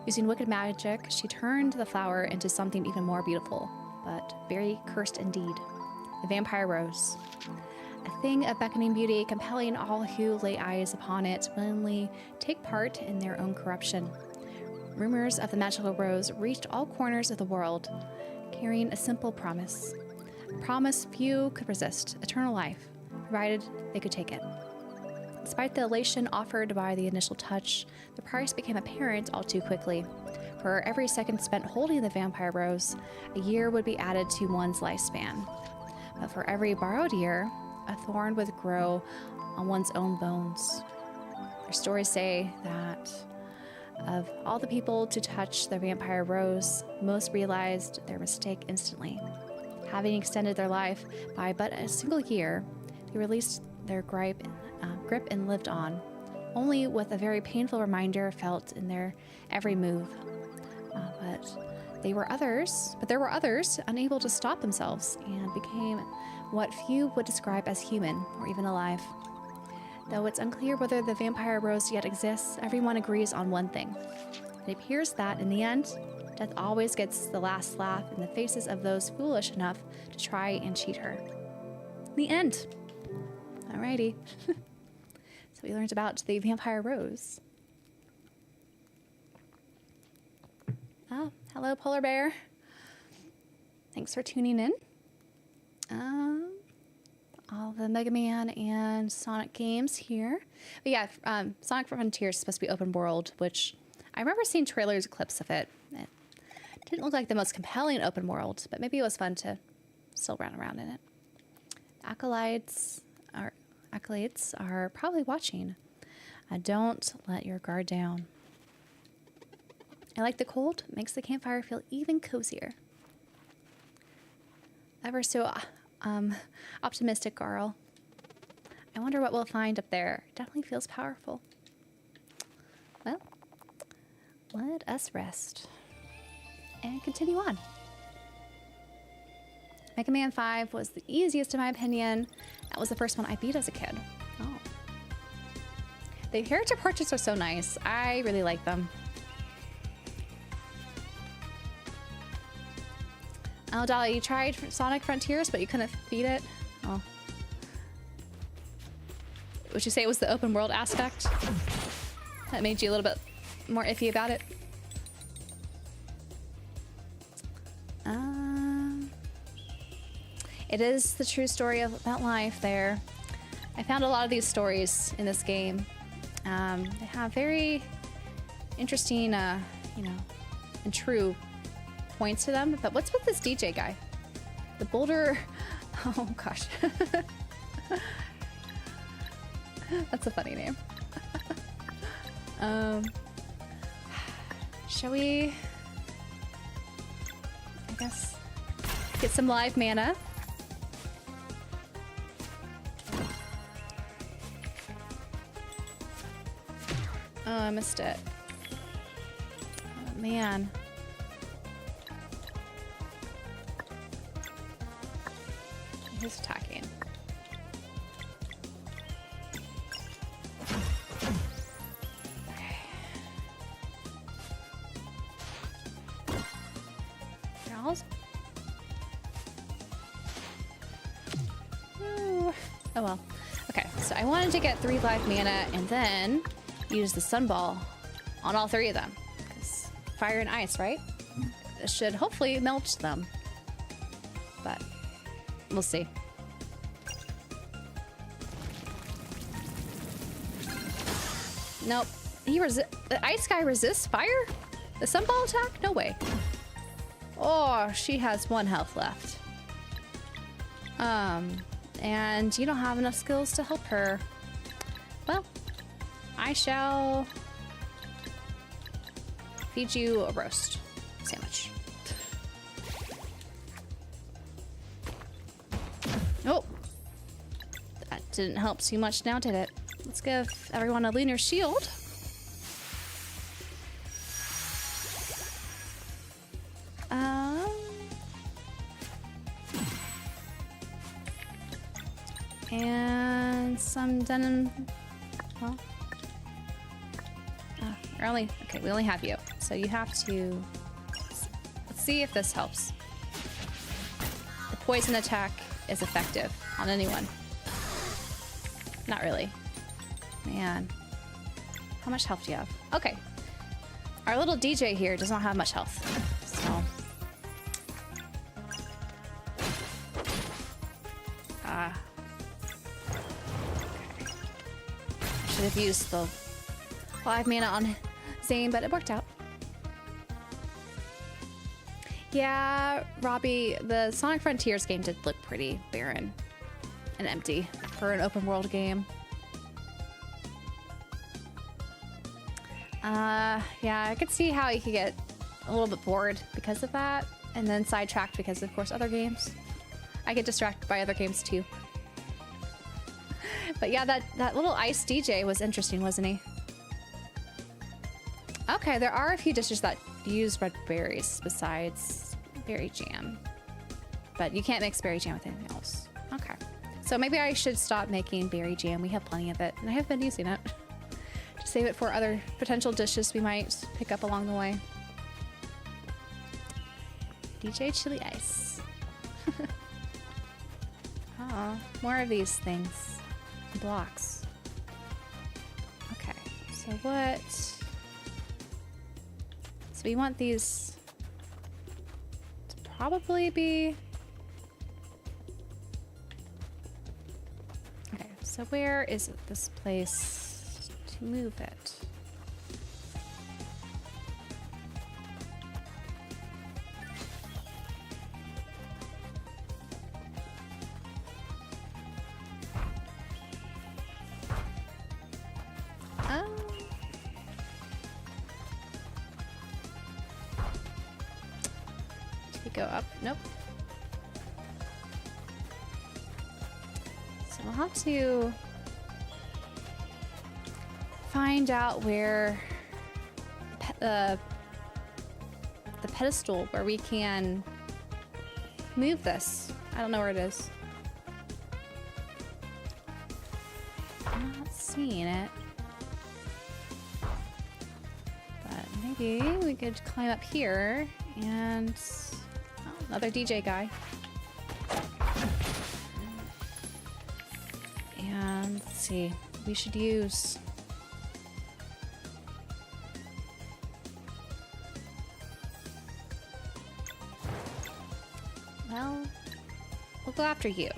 Using wicked magic, she turned the flower into something even more beautiful, but very cursed indeed. The vampire rose. A thing of beckoning beauty, compelling all who lay eyes upon it willingly take part in their own corruption. Rumors of the magical rose reached all corners of the world, carrying a simple promise. A promise few could resist, eternal life, provided they could take it. Despite the elation offered by the initial touch, the price became apparent all too quickly. For every second spent holding the vampire rose, a year would be added to one's lifespan. But for every borrowed year, a thorn would grow on one's own bones. Their stories say that of all the people to touch the vampire rose, most realized their mistake instantly. Having extended their life by but a single year, they released their grip and lived on, only with a very painful reminder felt in their every move. But there were others unable to stop themselves and became what few would describe as human or even alive. Though it's unclear whether the vampire rose yet exists, everyone agrees on one thing. It appears that, in the end, death always gets the last laugh in the faces of those foolish enough to try and cheat her. The end. Alrighty. So we learned about the vampire rose. Oh, hello, polar bear. Thanks for tuning in. All the Mega Man and Sonic games here. But yeah, Sonic Frontier is supposed to be open world, which I remember seeing trailers, clips of it. It didn't look like the most compelling open world, but maybe it was fun to still run around in it. Acolytes are probably watching. Don't let your guard down. I like the cold. It makes the campfire feel even cozier. Ever so optimistic girl. I wonder what we'll find up there. It definitely feels powerful. Well, let us rest and continue on. Mega Man 5 was the easiest in my opinion. That was the first one I beat as a kid. Oh. The character portraits are so nice. I really like them. Oh, Dolly, you tried Sonic Frontiers, but you couldn't beat it? Oh. Would you say it was the open world aspect that made you a little bit more iffy about it? It is the true story about life there. I found a lot of these stories in this game. They have very interesting, and true points to them. But what's with this DJ guy? The Boulder... Oh, gosh. That's a funny name. Shall we... I guess... get some live mana. Oh, I missed it. Oh, man. He's attacking. Okay. Girls? Oh well. Okay, so I wanted to get 3 life mana and then use the sunball on all 3 of them. Because fire and ice, right? This should hopefully melt them. But we'll see. Nope. The ice guy resists fire? The sunball attack? No way. Oh, she has 1 health left. And you don't have enough skills to help her. Well, I shall feed you a roast sandwich. Oh, that didn't help too much now, did it? Let's give everyone a lunar shield. And some denim. Well, we only have you. So you have to. Let's see if this helps. The poison attack is effective on anyone. Not really. Man. How much health do you have? Okay. Our little DJ here does not have much health. So. Okay. I should have used the 5 mana on Zane, but it worked out. Yeah, Robbie, the Sonic Frontiers game did look pretty barren and empty for an open world game. Yeah, I could see how you could get a little bit bored because of that, and then sidetracked because, of course, other games. I get distracted by other games too. But yeah, that little ice DJ was interesting, wasn't he? Okay, there are a few dishes that use red berries besides berry jam. But you can't mix berry jam with anything else. Okay. So maybe I should stop making berry jam. We have plenty of it, and I have been using it. Just save it for other potential dishes we might pick up along the way. DJ Chili Ice. Oh, more of these things. Blocks. Okay, so what? So we want these to probably be... Okay, so where is this place to move it? Go up. Nope. So we'll have to find out where the pedestal where we can move this. I don't know where it is. I'm not seeing it. But maybe we could climb up here and... Another DJ guy. And let's see. We should use... Well, we'll go after you.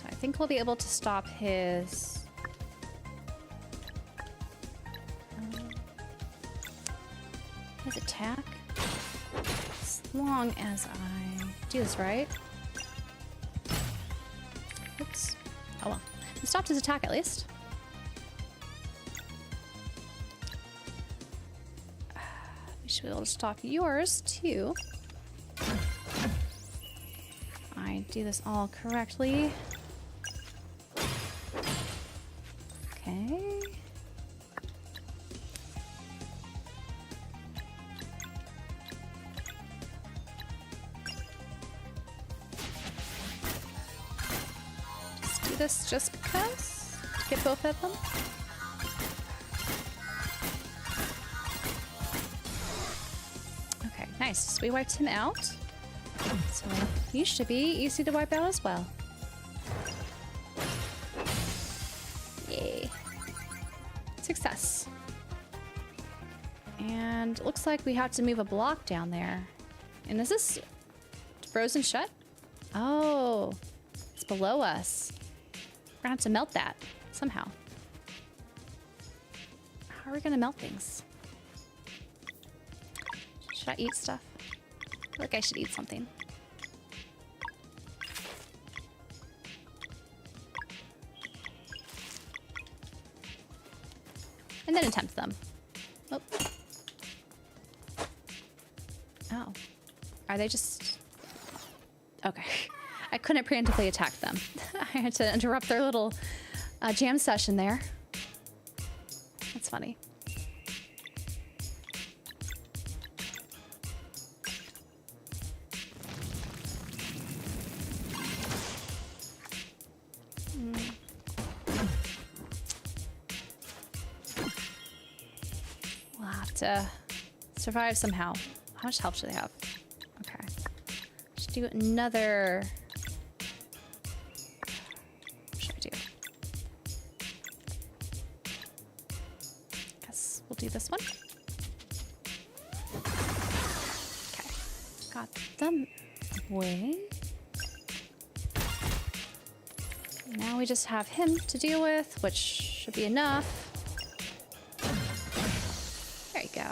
I think we'll be able to stop his attack as long as I do this right. Oops. Oh well. We stopped his attack at least. We should be able to stop yours too. I do this all correctly. Okay. Just do this just because. Get both of them. Okay, nice. We wiped him out. So you should be easy to wipe out as well. Success. And it looks like we have to move a block down there. And is this frozen shut? Oh, it's below us. We're gonna have to melt that somehow. How are we gonna melt things? Should I eat stuff? I feel like I should eat something. And then attempt them. Oh. Are they just... Okay. I couldn't preemptively attack them. I had to interrupt their little jam session there. That's funny. We'll have to survive somehow. How much health do they have? Okay. Just do another... What should I do? Guess we'll do this one. Okay. Got them away. Now we just have him to deal with, which should be enough. There you go.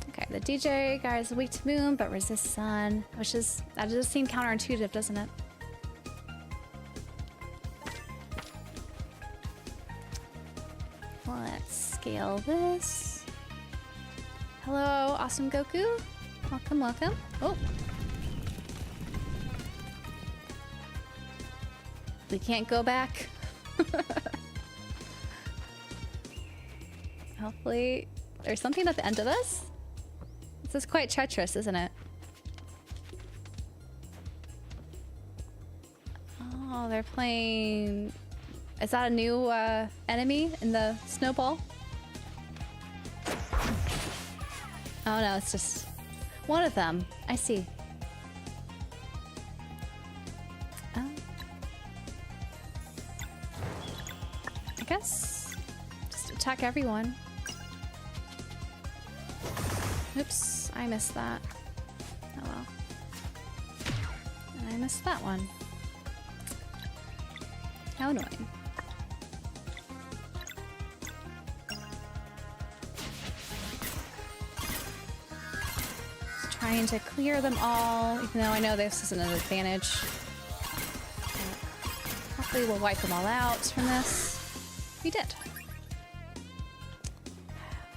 Okay, the DJ guy is weak to moon, but resists sun, which is, that does seem counterintuitive, doesn't it? Let's scale this. Hello, awesome Goku. Welcome, welcome. Oh. We can't go back. Hopefully there's something at the end of this. This is quite treacherous, isn't it? Oh, they're playing... Is that a new enemy in the snowball? Oh no, it's just one of them. I see. I guess just attack everyone. Oops, I missed that. Oh well. And I missed that one. How annoying. Trying to clear them all, even though I know this isn't an advantage. Hopefully we'll wipe them all out from this. We did.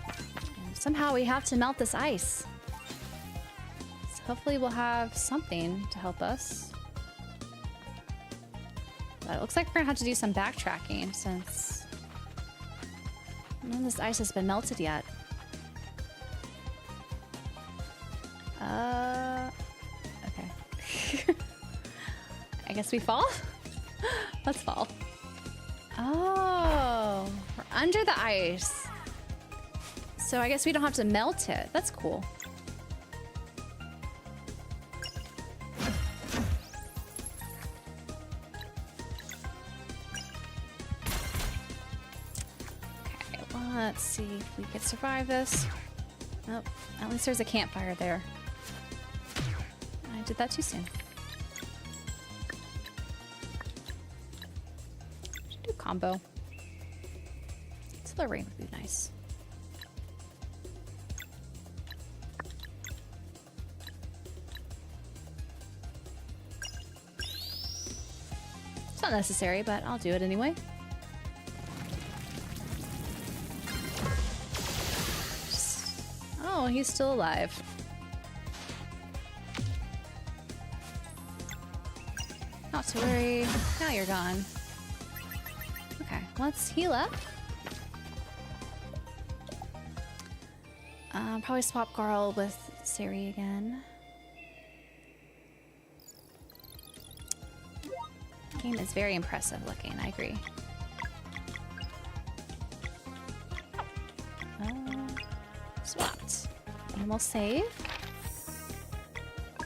And somehow we have to melt this ice. So hopefully we'll have something to help us. But it looks like we're gonna have to do some backtracking since none of this ice has been melted yet. Okay. I guess we fall? Let's fall. Oh, we're under the ice. So I guess we don't have to melt it. That's cool. Okay, well, let's see if we can survive this. Oh, at least there's a campfire there. I did that too soon. Should do combo. Slurry would be nice. It's not necessary, but I'll do it anyway. Oh, he's still alive. Not to worry. Now you're gone. Okay, let's heal up. Probably swap Garl with Siri again. Game is very impressive looking, I agree. Swapped. And we'll save.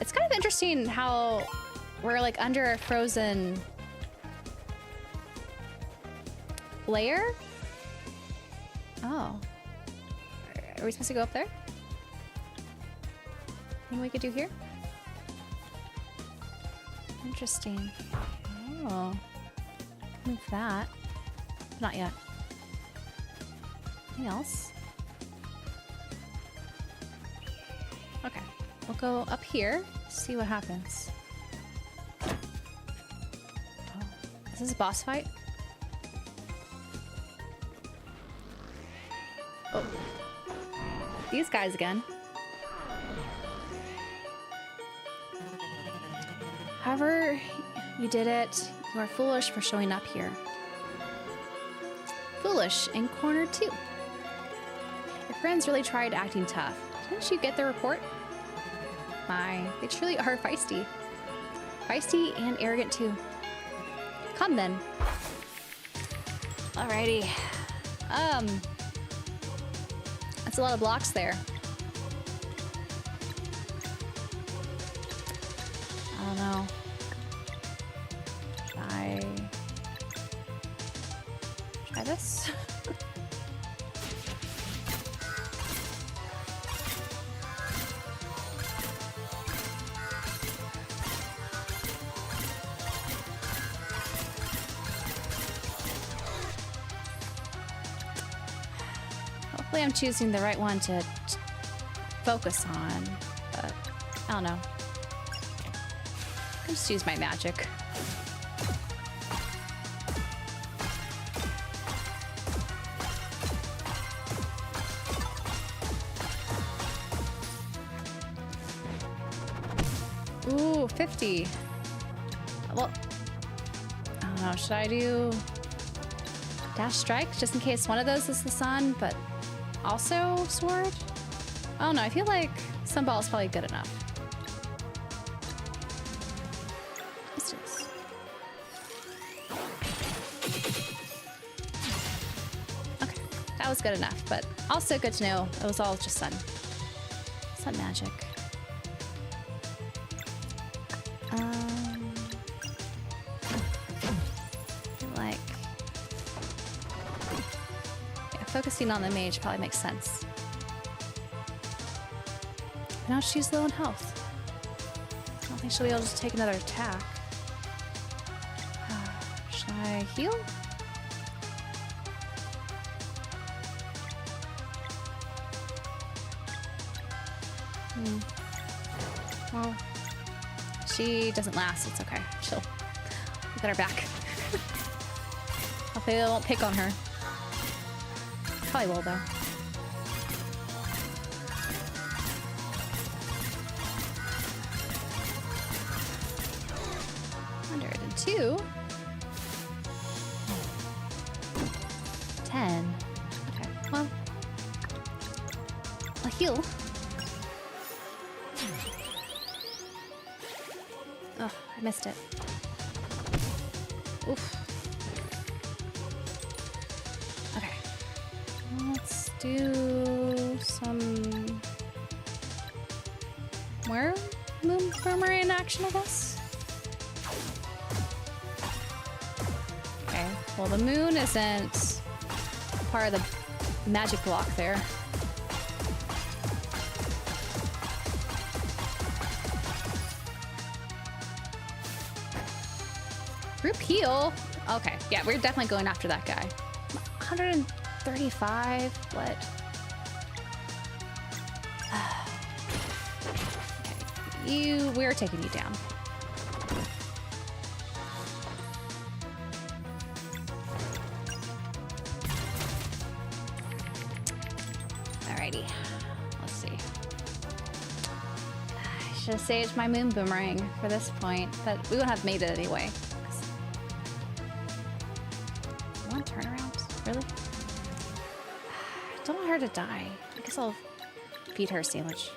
It's kind of interesting how we're like under a frozen layer. Oh. Are we supposed to go up there? Anything we could do here? Interesting. Oh. Move that. Not yet. Anything else? Okay. We'll go up here, see what happens. Oh. Is this a boss fight? these guys again. However you did it, you are foolish for showing up here. Foolish in corner 2. Your friends really tried acting tough. Didn't you get the report? My, they truly are feisty. Feisty and arrogant too. Come then. Alrighty. That's a lot of blocks there. I don't know. Should I try this? Hopefully I'm choosing the right one to focus on, but I don't know. I'll just use my magic. Ooh, 50. Well, I don't know, should I do dash strike just in case one of those is the sun, but also sword? I don't know, I feel like sunball is probably good enough. Let's do this. Okay, that was good enough, but also good to know it was all just sun. Sun magic. Like, yeah, focusing on the mage probably makes sense. Now she's low in health. I don't think she'll be able to take another attack. Should I heal? Well, she doesn't last. It's okay. She'll get her back. Hopefully they won't pick on her. Probably will, though. Two. 10. Okay, well, I'll heal. Oh, I missed it. Oof. Okay. Let's do some more murmuring in action, I guess. Well, the moon isn't part of the magic block there. Group heal? Okay, yeah, we're definitely going after that guy. 135? What? Okay, we're taking you down. Let's see. I should have saved my moon boomerang for this point, but we wouldn't have made it anyway. One turnaround? Really? I don't want her to die. I guess I'll feed her a sandwich.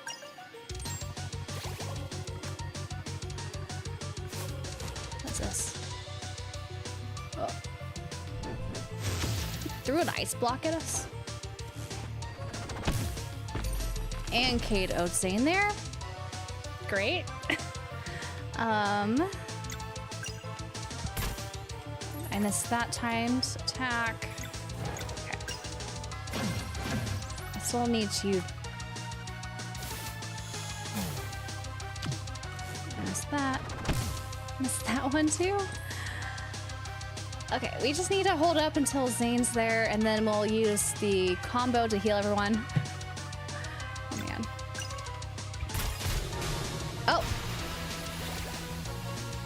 What's this? Oh. Threw an ice block at us? And Cade Oatzane there. Great. I missed that timed attack. Okay. I still need to missed that. Missed that one too. Okay, we just need to hold up until Zane's there, and then we'll use the combo to heal everyone.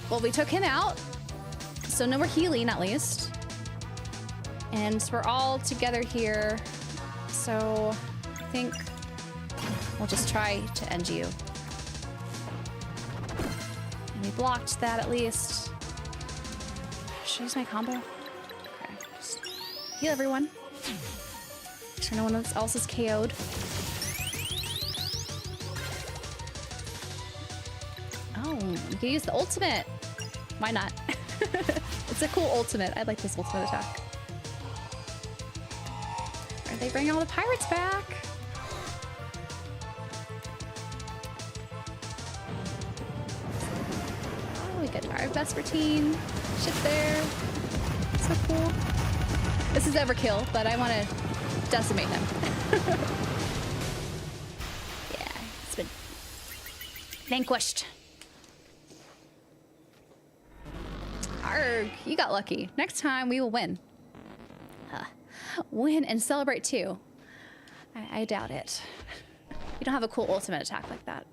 Well, we took him out, so no more healing at least. And we're all together here, so I think we'll just try to end you. And we blocked that at least. Should I use my combo? Okay, just heal everyone. Make sure no one else is KO'd. Oh, we can use the ultimate. Why not? It's a cool ultimate. I like this ultimate attack. Are they bringing all the pirates back? Oh, we got our best routine. Shit there. So cool. This is overkill, but I want to decimate him. Yeah, it's been vanquished. Arg, you got lucky. Next time we will win. Win and celebrate too. I doubt it. You don't have a cool ultimate attack like that.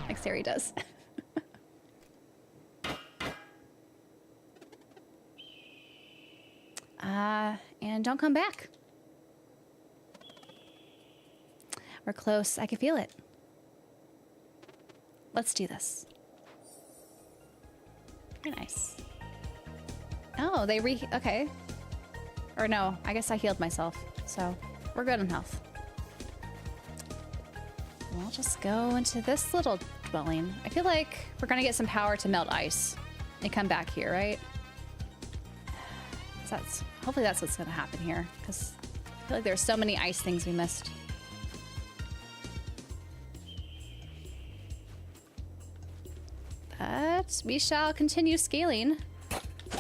Like Siri does. And don't come back. We're close. I can feel it. Let's do this. Very nice. Oh, they okay. Or no, I guess I healed myself. So we're good on health. We'll just go into this little dwelling. I feel like we're gonna get some power to melt ice and come back here, right? So hopefully that's what's gonna happen here, because I feel like there's so many ice things we missed. But we shall continue scaling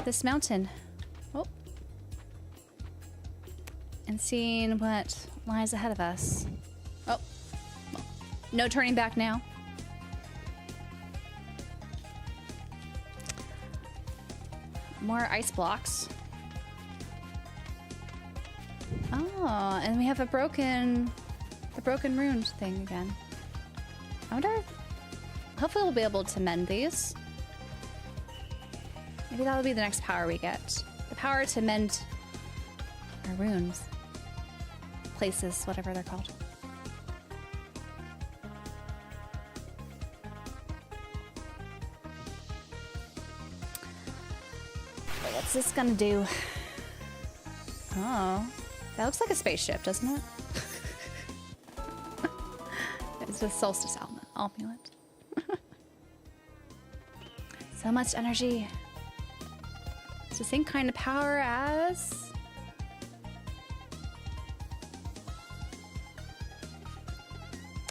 this mountain. Oh. And seeing what lies ahead of us. Oh. Well, no turning back now. More ice blocks. Oh, and we have the broken rune thing again. I wonder, hopefully we'll be able to mend these. Maybe that'll be the next power we get. The power to mend our runes. Places, whatever they're called. What's this gonna do? Oh, that looks like a spaceship, doesn't it? It's a solstice amulet. So much energy. It's the same kind of power as...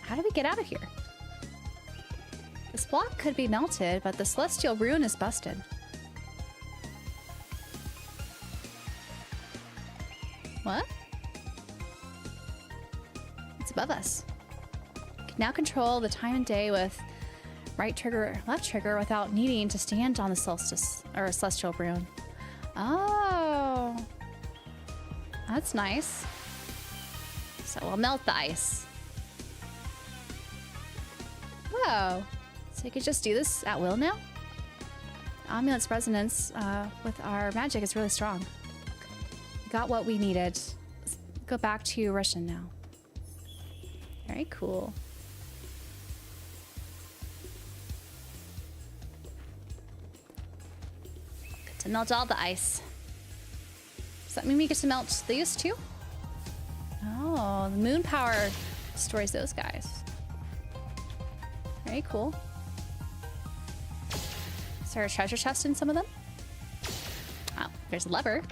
How do we get out of here? This block could be melted, but the celestial rune is busted. What? It's above us. We can now control the time and day with right trigger, left trigger without needing to stand on the solstice or celestial rune. Oh, that's nice. So we'll melt the ice. Whoa. So you could just do this at will now? Amulet's resonance with our magic is really strong. Got what we needed. Let's go back to Russian now. Very cool. Good to melt all the ice. Does that mean we get to melt these too? Oh, the moon power destroys those guys. Very cool. Is there a treasure chest in some of them? Oh, there's a lever.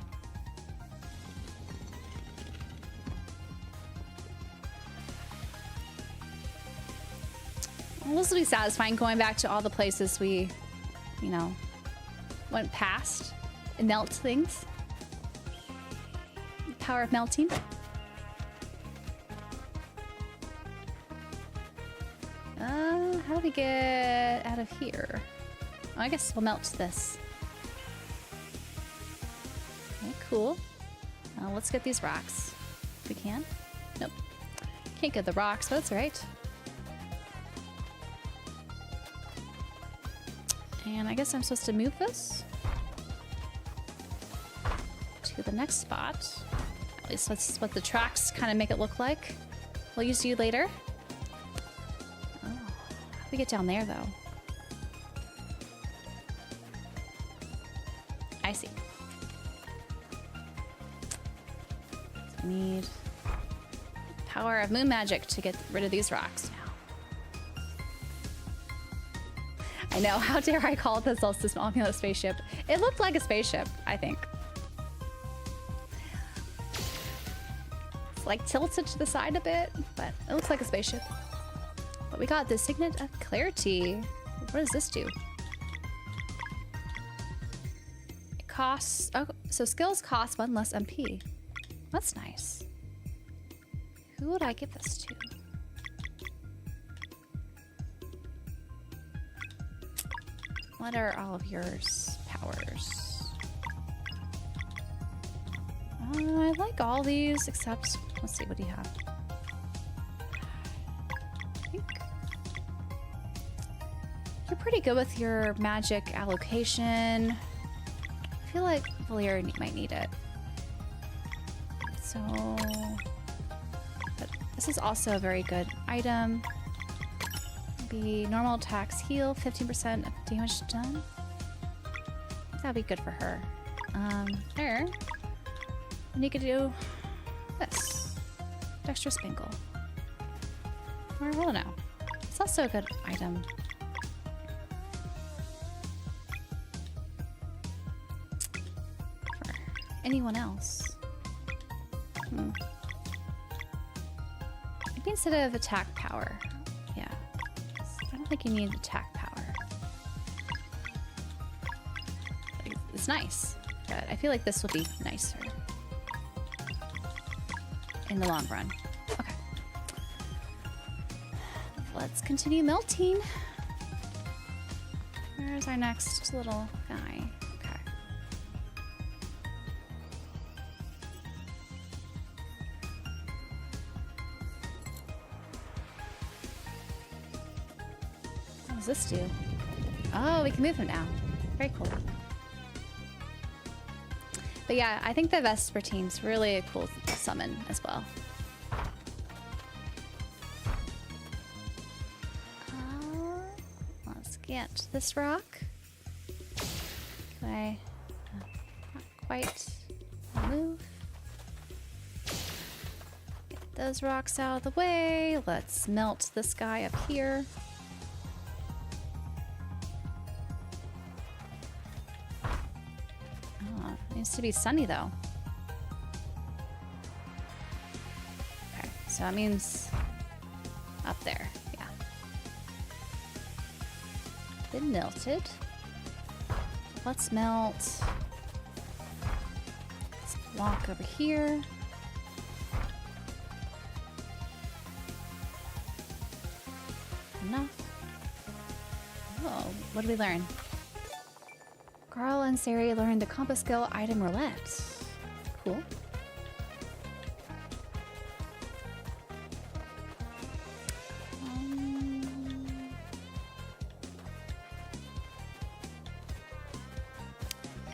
Well, this will be satisfying going back to all the places we, you know, went past and melt things. The power of melting. How do we get out of here? Oh, I guess we'll melt this. Okay, cool. Let's get these rocks. If we can. Nope. Can't get the rocks, but that's right. And I guess I'm supposed to move this to the next spot. At least that's what the tracks kind of make it look like. We'll use you later. We get down there though. I see. So we need power of moon magic to get rid of these rocks now. I know, how dare I call this also a spaceship? It looked like a spaceship, I think. It's like tilted to the side a bit, but it looks like a spaceship. But we got the Signet of Clarity. What does this do? It costs, oh, so skills cost 1 less MP. That's nice. Who would I give this to? What are all of yours powers? I like all these except, let's see, what do you have? I think you're pretty good with your magic allocation. I feel like Valir might need it. So, but this is also a very good item. Be normal attacks heal 15% of damage done. That'd be good for her. There. And you could do this. Dexterous Spangle. Or well, no. It's also a good item. For anyone else. Maybe instead of attack power. Yeah. I don't think you need attack power. It's nice, but I feel like this would be nicer in the long run. Okay. Let's continue melting. Where's our next little guy? Okay. What does this do? Oh, we can move him now. Very cool. But yeah, I think the Vespertine's really a cool summon as well. Let's get this rock. Can I not quite move? Get those rocks out of the way. Let's melt this guy up here. Needs to be sunny though. Okay, so that means up there, yeah. Been melted. Let's melt this block over here. Enough. Oh, what did we learn? Carl and Siri learned the compass skill item roulette. Cool.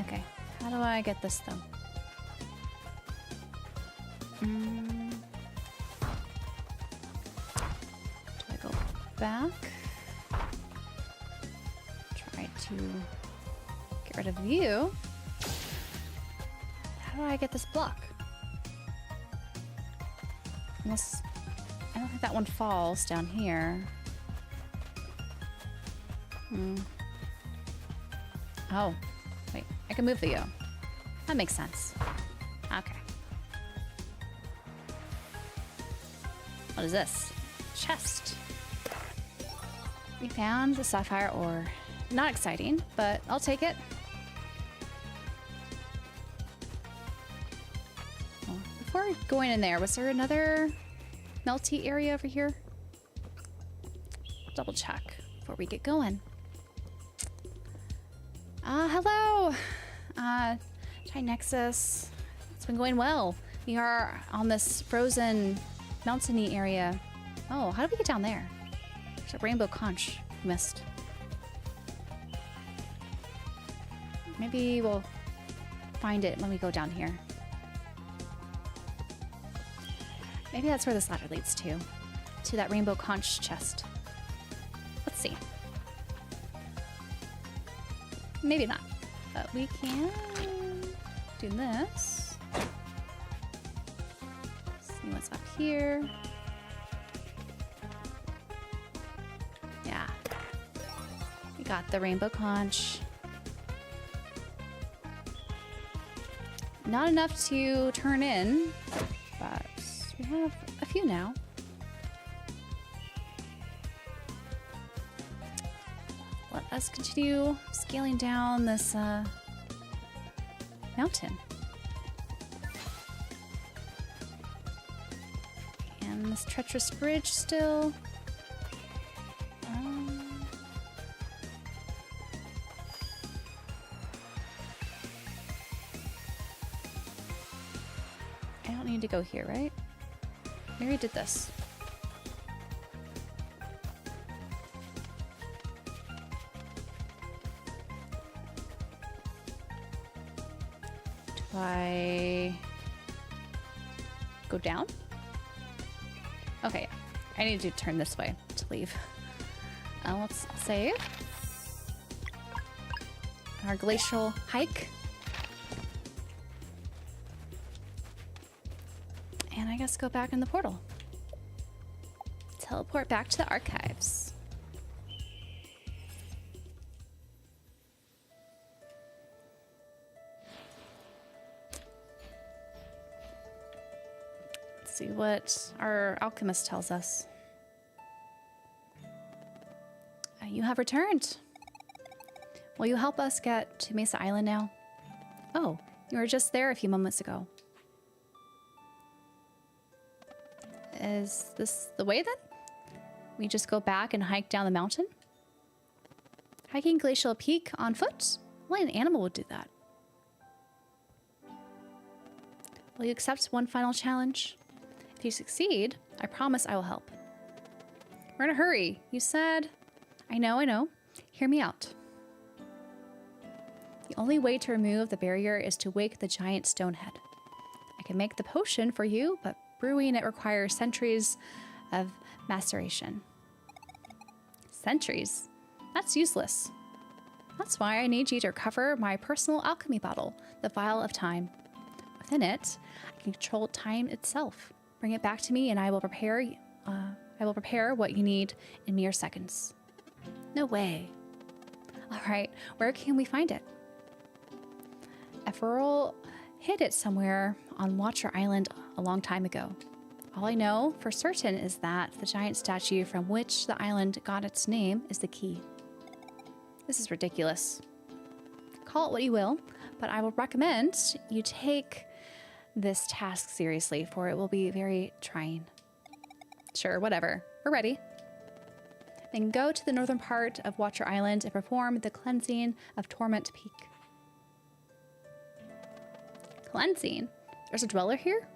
Okay, how do I get this though? Do I go back? Try to get rid of you. How do I get this block? Unless I don't think that one falls down here. Oh, wait, I can move the U. That makes sense. Okay. What is this? Chest. We found the sapphire ore. Not exciting, but I'll take it. Well, before going in there, was there another melty area over here? Double check before we get going. Hello! Nexus. It's been going well. We are on this frozen mountainy area. Oh, how did we get down there? There's a rainbow conch we missed. Maybe we'll find it when we go down here. Maybe that's where this ladder leads to that rainbow conch chest. Let's see. Maybe not, but we can do this. See what's up here. Yeah. We got the rainbow conch. Not enough to turn in, but we have a few now. Let us continue scaling down this mountain. And this treacherous bridge still. I don't need to go here, right? Maybe we did this. Do I go down? Okay, I need to turn this way to leave. Let's save. Our glacial hike. And I guess go back in the portal. Teleport back to the archives. Let's see what our alchemist tells us. You have returned. Will you help us get to Messa Island now? Oh, you were just there a few moments ago. Is this the way then? We just go back and hike down the mountain? Hiking Glacial Peak on foot? Only an animal would do that. Will you accept one final challenge? If you succeed, I promise I will help. We're in a hurry. You said... I know. Hear me out. The only way to remove the barrier is to wake the giant stonehead. I can make the potion for you, but brewing it requires centuries of maceration. Centuries? That's useless. That's why I need you to recover my personal alchemy bottle, the Vial of Time. Within it, I can control time itself. Bring it back to me, and I will prepare what you need in mere seconds. No way. All right, where can we find it? Eferol hid it somewhere on Watcher Island a long time ago. All I know for certain is that the giant statue from which the island got its name is the key. This is ridiculous. Call it what you will, but I will recommend you take this task seriously, for it will be very trying. Sure, whatever. We're ready. Then go to the northern part of Watcher Island and perform the cleansing of Torment Peak. Cleansing? There's a dweller here?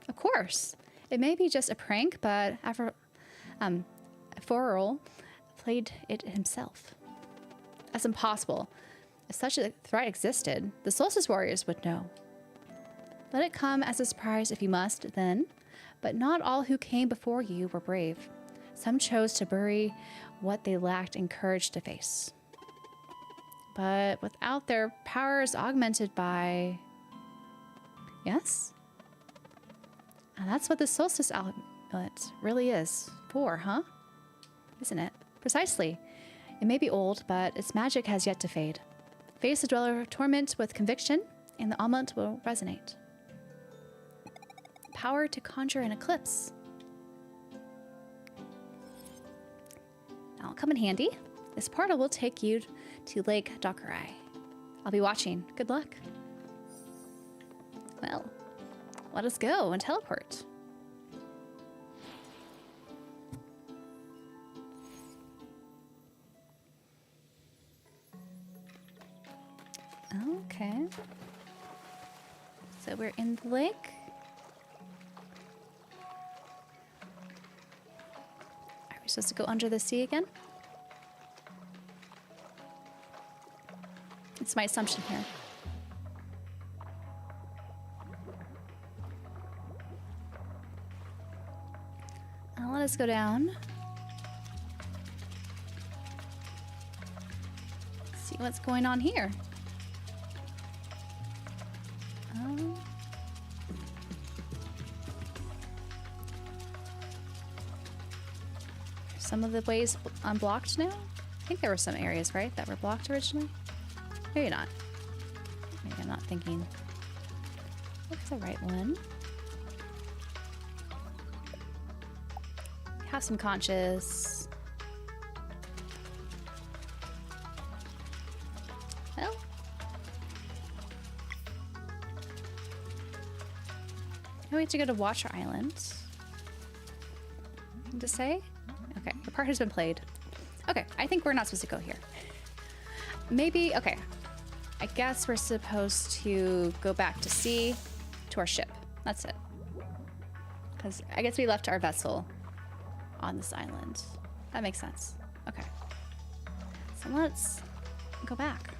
Of course. It may be just a prank, but Eferol played it himself. That's impossible. If such a threat existed, the Solstice Warriors would know. Let it come as a surprise if you must, then. But not all who came before you were brave. Some chose to bury what they lacked in courage to face. But without their powers augmented by... Yes? And that's what the Solstice Amulet really is for, huh? Isn't it? Precisely. It may be old, but its magic has yet to fade. Face the Dweller of Torment with conviction, and the amulet will resonate. Power to conjure an eclipse. That'll come in handy. This portal will take you to Lake Dokurai. I'll be watching. Good luck. Well, let us go and teleport. Okay. So we're in the lake. Are we supposed to go under the sea again? It's my assumption here. Let us go down. what's going on here. Some of the ways unblocked now? I think there were some areas, right, that were blocked originally? Maybe not. Maybe I'm not thinking. What's the right one? Have some conches. Well. Now we have to go to Watcher Island. Anything to say? Okay, the part has been played. Okay, I think we're not supposed to go here. Maybe, okay. I guess we're supposed to go back to sea, to our ship. That's it. Because I guess we left our vessel on this island. That makes sense. Okay. So let's go back.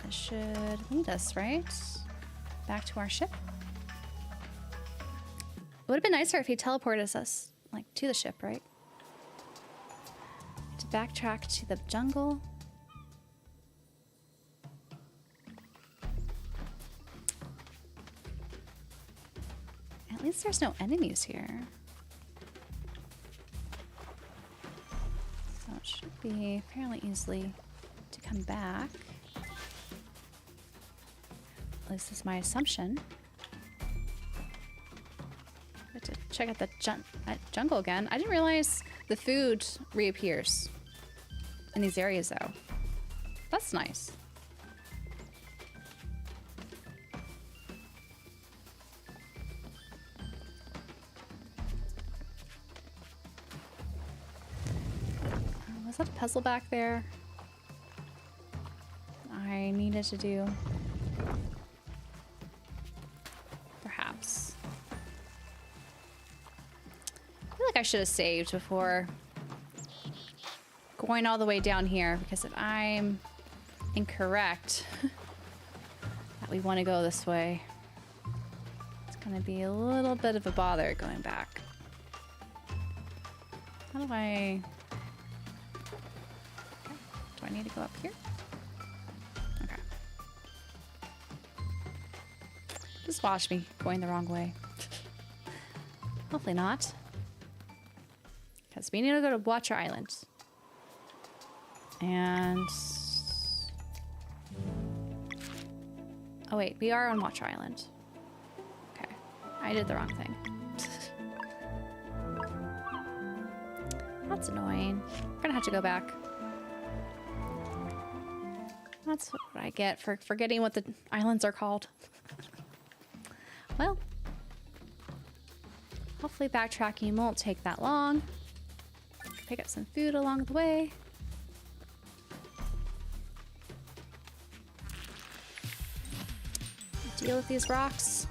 This should lead us, right? Back to our ship. It would have been nicer if he teleported us, like, to the ship, right? To backtrack to the jungle. At least there's no enemies here. So it should be fairly easily to come back. At least that's my assumption. To check out the jungle again. I didn't realize the food reappears in these areas, though. That's nice. Was that a puzzle back there I needed to do? Perhaps. I feel like I should have saved before going all the way down here, because if I'm incorrect that we want to go this way, it's going to be a little bit of a bother going back. How do I... Okay. Do I need to go up here? Okay. Just watch me going the wrong way. Hopefully not. Because we need to go to Watcher Island. And... Oh wait, we are on Watcher Island. Okay. I did the wrong thing. That's annoying. We're gonna have to go back. That's what I get for forgetting what the islands are called. Well, hopefully backtracking won't take that long. Pick up some food along the way. Deal with these rocks.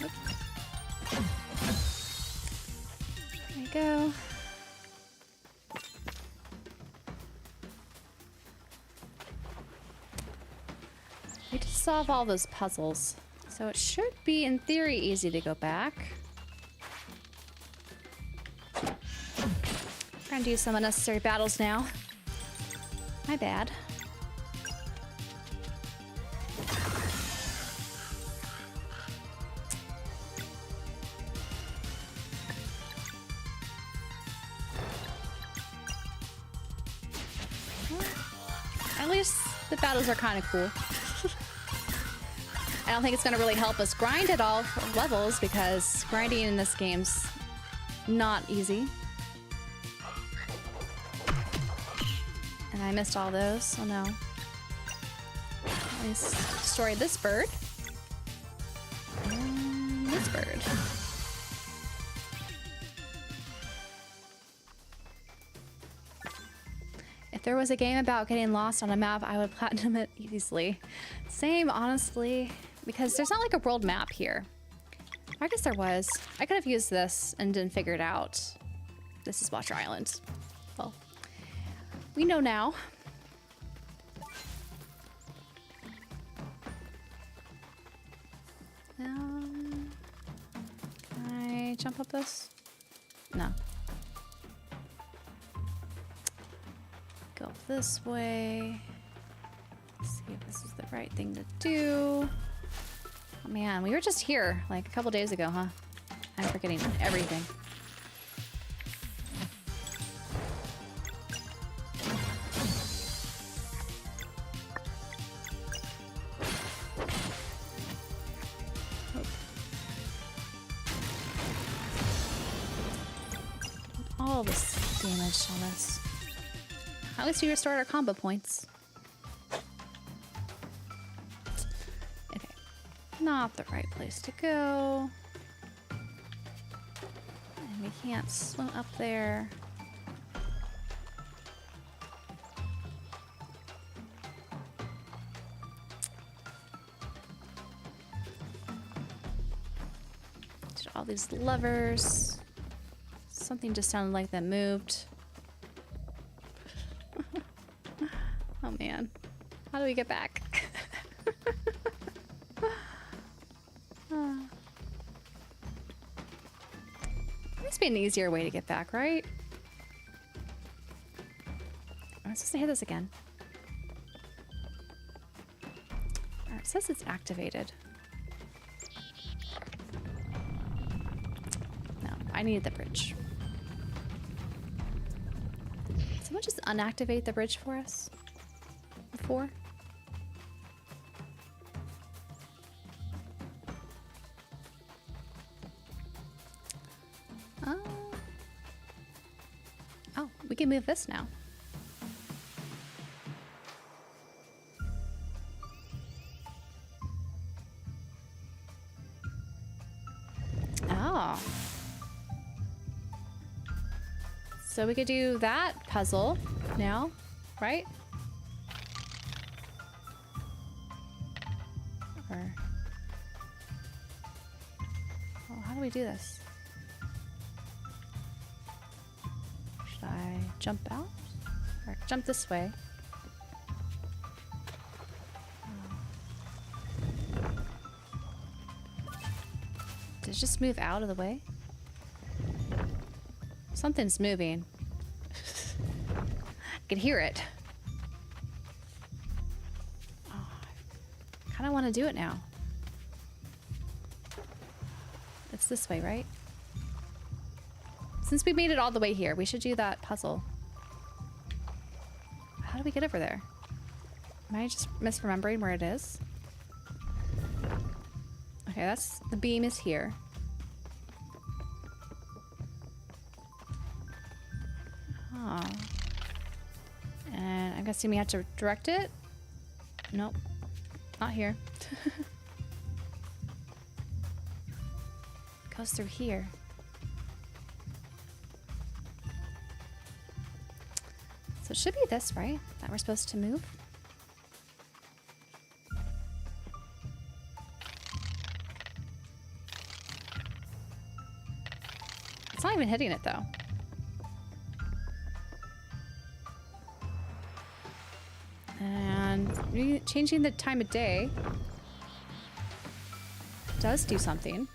Oop. There we go. We just solve all those puzzles, so it should be, in theory, easy to go back. We're gonna do some unnecessary battles now. My bad. Well, at least the battles are kind of cool. I don't think it's gonna really help us grind at all for levels, because grinding in this game's not easy. And I missed all those. Oh no. At least destroy this bird. And this bird. If there was a game about getting lost on a map, I would platinum it easily. Same, honestly, because there's not like a world map here. I guess there was. I could have used this and didn't figure it out. This is Watcher Island. Well, we know now. Can I jump up this? No. Go this way. Let's see if this is the right thing to do. Oh man, we were just here like a couple days ago, huh? I'm forgetting everything. All this damage on us. At least we restored our combo points. Okay. Not the right place to go. And we can't swim up there. Did all these levers. Something just sounded like that moved. Oh man. How do we get back? There must be an easier way to get back, right? I'm supposed to hit this again. Alright, it says it's activated. No, I needed the bridge. Someone just unactivate the bridge for us before? Oh, we can move this now. Oh. So we could do that puzzle now, right? Or... oh, how do we do this? Should I jump out? Or jump this way? Did it just move out of the way? Something's moving. I can hear it. Oh, I kind of want to do it now. It's this way, right? Since we made it all the way here, we should do that puzzle. How do we get over there? Am I just misremembering where it is? Okay, that's... the beam is here. Oh. And I'm guessing we have to direct it? Nope. Not here. Goes through here. So it should be this, right? That we're supposed to move? It's not even hitting it, though. And changing the time of day does do something.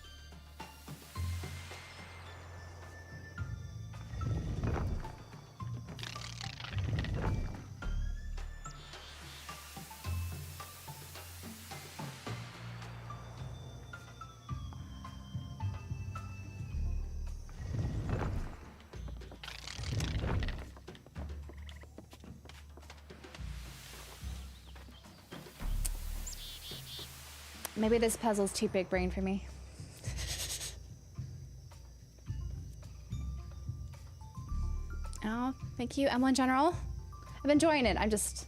Maybe this puzzle's too big brain for me. Oh, thank you, M1 General. I'm enjoying it. I'm just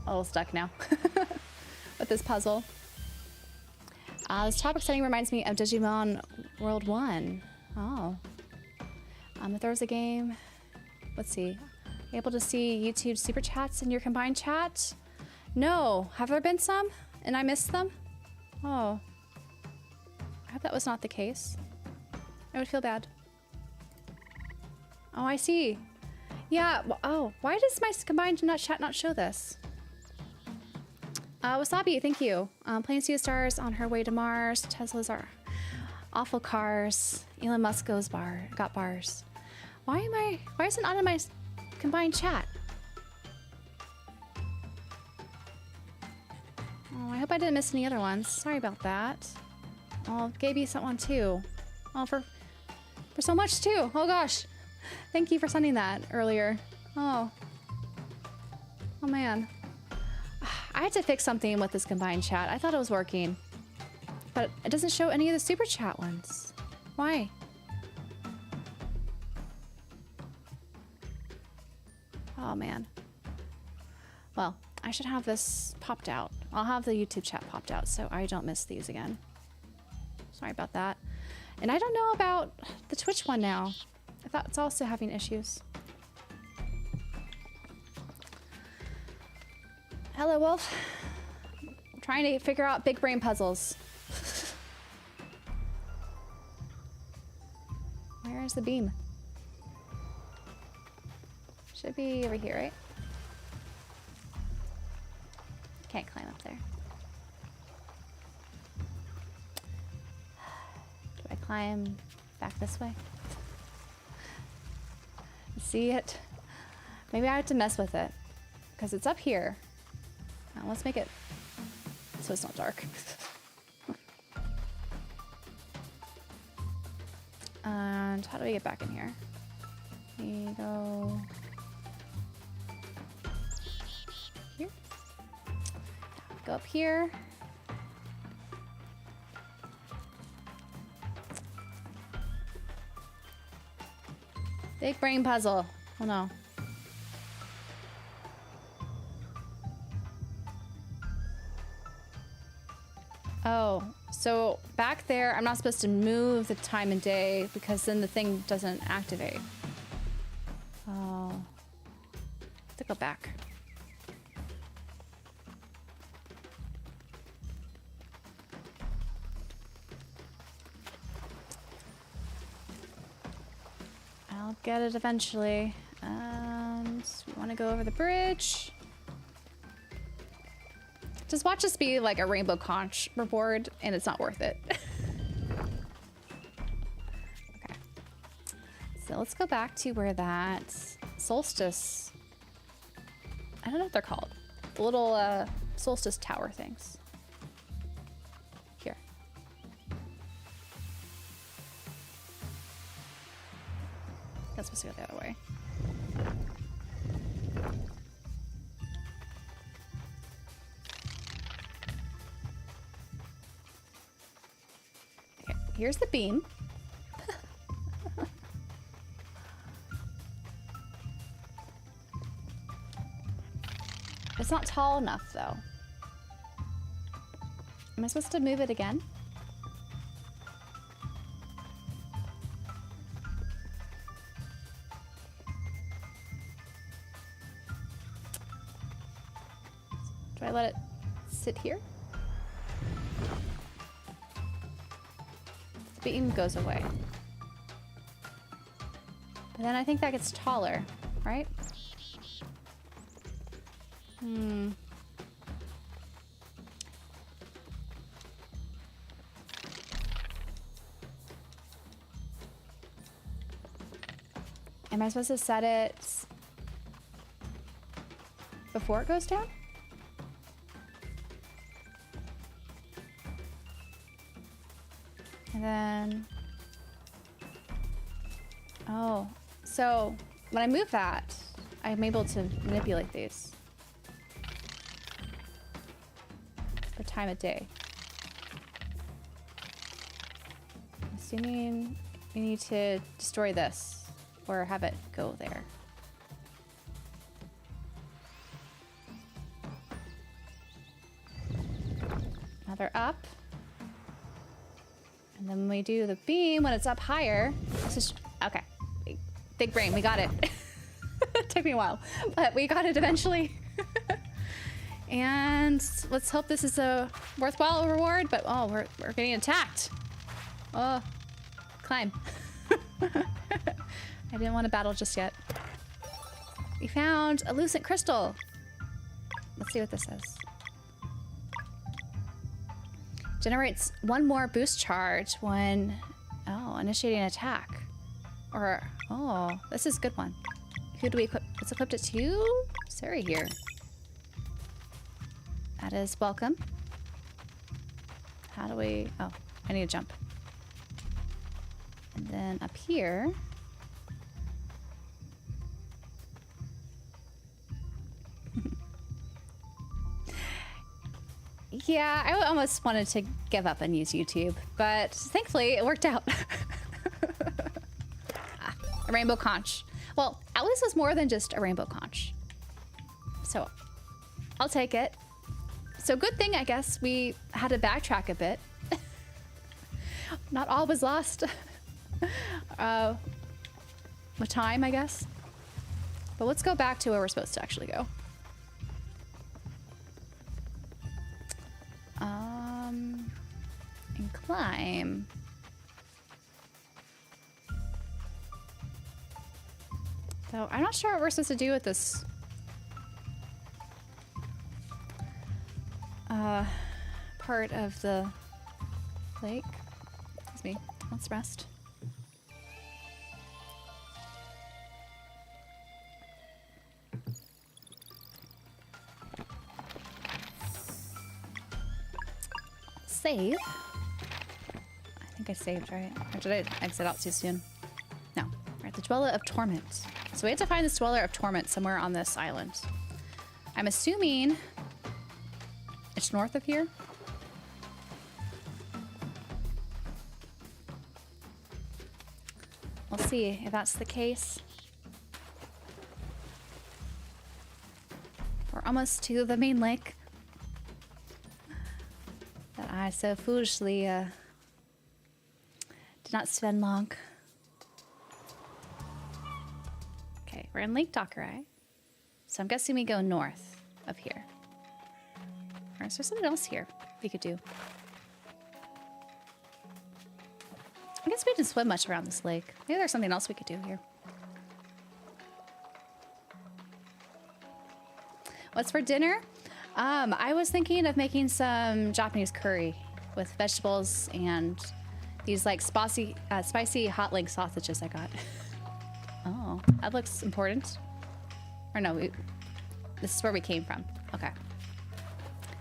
a little stuck now with this puzzle. This topic setting reminds me of Digimon World 1. Oh. If there was a game, let's see. Able to see YouTube super chats in your combined chat? No. Have there been some? And I missed them? Oh. I hope that was not the case. I would feel bad. Oh, I see. Yeah. Oh, why does my combined chat not show this? Wasabi, thank you. Planes to stars on her way to Mars. Teslas are awful cars. Elon Musk got bars. Why isn't it on my combined chat? Oh, I hope I didn't miss any other ones. Sorry about that. Oh, gave you someone too. Oh, for so much too. Oh gosh. Thank you for sending that earlier. Oh. Oh man. I had to fix something with this combined chat. I thought it was working. But it doesn't show any of the super chat ones. Why? Oh man. Well, I should have this popped out. I'll have the YouTube chat popped out so I don't miss these again. Sorry about that. And I don't know about the Twitch one now. I thought it's also having issues. Hello, Wolf. I'm trying to figure out big brain puzzles. Where is the beam? Should be over here, right? Can't climb up there. Do I climb back this way? See it? Maybe I have to mess with it because it's up here. Now let's make it so it's not dark. And how do we get back in here? We go here. Go up here. Big brain puzzle. Oh no. Oh, so back there, I'm not supposed to move the time and day because then the thing doesn't activate. Oh. Have to go back. I'll get it eventually. And we want to go over the bridge. Just watch this be like a rainbow conch reward, and it's not worth it. Okay. So let's go back to where that solstice... I don't know what they're called. The little solstice tower things. Here. That's supposed to go the other way. Okay, here's the beam. It's not tall enough, though. Am I supposed to move it again? Do I let it sit here? The beam goes away. But then I think that gets taller, right? Hmm. Am I supposed to set it before it goes down? And then... Oh, so when I move that, I'm able to manipulate these. The time of day. Assuming we need to destroy this or have it go there. Now they're up. And then when we do the beam, when it's up higher, this is, okay. Big brain, we got it. It took me a while, but we got it eventually. And let's hope this is a worthwhile reward, but oh, we're getting attacked. Oh, climb. I didn't want to battle just yet. We found a lucent crystal. Let's see what this is. Generates 1 more boost charge when, initiating an attack. Or, this is a good one. Who do we equip? It's equipped at 2? Siri here. That is welcome. How do we, I need to jump. And then up here. Yeah, I almost wanted to give up and use YouTube, but thankfully it worked out. A rainbow conch. Well, at least it's more than just a rainbow conch. So I'll take it. So good thing, I guess, we had to backtrack a bit. Not all was lost. With time, I guess. But let's go back to where we're supposed to actually go. And climb. So I'm not sure what we're supposed to do with this part of the lake. Excuse me. Let's rest. Save. I think I saved, right? Or did I exit out too soon? No. We're at the Dweller of Torment. So we have to find this Dweller of Torment somewhere on this island. I'm assuming it's north of here. We'll see if that's the case. We're almost to the main lake that I so foolishly did not spend long. Okay, we're in Lake Dockerai. So I'm guessing we go north of here. Or is there something else here we could do? I guess we didn't swim much around this lake. Maybe there's something else we could do here. What's for dinner? I was thinking of making some Japanese curry with vegetables and these like spicy hot link sausages I got. Oh, that looks important. Or no, this is where we came from. Okay.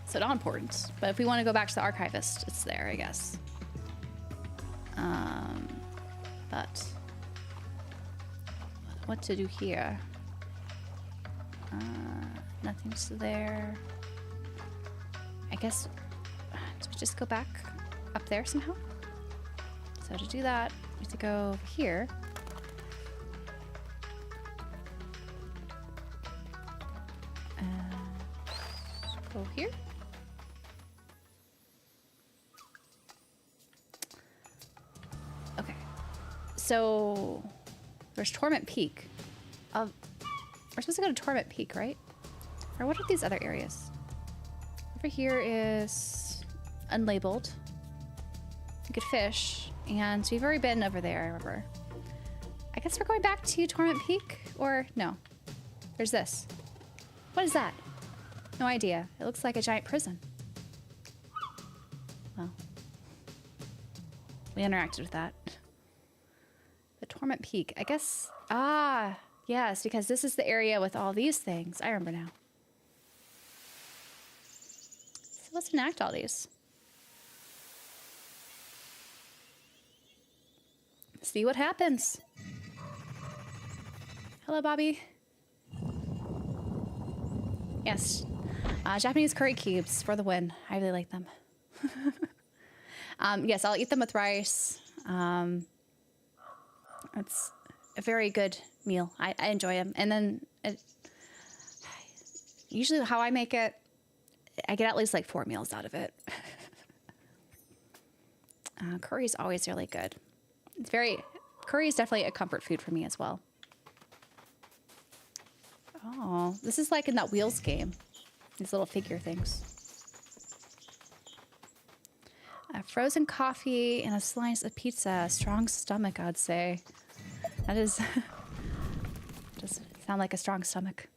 So not important, but if we want to go back to the Archivist, it's there, I guess. But what to do here? Nothing's there. I guess, do we just go back up there somehow? So to do that, we have to go over here. Go here. Okay. So there's Torment Peak. We're supposed to go to Torment Peak, right? Or what are these other areas? Over here is unlabeled. You could fish. And we've already been over there, I remember. I guess we're going back to Torment Peak? Or no. There's this. What is that? No idea. It looks like a giant prison. Well. We interacted with that. The Torment Peak. I guess... Ah, yes, because this is the area with all these things. I remember now. So let's enact all these. See what happens. Hello, Bobby. Yes. Japanese curry cubes for the win. I really like them. Yes, I'll eat them with rice. It's a very good meal. I enjoy them. And then usually how I make it, I get at least like 4 meals out of it. Curry is always really good. Curry is definitely a comfort food for me as well. Oh, this is like in that Wheels game. These little figure things. A frozen coffee and a slice of pizza. Strong stomach, I'd say. That is... does sound like a strong stomach.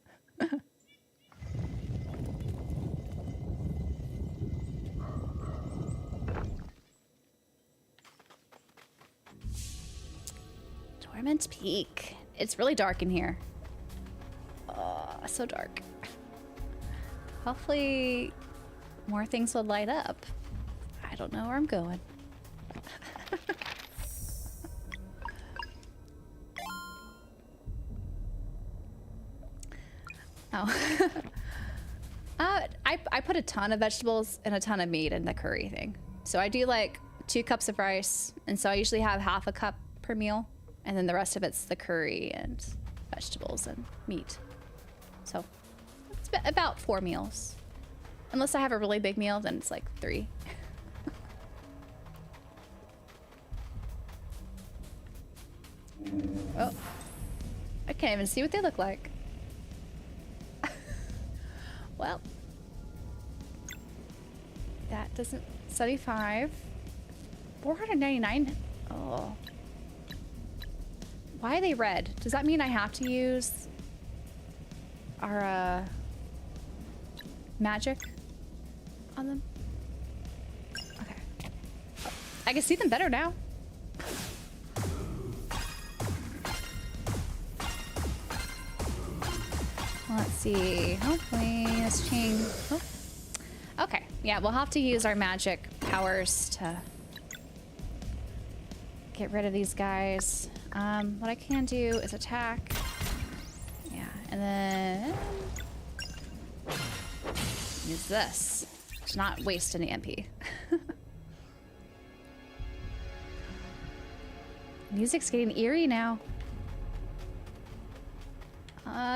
Torment Peak. It's really dark in here. Oh, so dark. Hopefully more things will light up. I don't know where I'm going. Oh. I put a ton of vegetables and a ton of meat in the curry thing. So I do like 2 cups of rice, and so I usually have half a cup per meal, and then the rest of it's the curry and vegetables and meat. So it's about 4 meals. Unless I have a really big meal, then it's like 3. Oh, I can't even see what they look like. Well, that doesn't... 75. 499. Oh. Why are they red? Does that mean I have to use our magic on them? Okay. Oh, I can see them better now. Let's see. Hopefully this chain... Oh. Okay. Yeah, we'll have to use our magic powers to get rid of these guys. What I can do is attack. Yeah, and then use this to not waste any MP. Music's getting eerie now.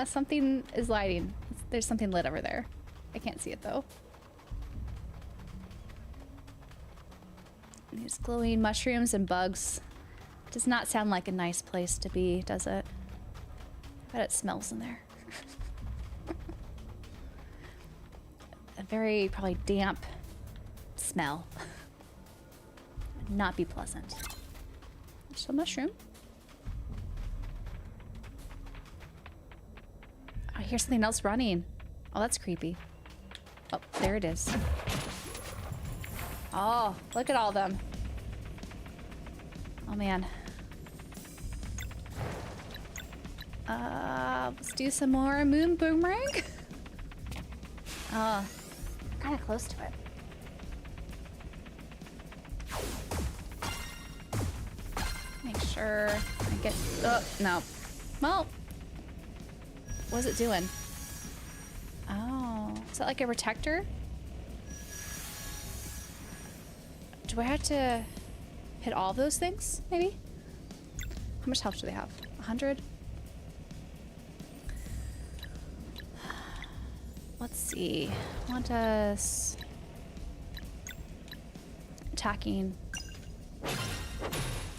Something is lighting. There's something lit over there. I can't see it though. These glowing mushrooms and bugs. Does not sound like a nice place to be, does it? I bet it smells in there. A very probably damp smell. Would not be pleasant. There's a mushroom. I hear something else running. Oh, that's creepy. Oh, there it is. Oh, look at all of them. Oh, man. Let's do some more moon boomerang. Oh, kind of close to it. Make sure I get... Oh, no. Well, what's it doing? Oh, is that like a protector? Do I have to hit all of those things, maybe? How much health do they have? 100? Let's see. I want us... attacking.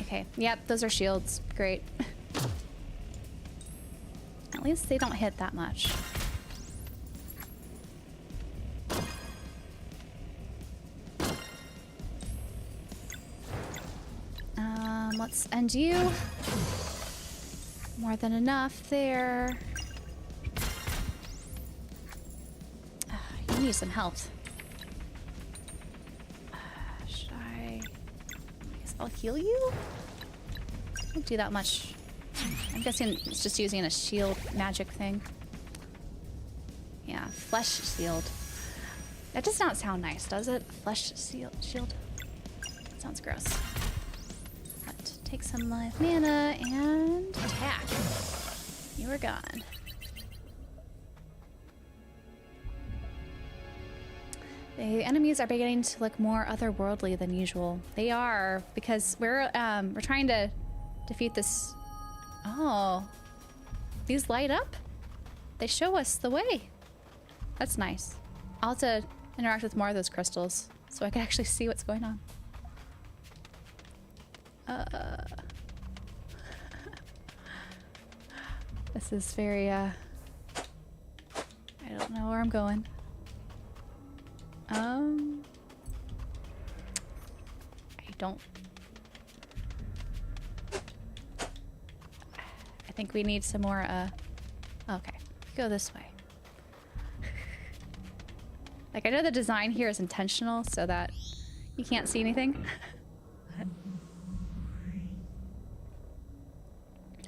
Okay, yep, those are shields. Great. At least they don't hit that much. Let's end you. More than enough there. You need some health. Should I guess I'll heal you? Don't do that much. I'm guessing it's just using a shield magic thing. Yeah, flesh shield. That does not sound nice, does it? Flesh shield. That sounds gross. Take some life mana and attack. You are gone. The enemies are beginning to look more otherworldly than usual. They are, because we're trying to defeat this. Oh, these light up? They show us the way. That's nice. I'll have to interact with more of those crystals so I can actually see what's going on. This is very, I don't know where I'm going. I don't... I think we need some more, okay. Go this way. Like, I know the design here is intentional so that you can't see anything.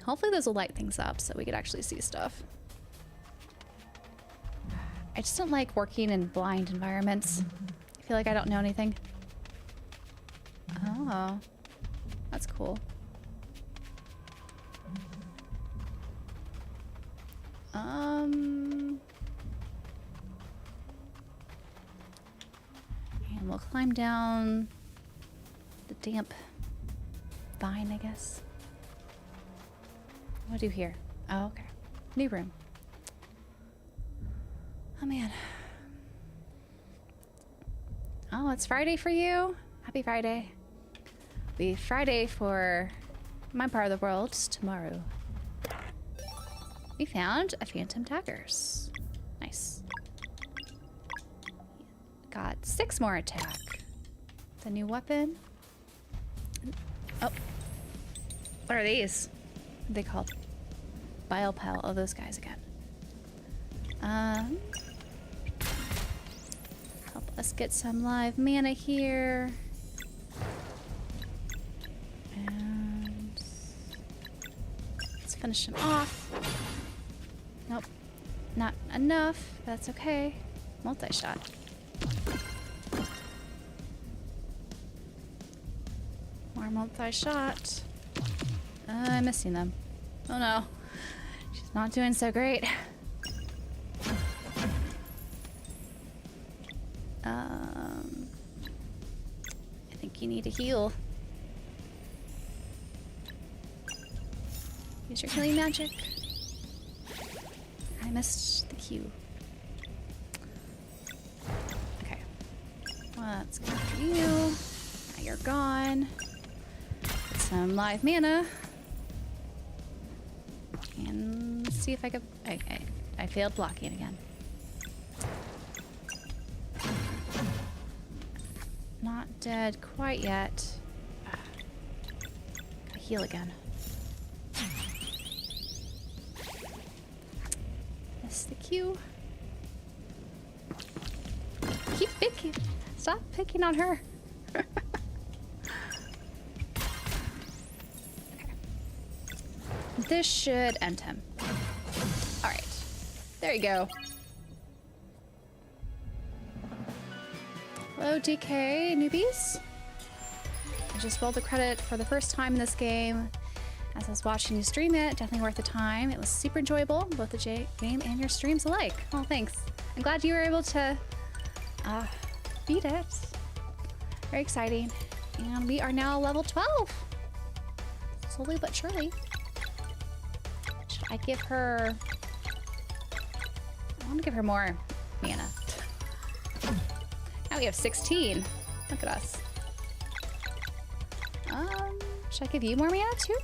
Hopefully those will light things up so we could actually see stuff. I just don't like working in blind environments. I feel like I don't know anything. Oh, that's cool. And we'll climb down the damp vine, I guess. What do I do here? Oh, okay. New room. Oh, man. Oh, it's Friday for you? Happy Friday. It'll be Friday for my part of the world tomorrow. We found a phantom daggers. Nice. Got 6 more attack. The new weapon. Oh. What are these? What are they called? Bile pile. Oh, those guys again. Help us get some live mana here. And let's finish him off. Nope. Not enough. That's okay. Multi-shot. More multi-shot. I'm missing them. Oh no. She's not doing so great. I think you need to heal. Use your healing magic. I missed the cue. Okay. Let's go for you. Now you're gone. Get some live mana. And let's see if I could... I failed blocking again. Not dead quite yet. Gotta heal again. Missed the cue. Keep picking. Stop picking on her. Okay. This should end him. Alright. There you go. Hello, DK newbies. I just rolled the credit for the first time in this game. As I was watching you stream it, definitely worth the time. It was super enjoyable, both the game and your streams alike. Oh, thanks. I'm glad you were able to beat it. Very exciting. And we are now level 12. Slowly but surely. Should I give her... I want to give her more mana. Now we have 16. Look at us. Should I give you more mana too?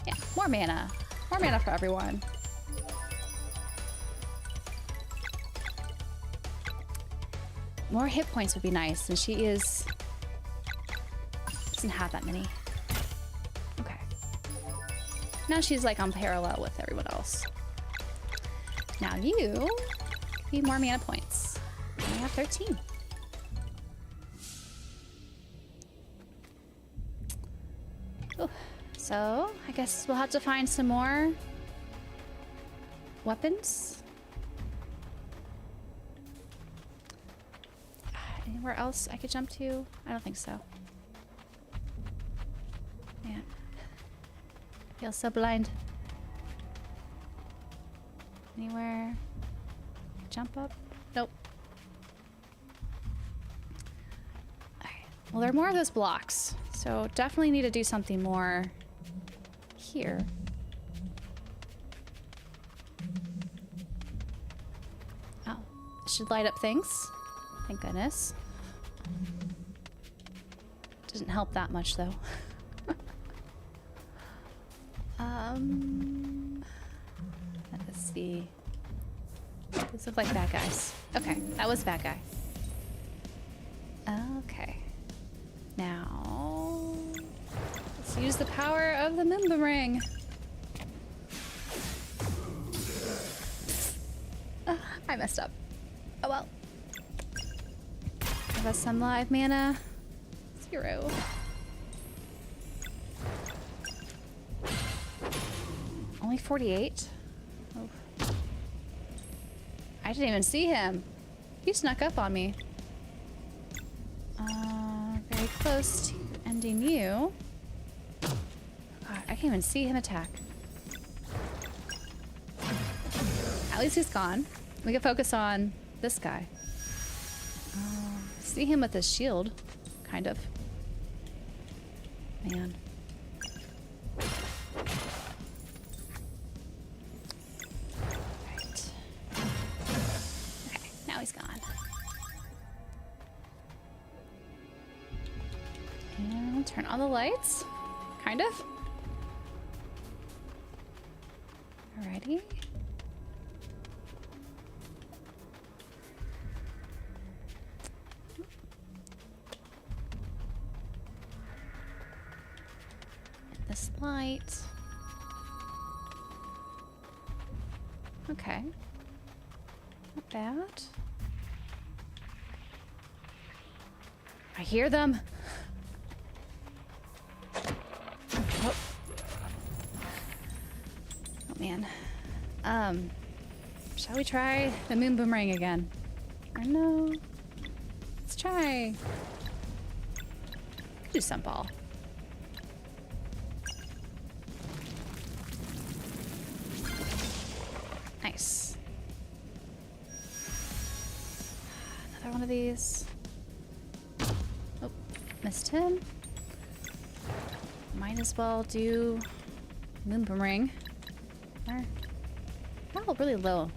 Yeah, more mana. More mana for everyone. More hit points would be nice, and she doesn't have that many. Okay. Now she's like on parallel with everyone else. Now you need more mana points. I have 13. Ooh. So, I guess we'll have to find some more weapons. Anywhere else I could jump to? I don't think so. Man. I feel so blind. Anywhere? Jump up? Nope. Okay. Well, there are more of those blocks, so definitely need to do something more here. Oh, it should light up things. Thank goodness. Doesn't help that much though. Let's see. These look like bad guys. Okay, that was bad guy. Okay. Now let's use the power of the boomerang. I messed up. Oh well. Give us some live mana. 0. Only 48? Oh. I didn't even see him. He snuck up on me. Very close to ending you. God, I can't even see him attack. At least he's gone. We can focus on this guy. See him with his shield, kind of. Man. Right. Okay, now he's gone. And turn on the lights, kind of. Alrighty. This light. Okay. Not bad. I hear them. Oh. Oh man. Shall we try the moon boomerang again? Or no? Let's try. Do some ball. Nice. Another one of these. Oh, missed him. Might as well do moon boomerang. They're all really low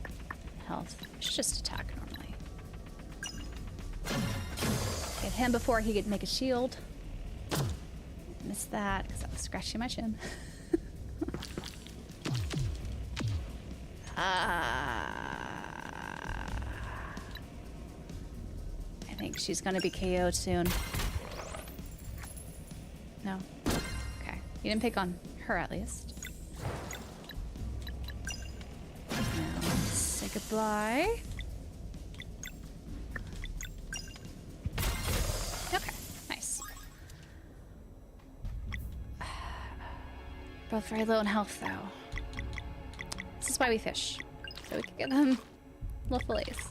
health. I should just attack normally. Get him before he could make a shield. Missed that because I was scratching my chin. I think she's gonna be KO'd soon. No. Okay. You didn't pick on her at least. Now, say goodbye. Okay, nice. Both very low in health though. This is why we fish. So we can get them little fillets.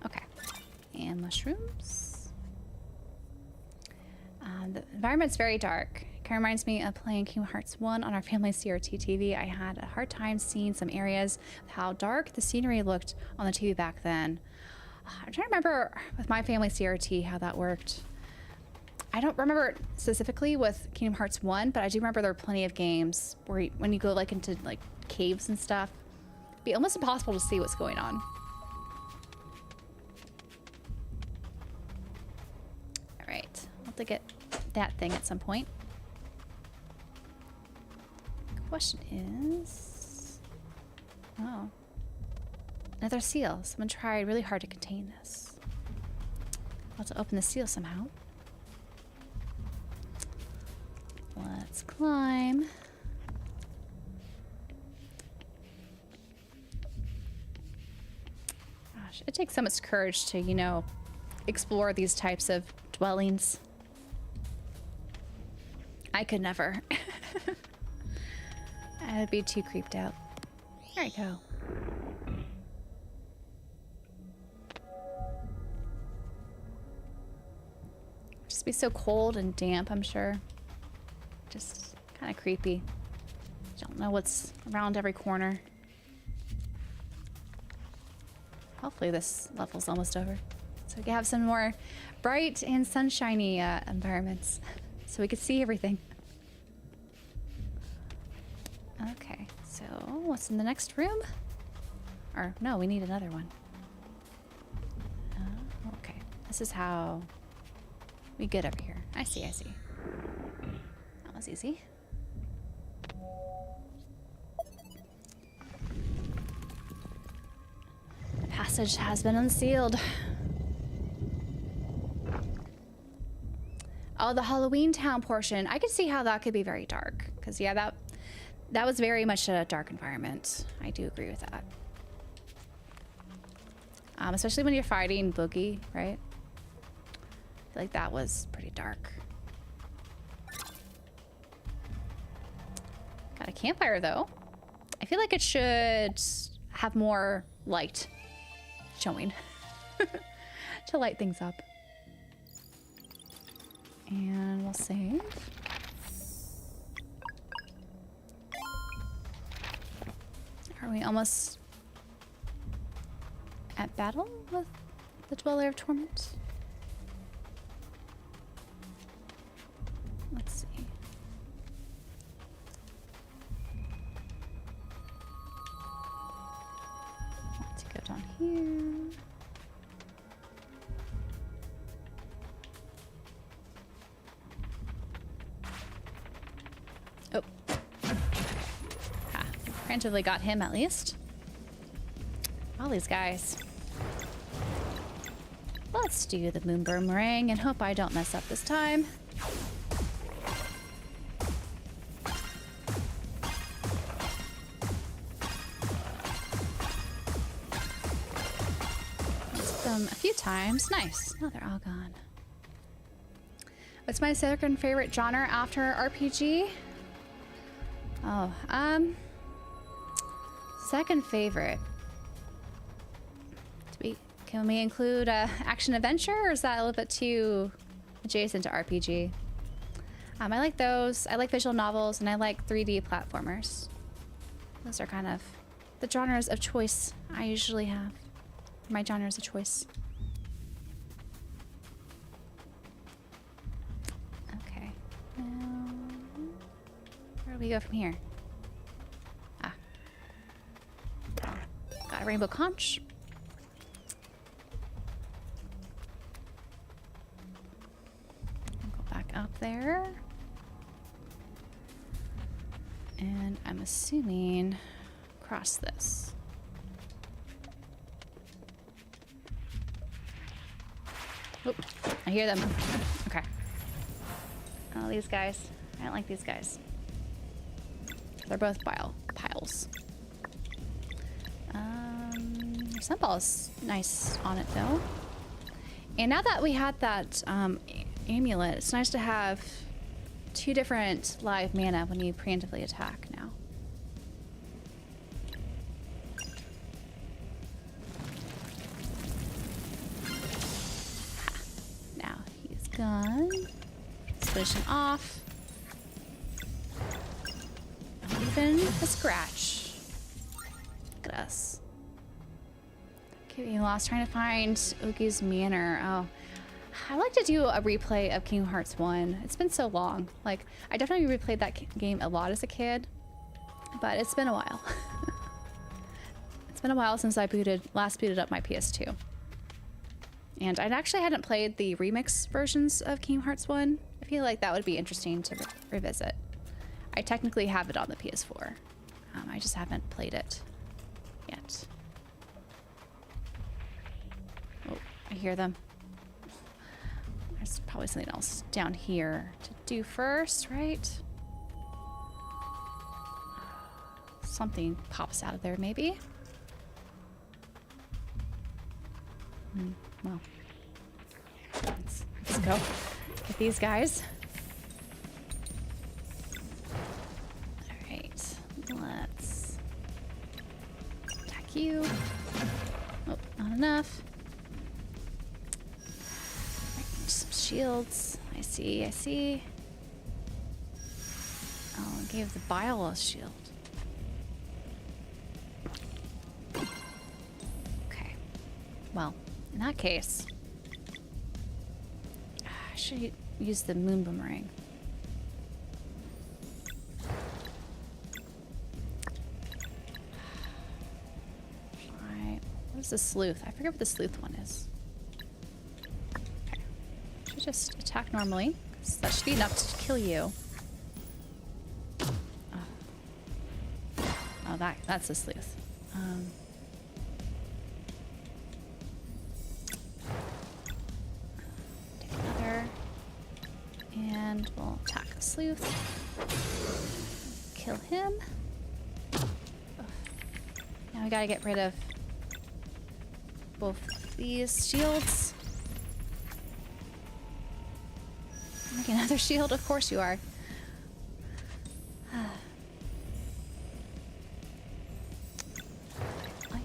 Okay. And mushrooms. The environment's very dark. It kind of reminds me of playing Kingdom Hearts 1 on our family CRT TV. I had a hard time seeing some areas with how dark the scenery looked on the TV back then. I'm trying to remember with my family CRT how that worked. I don't remember specifically with Kingdom Hearts 1, but I do remember there were plenty of games where when you go like into like caves and stuff, it'd be almost impossible to see what's going on. All right, I'll have to get that thing at some point. Question is, oh, another seal. Someone tried really hard to contain this. I'll have to open the seal somehow. Let's climb. Gosh, it takes so much courage to, you know, explore these types of dwellings. I could never. I'd be too creeped out. There you go. Just be so cold and damp, I'm sure. Just kind of creepy. Don't know what's around every corner. Hopefully this level's almost over. So we can have some more bright and sunshiny environments. So we could see everything. Okay, so what's in the next room? Or no, we need another one. Okay, this is how we get over here. I see, I see. That was easy. The passage has been unsealed. Oh, the Halloween Town portion. I could see how that could be very dark. Because, yeah, that was very much a dark environment. I do agree with that. Especially when you're fighting Boogie, right? I feel like that was pretty dark. Gotta a campfire, though. I feel like it should have more light showing to light things up. And we'll save. Are we almost at battle with the Dweller of Torment? Let's see. Let's go down here. Oh. Preemptively got him at least. All these guys. Let's do the moon boomerang and hope I don't mess up this time. Let's hit them a few times. Nice. Now they're all gone. What's my second favorite genre after RPG? Oh, second favorite. Can we include action adventure, or is that a little bit too adjacent to RPG? I like those. I like visual novels, and I like 3D platformers. Those are kind of the genres of choice I usually have. My genres of choice. Okay. Now, where do we go from here? Ah. Got a rainbow conch. Up there, and I'm assuming cross this. Oh, I hear them. Okay. Oh, these guys. I don't like these guys. They're both piles. There's some balls nice on it though. And now that we had that amulet, it's nice to have 2 different live mana when you preemptively attack now. Ha. Now he's gone. Let's finish him off. Not even a scratch. Look at us. Getting lost trying to find Ogi's Manor. Oh. I'd like to do a replay of Kingdom Hearts 1. It's been so long. Like, I definitely replayed that game a lot as a kid, but it's been a while. It's been a while since I last booted up my PS2. And I actually hadn't played the remix versions of Kingdom Hearts 1. I feel like that would be interesting to revisit. I technically have it on the PS4. I just haven't played it yet. Oh, I hear them. There's probably something else down here to do first, right? Something pops out of there, maybe. Well, let's go get these guys. All right, let's attack you. Oh, not enough. Some shields. I see. Oh, I gave the Vial a shield. Okay. Well, in that case, I should use the moon boomerang. Alright. What is the sleuth? I forget what the sleuth one is. Just attack normally, because that should be enough to kill you. Oh, that's a sleuth. Take another, and we'll attack the sleuth. Kill him. Now we gotta get rid of both these shields. Make another shield? Of course you are.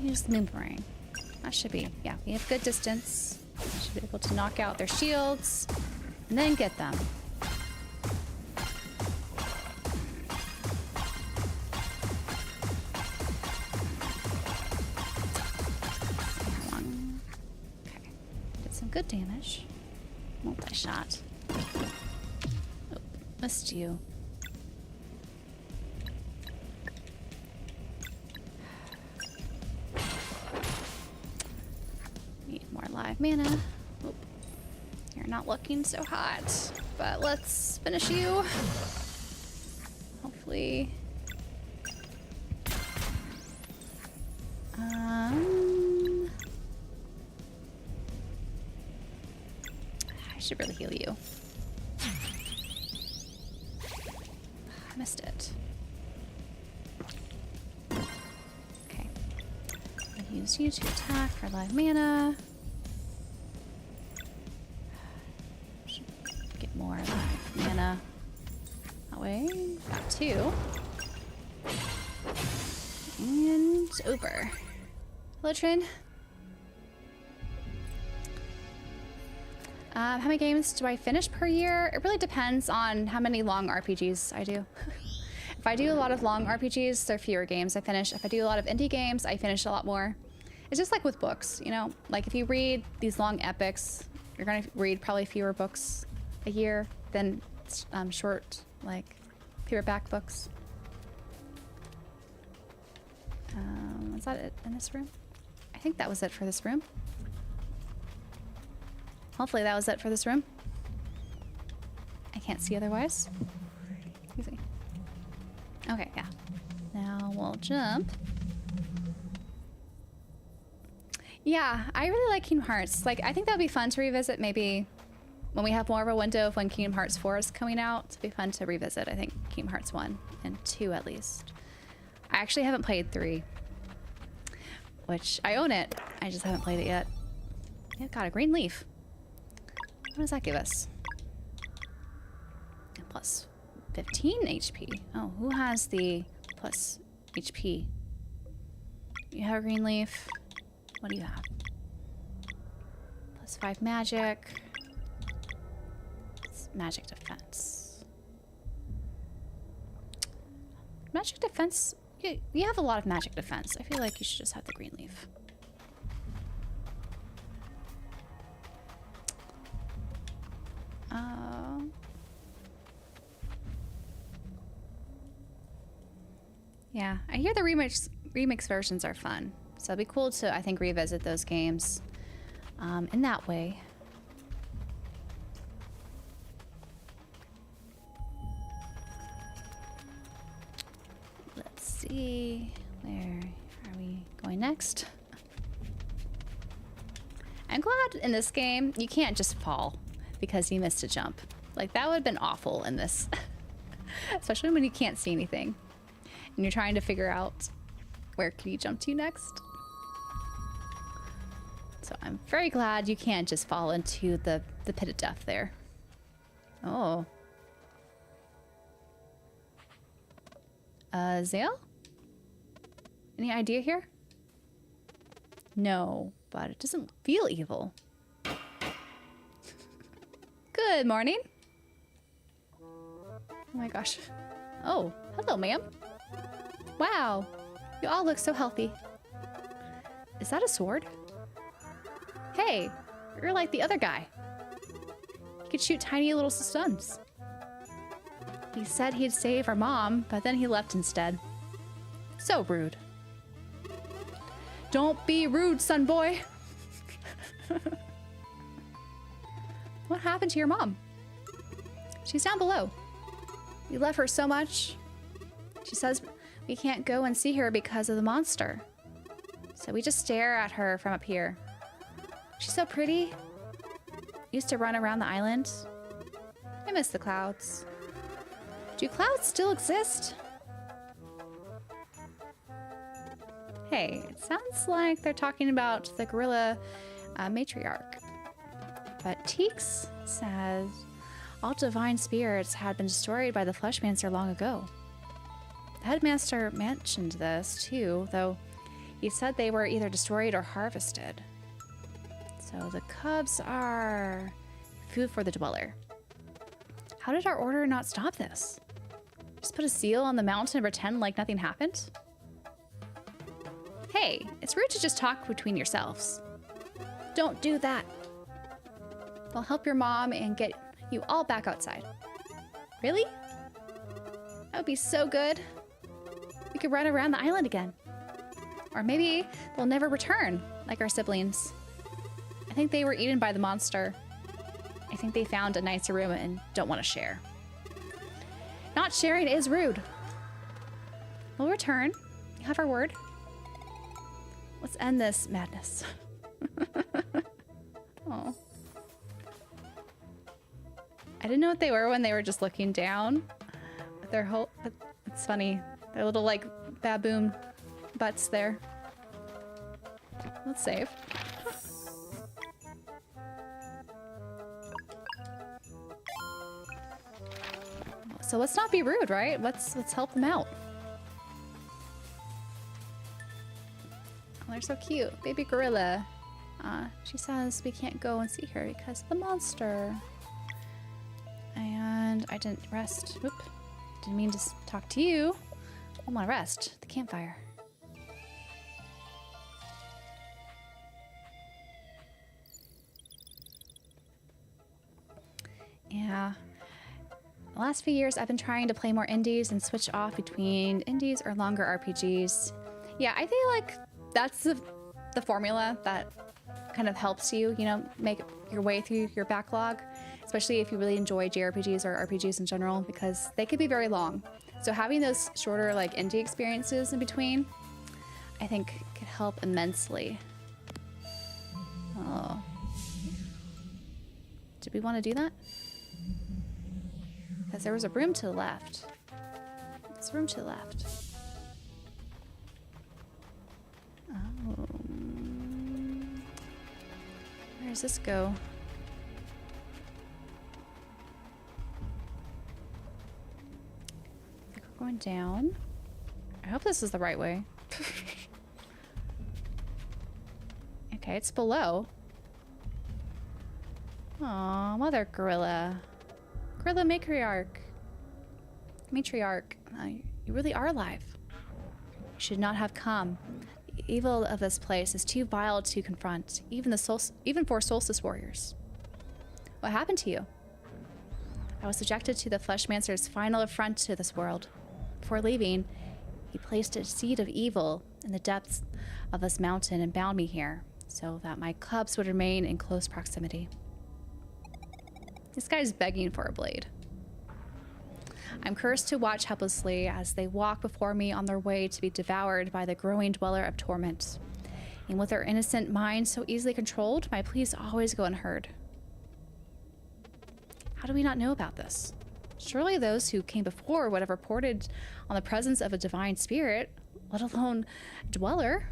use the boomerang. That should be, yeah, we have good distance. Should be able to knock out their shields and then get them. Okay, did some good damage. Multi-shot. Oh, missed you. Live mana. Oop. You're not looking so hot, but let's finish you. Hopefully. I should really heal you. I missed it. Okay. I'll use you to attack for live mana. More life mana. That way. Got 2. And over. Hello, Trin. How many games do I finish per year? It really depends on how many long RPGs I do. If I do a lot of long RPGs, there are fewer games I finish. If I do a lot of indie games, I finish a lot more. It's just like with books, you know? Like if you read these long epics, you're gonna read probably fewer books a year than short, like, paperback books. Was that it in this room? I think that was it for this room. Hopefully that was it for this room. I can't see otherwise. Excuse me. Okay, yeah. Now we'll jump. Yeah, I really like Kingdom Hearts. Like, I think that would be fun to revisit maybe when we have more of a window of when Kingdom Hearts 4 is coming out. It'd be fun to revisit, I think, Kingdom Hearts 1 and 2 at least. I actually haven't played 3, which I own it. I just haven't played it yet. Yeah, got a green leaf. What does that give us? Plus 15 HP. Oh, who has the plus HP? You have a green leaf. What do you have? Plus 5 magic. Magic defense. Magic defense? You have a lot of magic defense. I feel like you should just have the green leaf. Yeah, I hear the remix versions are fun. So it'd be cool to, I think, revisit those games in that way. See, where are we going next? I'm glad in this game you can't just fall because you missed a jump. Like, that would have been awful in this. Especially when you can't see anything and you're trying to figure out where can you jump to next. So I'm very glad you can't just fall into the pit of death there. Oh. Zale? Any idea here? No, but it doesn't feel evil. Good morning. Oh my gosh. Oh, hello, ma'am. Wow, you all look so healthy. Is that a sword? Hey, you're like the other guy. He could shoot tiny little stuns. He said he'd save our mom, but then he left instead. So rude. Don't be rude, son boy. What happened to your mom? She's down below. We love her so much. She says we can't go and see her because of the monster. So we just stare at her from up here. She's so pretty. Used to run around the island. I miss the clouds. Do clouds still exist? Hey, it sounds like they're talking about the gorilla Matriarch. But Teeks says all divine spirits had been destroyed by the Fleshmancer long ago. The headmaster mentioned this too, though He said they were either destroyed or harvested. So the cubs are food for the dweller. How did our order not stop this? Just put a seal on the mountain and pretend like nothing happened? Hey, it's rude to just talk between yourselves. Don't do that. I'll help your mom and get you all back outside. Really? That would be so good. We could run around the island again. Or maybe they'll never return, like our siblings. I think they were eaten by the monster. I think they found a nicer room and don't want to share. Not sharing is rude. We'll return. You have our word. Let's end this madness. Oh. I didn't know what they were when they were just looking down. But their whole... It's funny. Their little, like, baboon butts there. Let's save. So let's not be rude, right? Let's help them out. Oh, they're so cute. Baby gorilla. She says we can't go and see her because of the monster. And I didn't rest. Whoop. Didn't mean to talk to you. I want to rest. The campfire. Yeah. The last few years, I've been trying to play more indies and switch off between indies or longer RPGs. Yeah, I feel like that's the formula that kind of helps you, you know, make your way through your backlog, especially if you really enjoy JRPGs or RPGs in general, because they could be very long. So having those shorter, like, indie experiences in between, I think could help immensely. Oh. Did we want to do that? Because there was a room to the left. There's a room to the left. Oh. Where does this go? I think we're going down. I hope this is the right way. Okay, it's below. Aw, mother gorilla. Gorilla Matriarch. You really are alive. You should not have come. The evil of this place is too vile to confront, even for solstice warriors. What happened to you? I was subjected to the Fleshmancer's final affront to this world. Before leaving, he placed a seed of evil in the depths of this mountain and bound me here, so that my cubs would remain in close proximity. This guy's begging for a blade. I'm cursed to watch helplessly as they walk before me on their way to be devoured by the growing dweller of torment. And with their innocent minds so easily controlled, my pleas always go unheard. How do we not know about this? Surely those who came before would have reported on the presence of a divine spirit, let alone a dweller.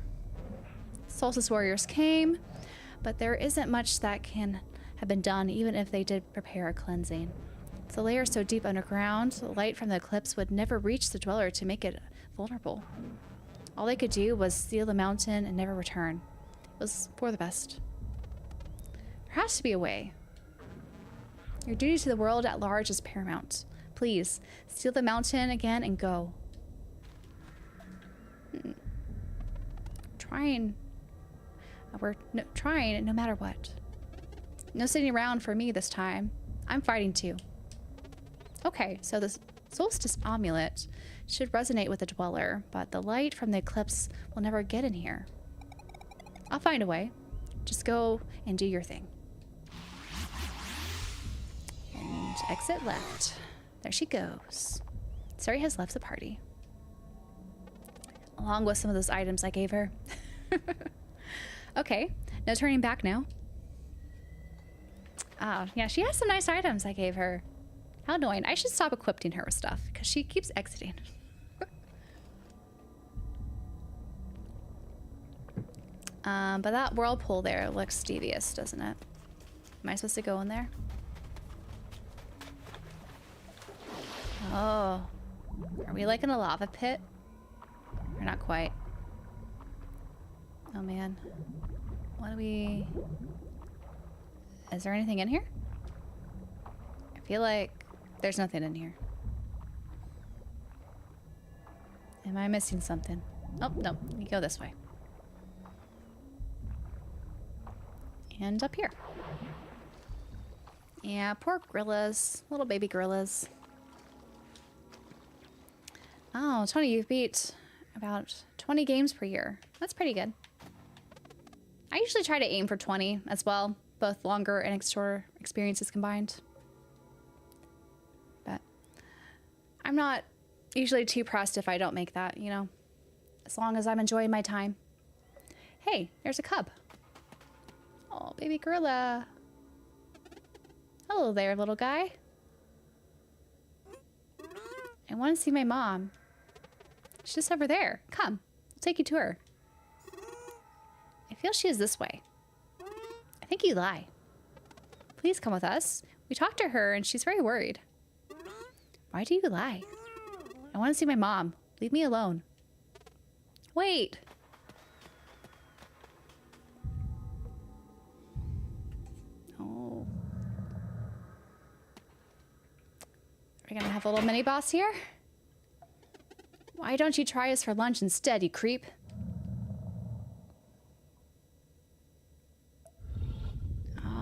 Solstice warriors came, but there isn't much that can have been done even if they did prepare a cleansing. The layer so deep underground, the light from the eclipse would never reach the dweller to make it vulnerable. All they could do was seal the mountain and never return. It was for the best. There has to be a way. Your duty to the world at large is paramount. Please, seal the mountain again and go. We're trying no matter what. No sitting around for me this time. I'm fighting too. Okay, so this solstice amulet should resonate with the dweller, but the light from the eclipse will never get in here. I'll find a way. Just go and do your thing. And exit left. There she goes. Siri has left the party. Along with some of those items I gave her. Okay, no turning back now. Oh, yeah, she has some nice items I gave her. How annoying. I should stop equipping her with stuff because she keeps exiting. But that whirlpool there looks devious, doesn't it? Am I supposed to go in there? Oh. Are we like in a lava pit? Or not quite? Oh man. What do we... Is there anything in here? I feel like there's nothing in here. Am I missing something? Oh, no. You go this way. And up here. Yeah, poor gorillas. Little baby gorillas. Oh, Tony, you've beat about 20 games per year. That's pretty good. I usually try to aim for 20 as well, both longer and shorter experiences combined. But I'm not usually too pressed if I don't make that, you know, as long as I'm enjoying my time. Hey, there's a cub. Oh, baby gorilla. Hello there, little guy. I want to see my mom. She's just over there. Come, I'll take you to her. I feel she is this way. I think you lie. Please come with us. We talked to her and she's very worried. Why do you lie? I want to see my mom. Leave me alone. Wait. Oh. We're gonna have a little mini boss here? Why don't you try us for lunch instead, you creep?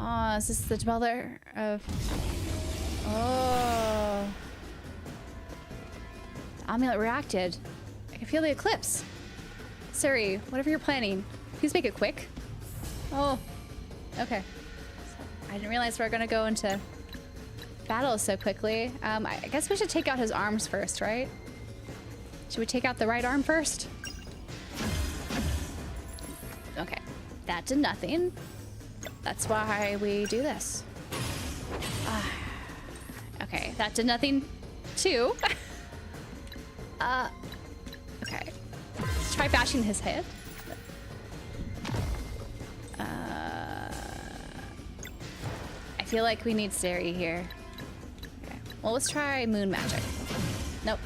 Oh, is this the dweller of... Oh. The amulet reacted. I can feel the eclipse. Siri, whatever you're planning, please make it quick. Oh, okay. I didn't realize we were gonna go into battle so quickly. I guess we should take out his arms first, right? Should we take out the right arm first? Okay, that did nothing. That's why we do this. Okay, that did nothing too. Okay. Let's try bashing his head. I feel like we need Siri here. Okay. Well, let's try moon magic. Nope.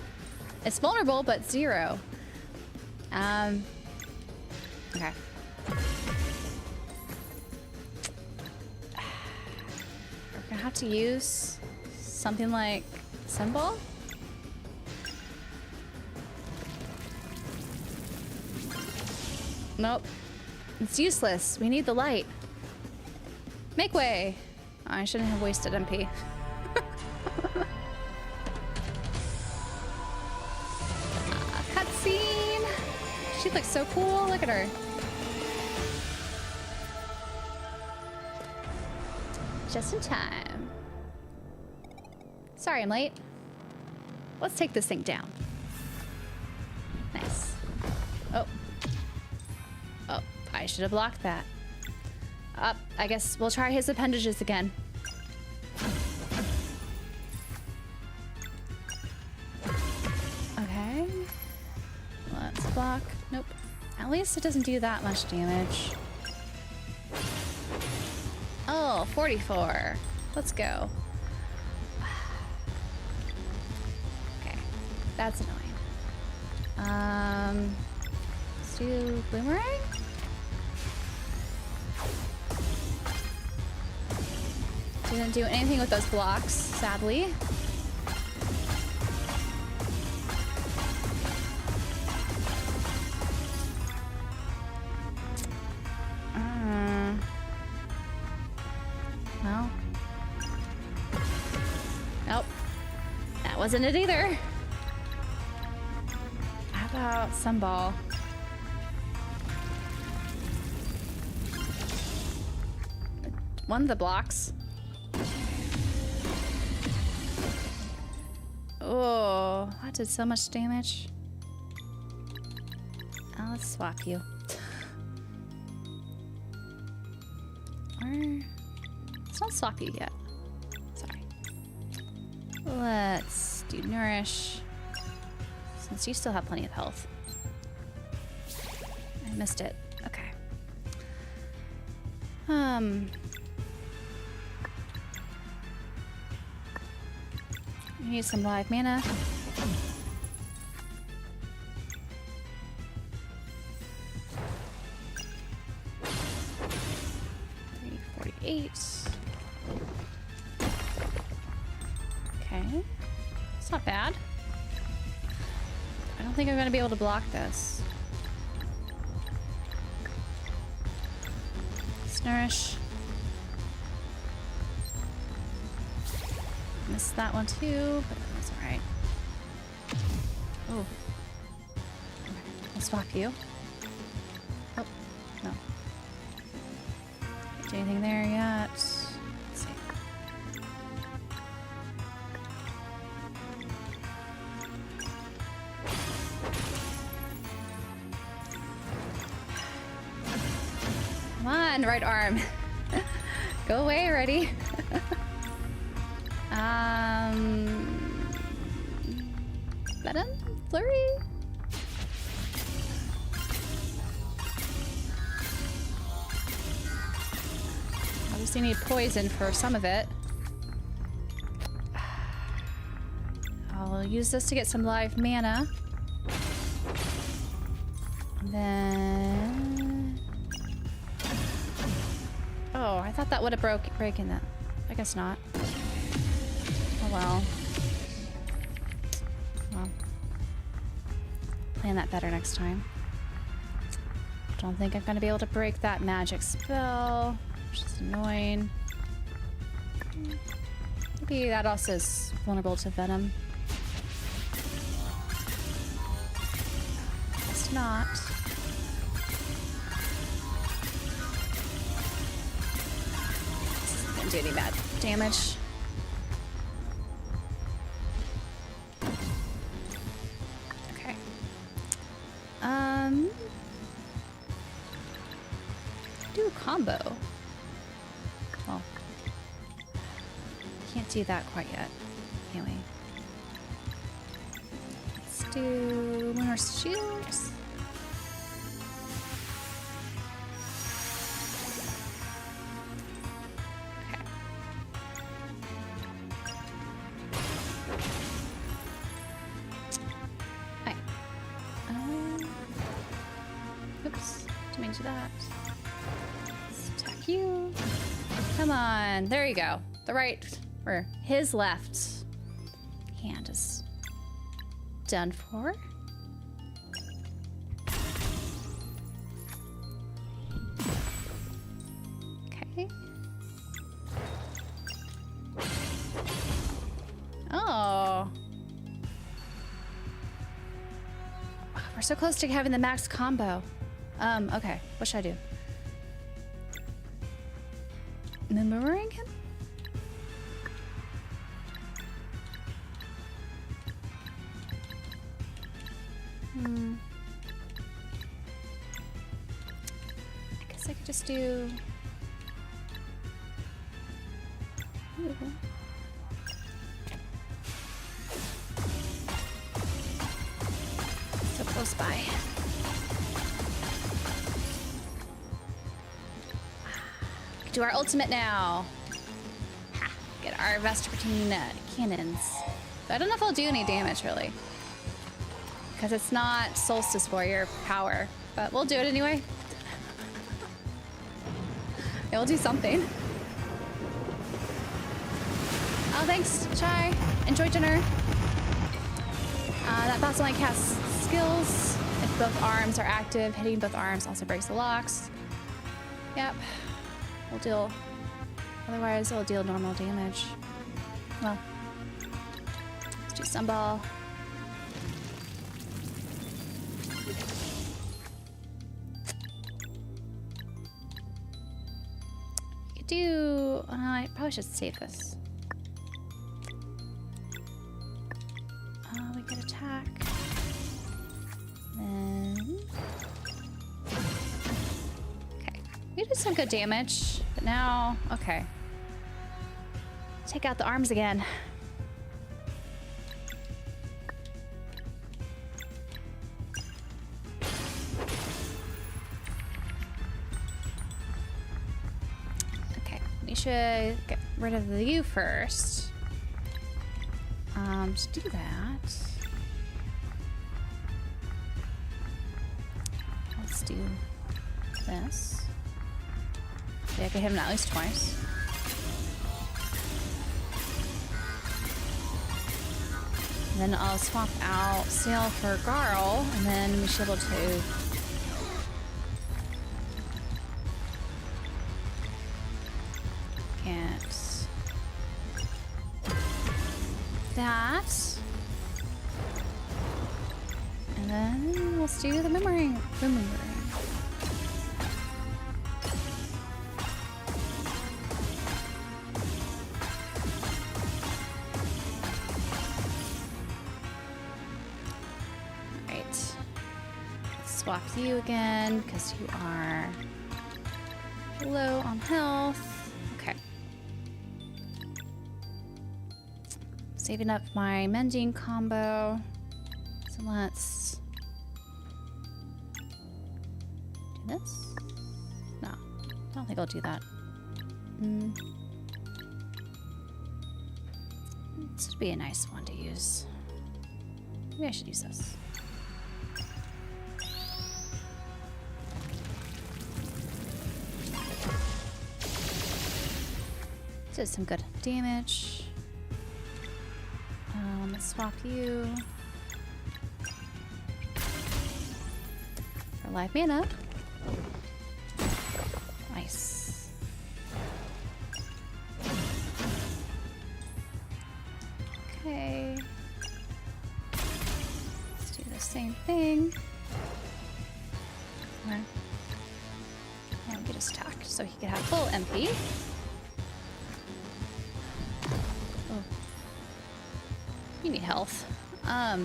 It's vulnerable, but 0. Okay. We're gonna have to use something like symbol. Nope. It's useless. We need the light. Make way. Oh, I shouldn't have wasted MP. Cutscene. She looks so cool. Look at her. Just in time. Sorry I'm late. Let's take this thing down. Nice. Oh. Oh, I should have blocked that. I guess we'll try his appendages again. Okay. Let's block. Nope. At least it doesn't do that much damage. Oh, 44. Let's go. Okay. That's annoying. Let's do boomerang? Didn't do anything with those blocks, sadly. Well. Nope. That wasn't it either. How about some ball? One of the blocks. Oh, that did so much damage. Oh, let's swap you. Or let's not swap you yet. Sorry. Let's do nourish. Since you still have plenty of health. I missed it. Okay. We need some live mana. 8. Okay. It's not bad. I don't think I'm gonna be able to block this. Let's nourish. Missed that one too, but that's alright. Oh. I'll swap you. Oh, no. Can't do anything there yet. Let's see. Come on, right arm. Go away already. Venom? Flurry? Obviously need poison for some of it. I'll use this to get some live mana. And then... Oh, I thought that would have broken that. I guess not. Oh well. Well. Plan that better next time. Don't think I'm gonna be able to break that magic spell, which is annoying. Maybe that also is vulnerable to venom. It's not. This isn't gonna do any bad damage. Do a combo. Well, can't do that quite yet, can we? Let's do more shields. Okay. Alright. Oops, didn't mean to do that. Let's attack you. Come on, there you go. The right, or his left hand is done for. Okay. Oh. We're so close to having the max combo. Okay. What should I do? Remembering him? I guess I could just do... Ooh. So close by. Do our ultimate now. Ha, get our Vespertine cannons. But I don't know if I'll do any damage really, because it's not Solstice Warrior power. But we'll do it anyway. It'll do something. Oh, thanks, Chai. Enjoy dinner. That boss only casts skills if both arms are active. Hitting both arms also breaks the locks. Yep. We'll deal, otherwise it'll deal normal damage. Well, let's do Sunball. You could do, I probably should save this. We could attack. Then, we did some good damage, but now, okay. Take out the arms again. Okay, we should get rid of the you first. Just do that. Let's do this. So I could hit him at least twice. And then I'll swap out Sail for Garl, and then we should be able to... Can't... That. And then let's do the boomerang. Swap you again because you are low on health. Okay. Saving up my mending combo. So let's do this. No, I don't think I'll do that. This would be a nice one to use. Maybe I should use this. Did some good damage. Let's swap you for live mana. Nice. Okay. Let's do the same thing. And get his attack so he can have full MP. You need health. Okay,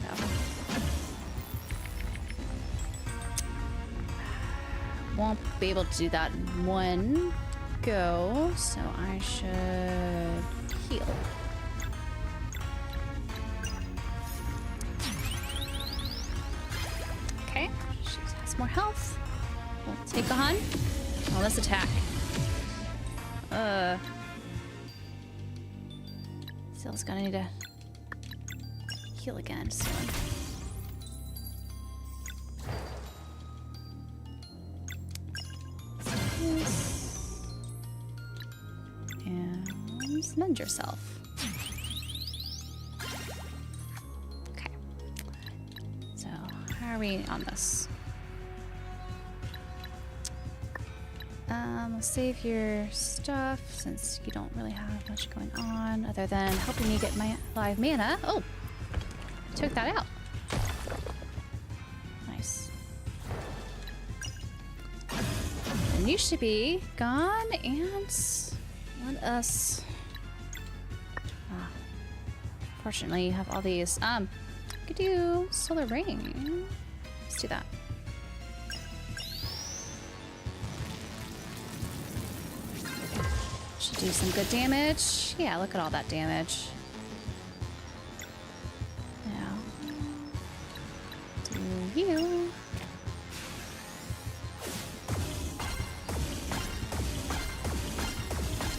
though. Won't be able to do that in one go, so I should heal. Okay, she has more health. We'll take on. Oh, let's attack. Zill's gonna need to heal again soon. And mend yourself. Okay. So, how are we on this? I'll save your stuff since you don't really have much going on other than helping me get my live mana. Oh, took that out. Nice. And you should be gone and let us. Fortunately, you have all these. Could do solar ring. Let's do that. Do some good damage. Yeah, look at all that damage. Now, do you?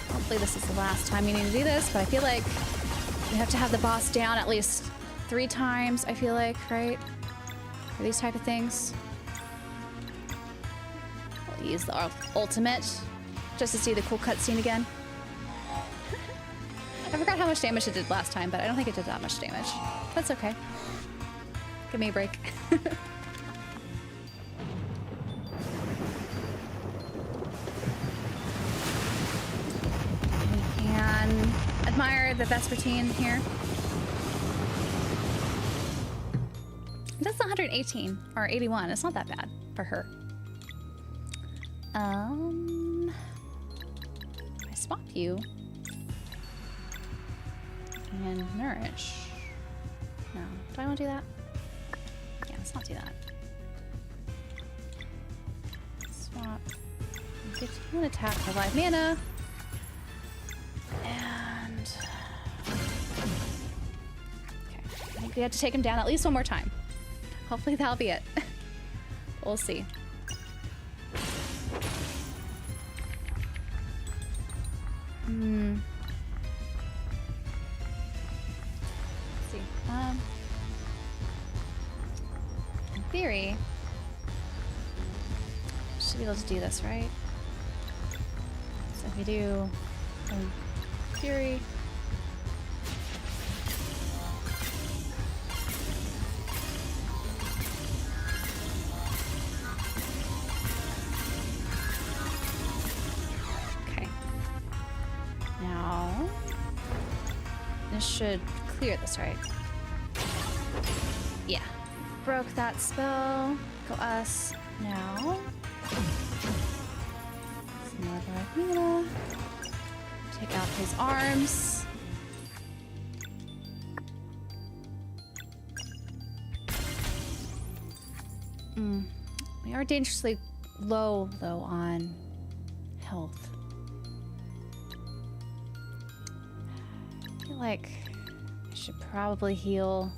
Hopefully this is the last time you need to do this, but I feel like you have to have the boss down at least 3 times, I feel like, right? For these type of things. I'll use the ultimate just to see the cool cutscene again. I forgot how much damage it did last time, but I don't think it did that much damage. That's okay. Give me a break. We can admire the Vespertine here. That's 118 or 81. It's not that bad for her. I swap you. And nourish. No. Do I want to do that? Yeah, let's not do that. Swap. Get you an attack for live mana. And okay. I think we have to take him down at least one more time. Hopefully that'll be it. We'll see. theory, should be able to do this, right? So if we do theory. Okay. Now, this should clear this, right? Yeah. Broke that spell. Go us. Now. Another take out his arms. We are dangerously low, though, on health. I feel like I should probably heal.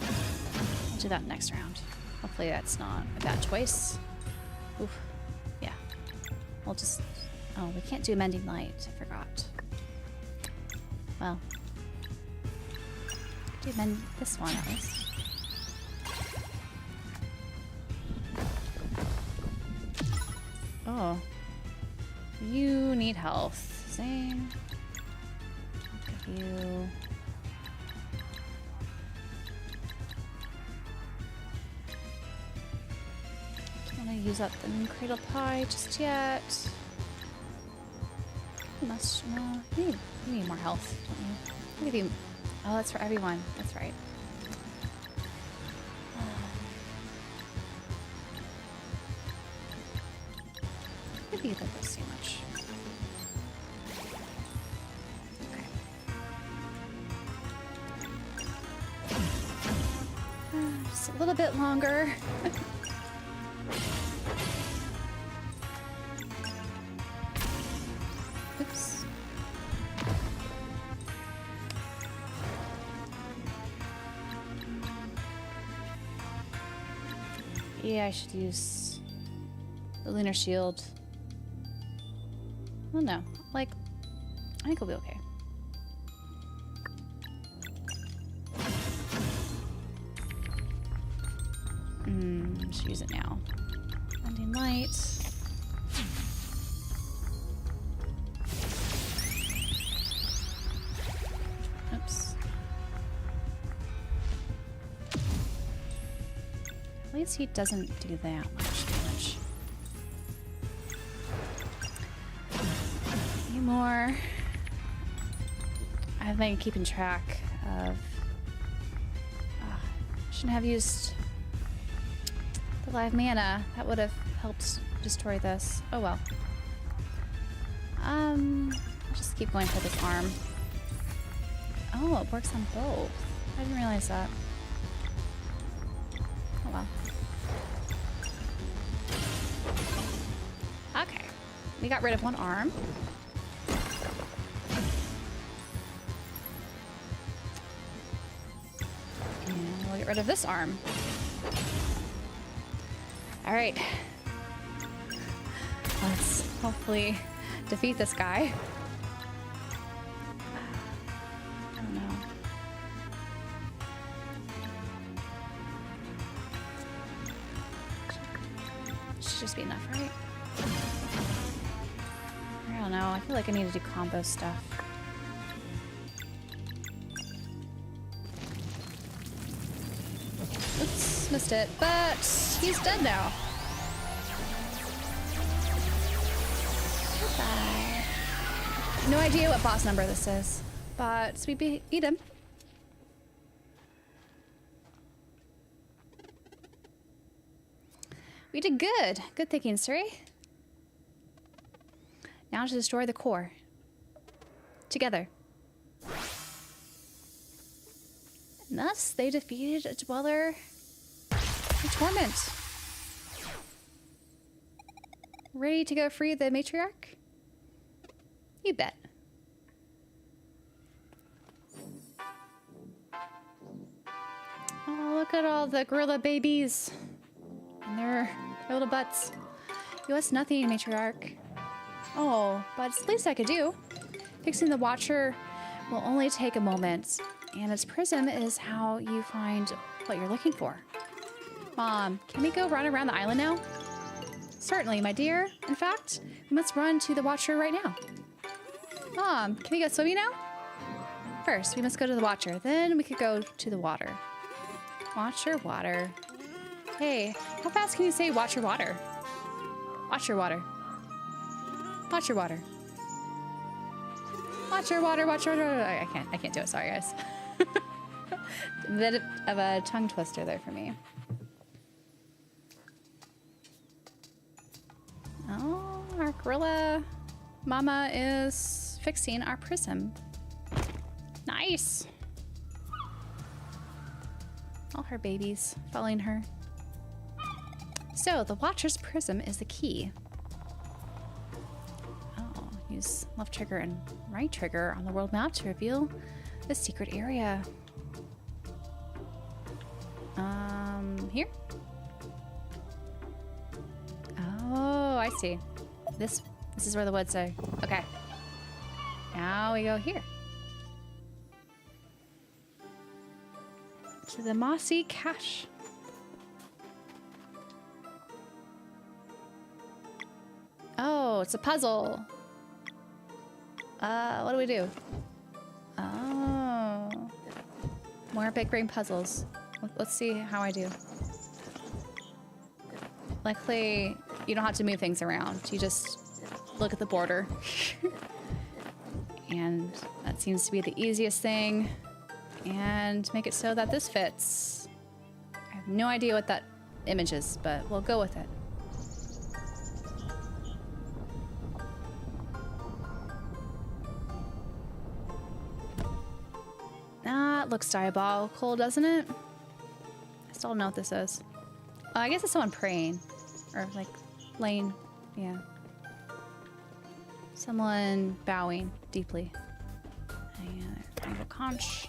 I'll do that next round. Hopefully that's not a bad choice. Oof. Yeah. We'll just... Oh, we can't do Mending Light. I forgot. Well. Do mend this one at least. Oh. You need health. Same. Give you... Don't want to use up the Cradle Pie just yet. Must... No, you need more health, don't you? I'll give you... Oh, that's for everyone. That's right. Maybe you like this too much. Okay. Just a little bit longer. Oops. Yeah, I should use the Lunar Shield. Well, no. Like, I think we'll be okay. Should use it now. Blinding Light. Oops. At least he doesn't do that much damage. More. I've been keeping track of. Shouldn't have used the live mana. That would have helped destroy this. Oh well. I'll just keep going for this arm. Oh, it works on both. I didn't realize that. Oh well. Okay. We got rid of one arm. Get rid of this arm. All right. Let's hopefully defeat this guy. I don't know. Should just be enough, right? I don't know. I feel like I need to do combo stuff. Oops, missed it, but he's dead now. Goodbye. No idea what boss number this is, but we beat him. We did good. Good thinking, Siri. Now to destroy the core. Together. And thus, they defeated a dweller in Torment. Ready to go free the Matriarch? You bet. Oh, look at all the gorilla babies. And their little butts. You asked nothing, Matriarch. Oh, but it's the least I could do. Fixing the Watcher will only take a moment. And its prism is how you find what you're looking for. Mom, can we go run around the island now? Certainly, my dear. In fact, we must run to the Watcher right now. Mom, can we go swimming now? First, we must go to the Watcher. Then we could go to the water. Watcher, water. Hey, how fast can you say Watcher, water? Watcher, water. Watcher, water. Watcher, water, watcher, water. I can't do it. Sorry, guys. A bit of a tongue twister there for me. Oh, our gorilla mama is fixing our prism. Nice. All her babies following her. So the Watcher's prism is the key. Oh, use left trigger and right trigger on the world map to reveal the secret area. Here? Oh, I see. This is where the woods are. Okay. Now we go here. To the mossy cache. Oh, it's a puzzle. What do we do? Oh. More big brain puzzles. Let's see how I do. Luckily, you don't have to move things around. You just look at the border. And that seems to be the easiest thing. And make it so that this fits. I have no idea what that image is, but we'll go with it. That looks diabolical, doesn't it? I still don't know what this is. Oh, I guess it's someone praying. Or like laying, yeah. Someone bowing deeply. Triangle conch.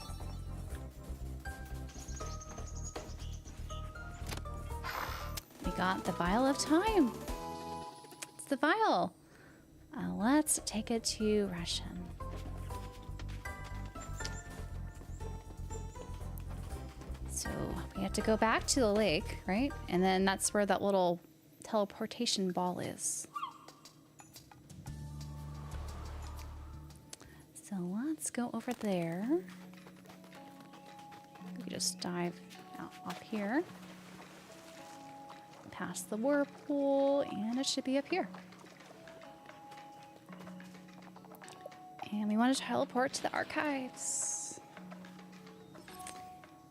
We got the Vial of Time. It's the vial. Let's take it to Russian. So we have to go back to the lake, right? And then that's where that little teleportation ball is. So let's go over there. We just dive out up here. Past the whirlpool, and it should be up here. And we want to teleport to the archives.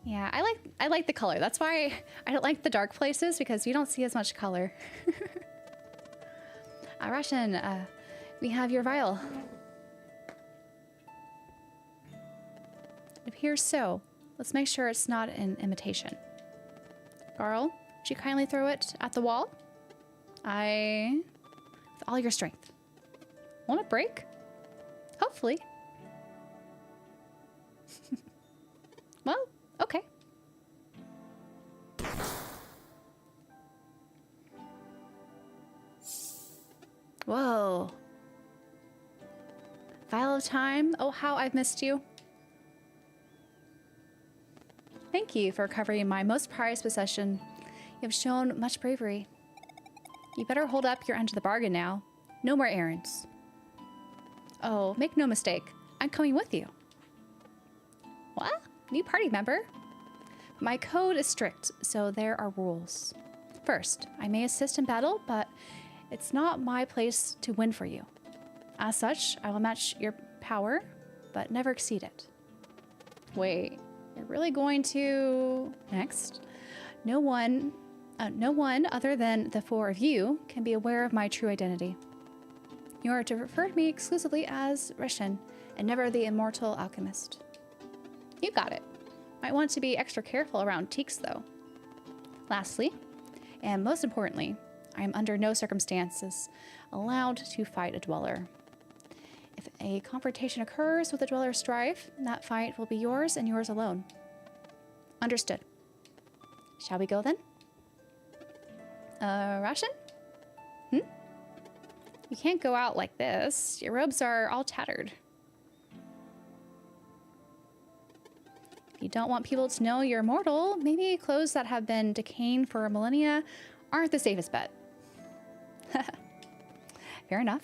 Yeah, I like the color. That's why I don't like the dark places, because you don't see as much color. Russian, we have your vial. It appears so. Let's make sure it's not an imitation. Carl, would you kindly throw it at the wall? With all your strength. Won't it break? Hopefully. Well, okay. Whoa. Vial of Time. Oh, how I've missed you. Thank you for recovering my most prized possession. You have shown much bravery. You better hold up your end of the bargain now. No more errands. Oh, make no mistake. I'm coming with you. What? New party member? My code is strict, so there are rules. First, I may assist in battle, but it's not my place to win for you. As such, I will match your power, but never exceed it. Wait, you're really going to... Next. No one other than the four of you can be aware of my true identity. You are to refer to me exclusively as Russian, and never the immortal alchemist. You got it. Might want to be extra careful around Teaks, though. Lastly, and most importantly, I am under no circumstances allowed to fight a dweller. If a confrontation occurs with a dweller strife, that fight will be yours and yours alone. Understood. Shall we go then? Russian? You can't go out like this. Your robes are all tattered. If you don't want people to know you're immortal, maybe clothes that have been decaying for millennia aren't the safest bet. Fair enough.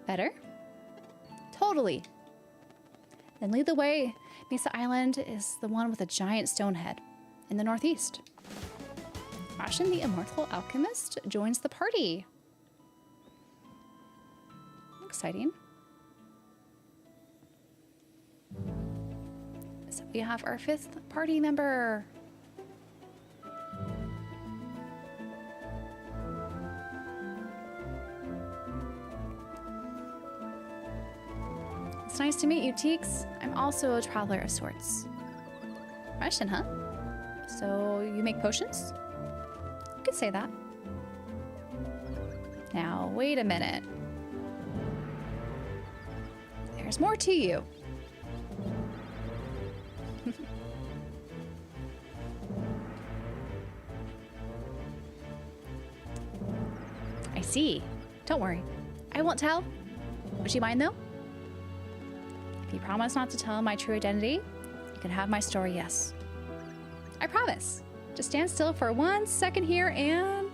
Better? Totally. Then lead the way. Messa Island is the one with a giant stone head in the northeast. Ashen the Immortal Alchemist joins the party. Exciting. So we have our 5th party member. It's nice to meet you, Teeks. I'm also a traveler of sorts. Russian, huh? So you make potions? You could say that. Now, wait a minute. There's more to you. I see. Don't worry. I won't tell. Would you mind, though? If you promise not to tell my true identity, you can have my story, yes. I promise. Just stand still for 1 second here and...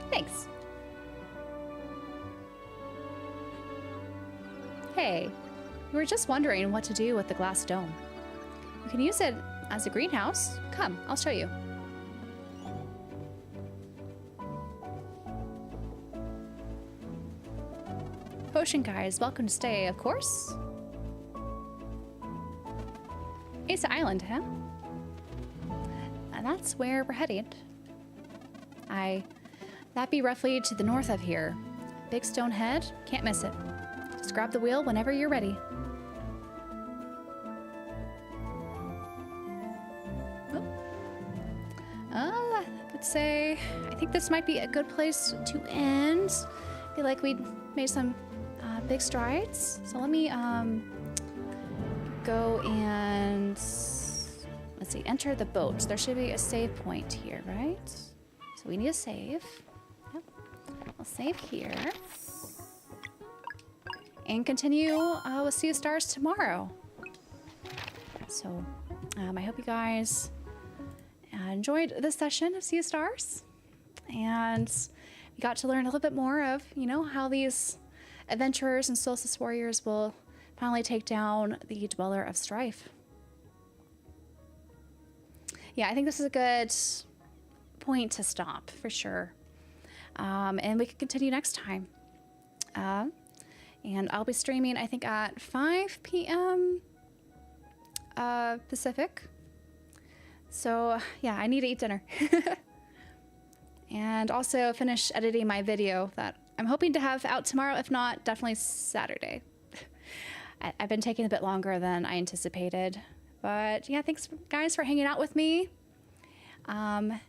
Thanks. Hey, we were just wondering what to do with the glass dome. You can use it as a greenhouse. Come, I'll show you. Potion guys, welcome to stay, of course. Messa Island, huh? And that's where we're headed. That'd be roughly to the north of here. Big stone head, can't miss it. Just grab the wheel whenever you're ready. I would say, I think this might be a good place to end. I feel like we made some big strides. So let me go and, let's see, enter the boat. There should be a save point here, right? So we need a save. Yep. I'll save here. And continue with Sea of Stars tomorrow. So I hope you guys enjoyed this session of Sea of Stars. And you got to learn a little bit more of, you know, how these adventurers and Solstice warriors will finally take down the Dweller of Strife. Yeah, I think this is a good point to stop for sure. And we can continue next time. And I'll be streaming, I think, at 5 p.m. Pacific. So yeah, I need to eat dinner. And also finish editing my video that I'm hoping to have out tomorrow. If not, definitely Saturday. I've been taking a bit longer than I anticipated. But yeah, thanks guys for hanging out with me. And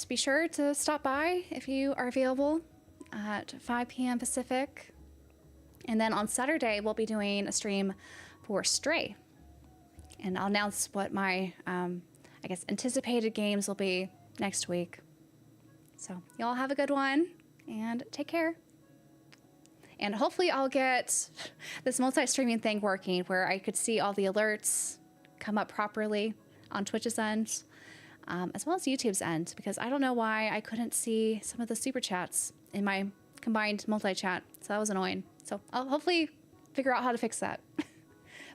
be sure to stop by if you are available at 5 p.m. Pacific. And then on Saturday, we'll be doing a stream for Stray. And I'll announce what my, I guess, anticipated games will be next week. So y'all have a good one and take care. And hopefully I'll get this multi-streaming thing working where I could see all the alerts come up properly on Twitch's end, as well as YouTube's end, because I don't know why I couldn't see some of the super chats in my combined multi-chat. So that was annoying. So I'll hopefully figure out how to fix that.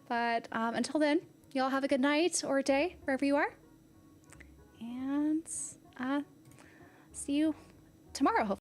But until then, y'all have a good night or day wherever you are. And see you tomorrow, hopefully.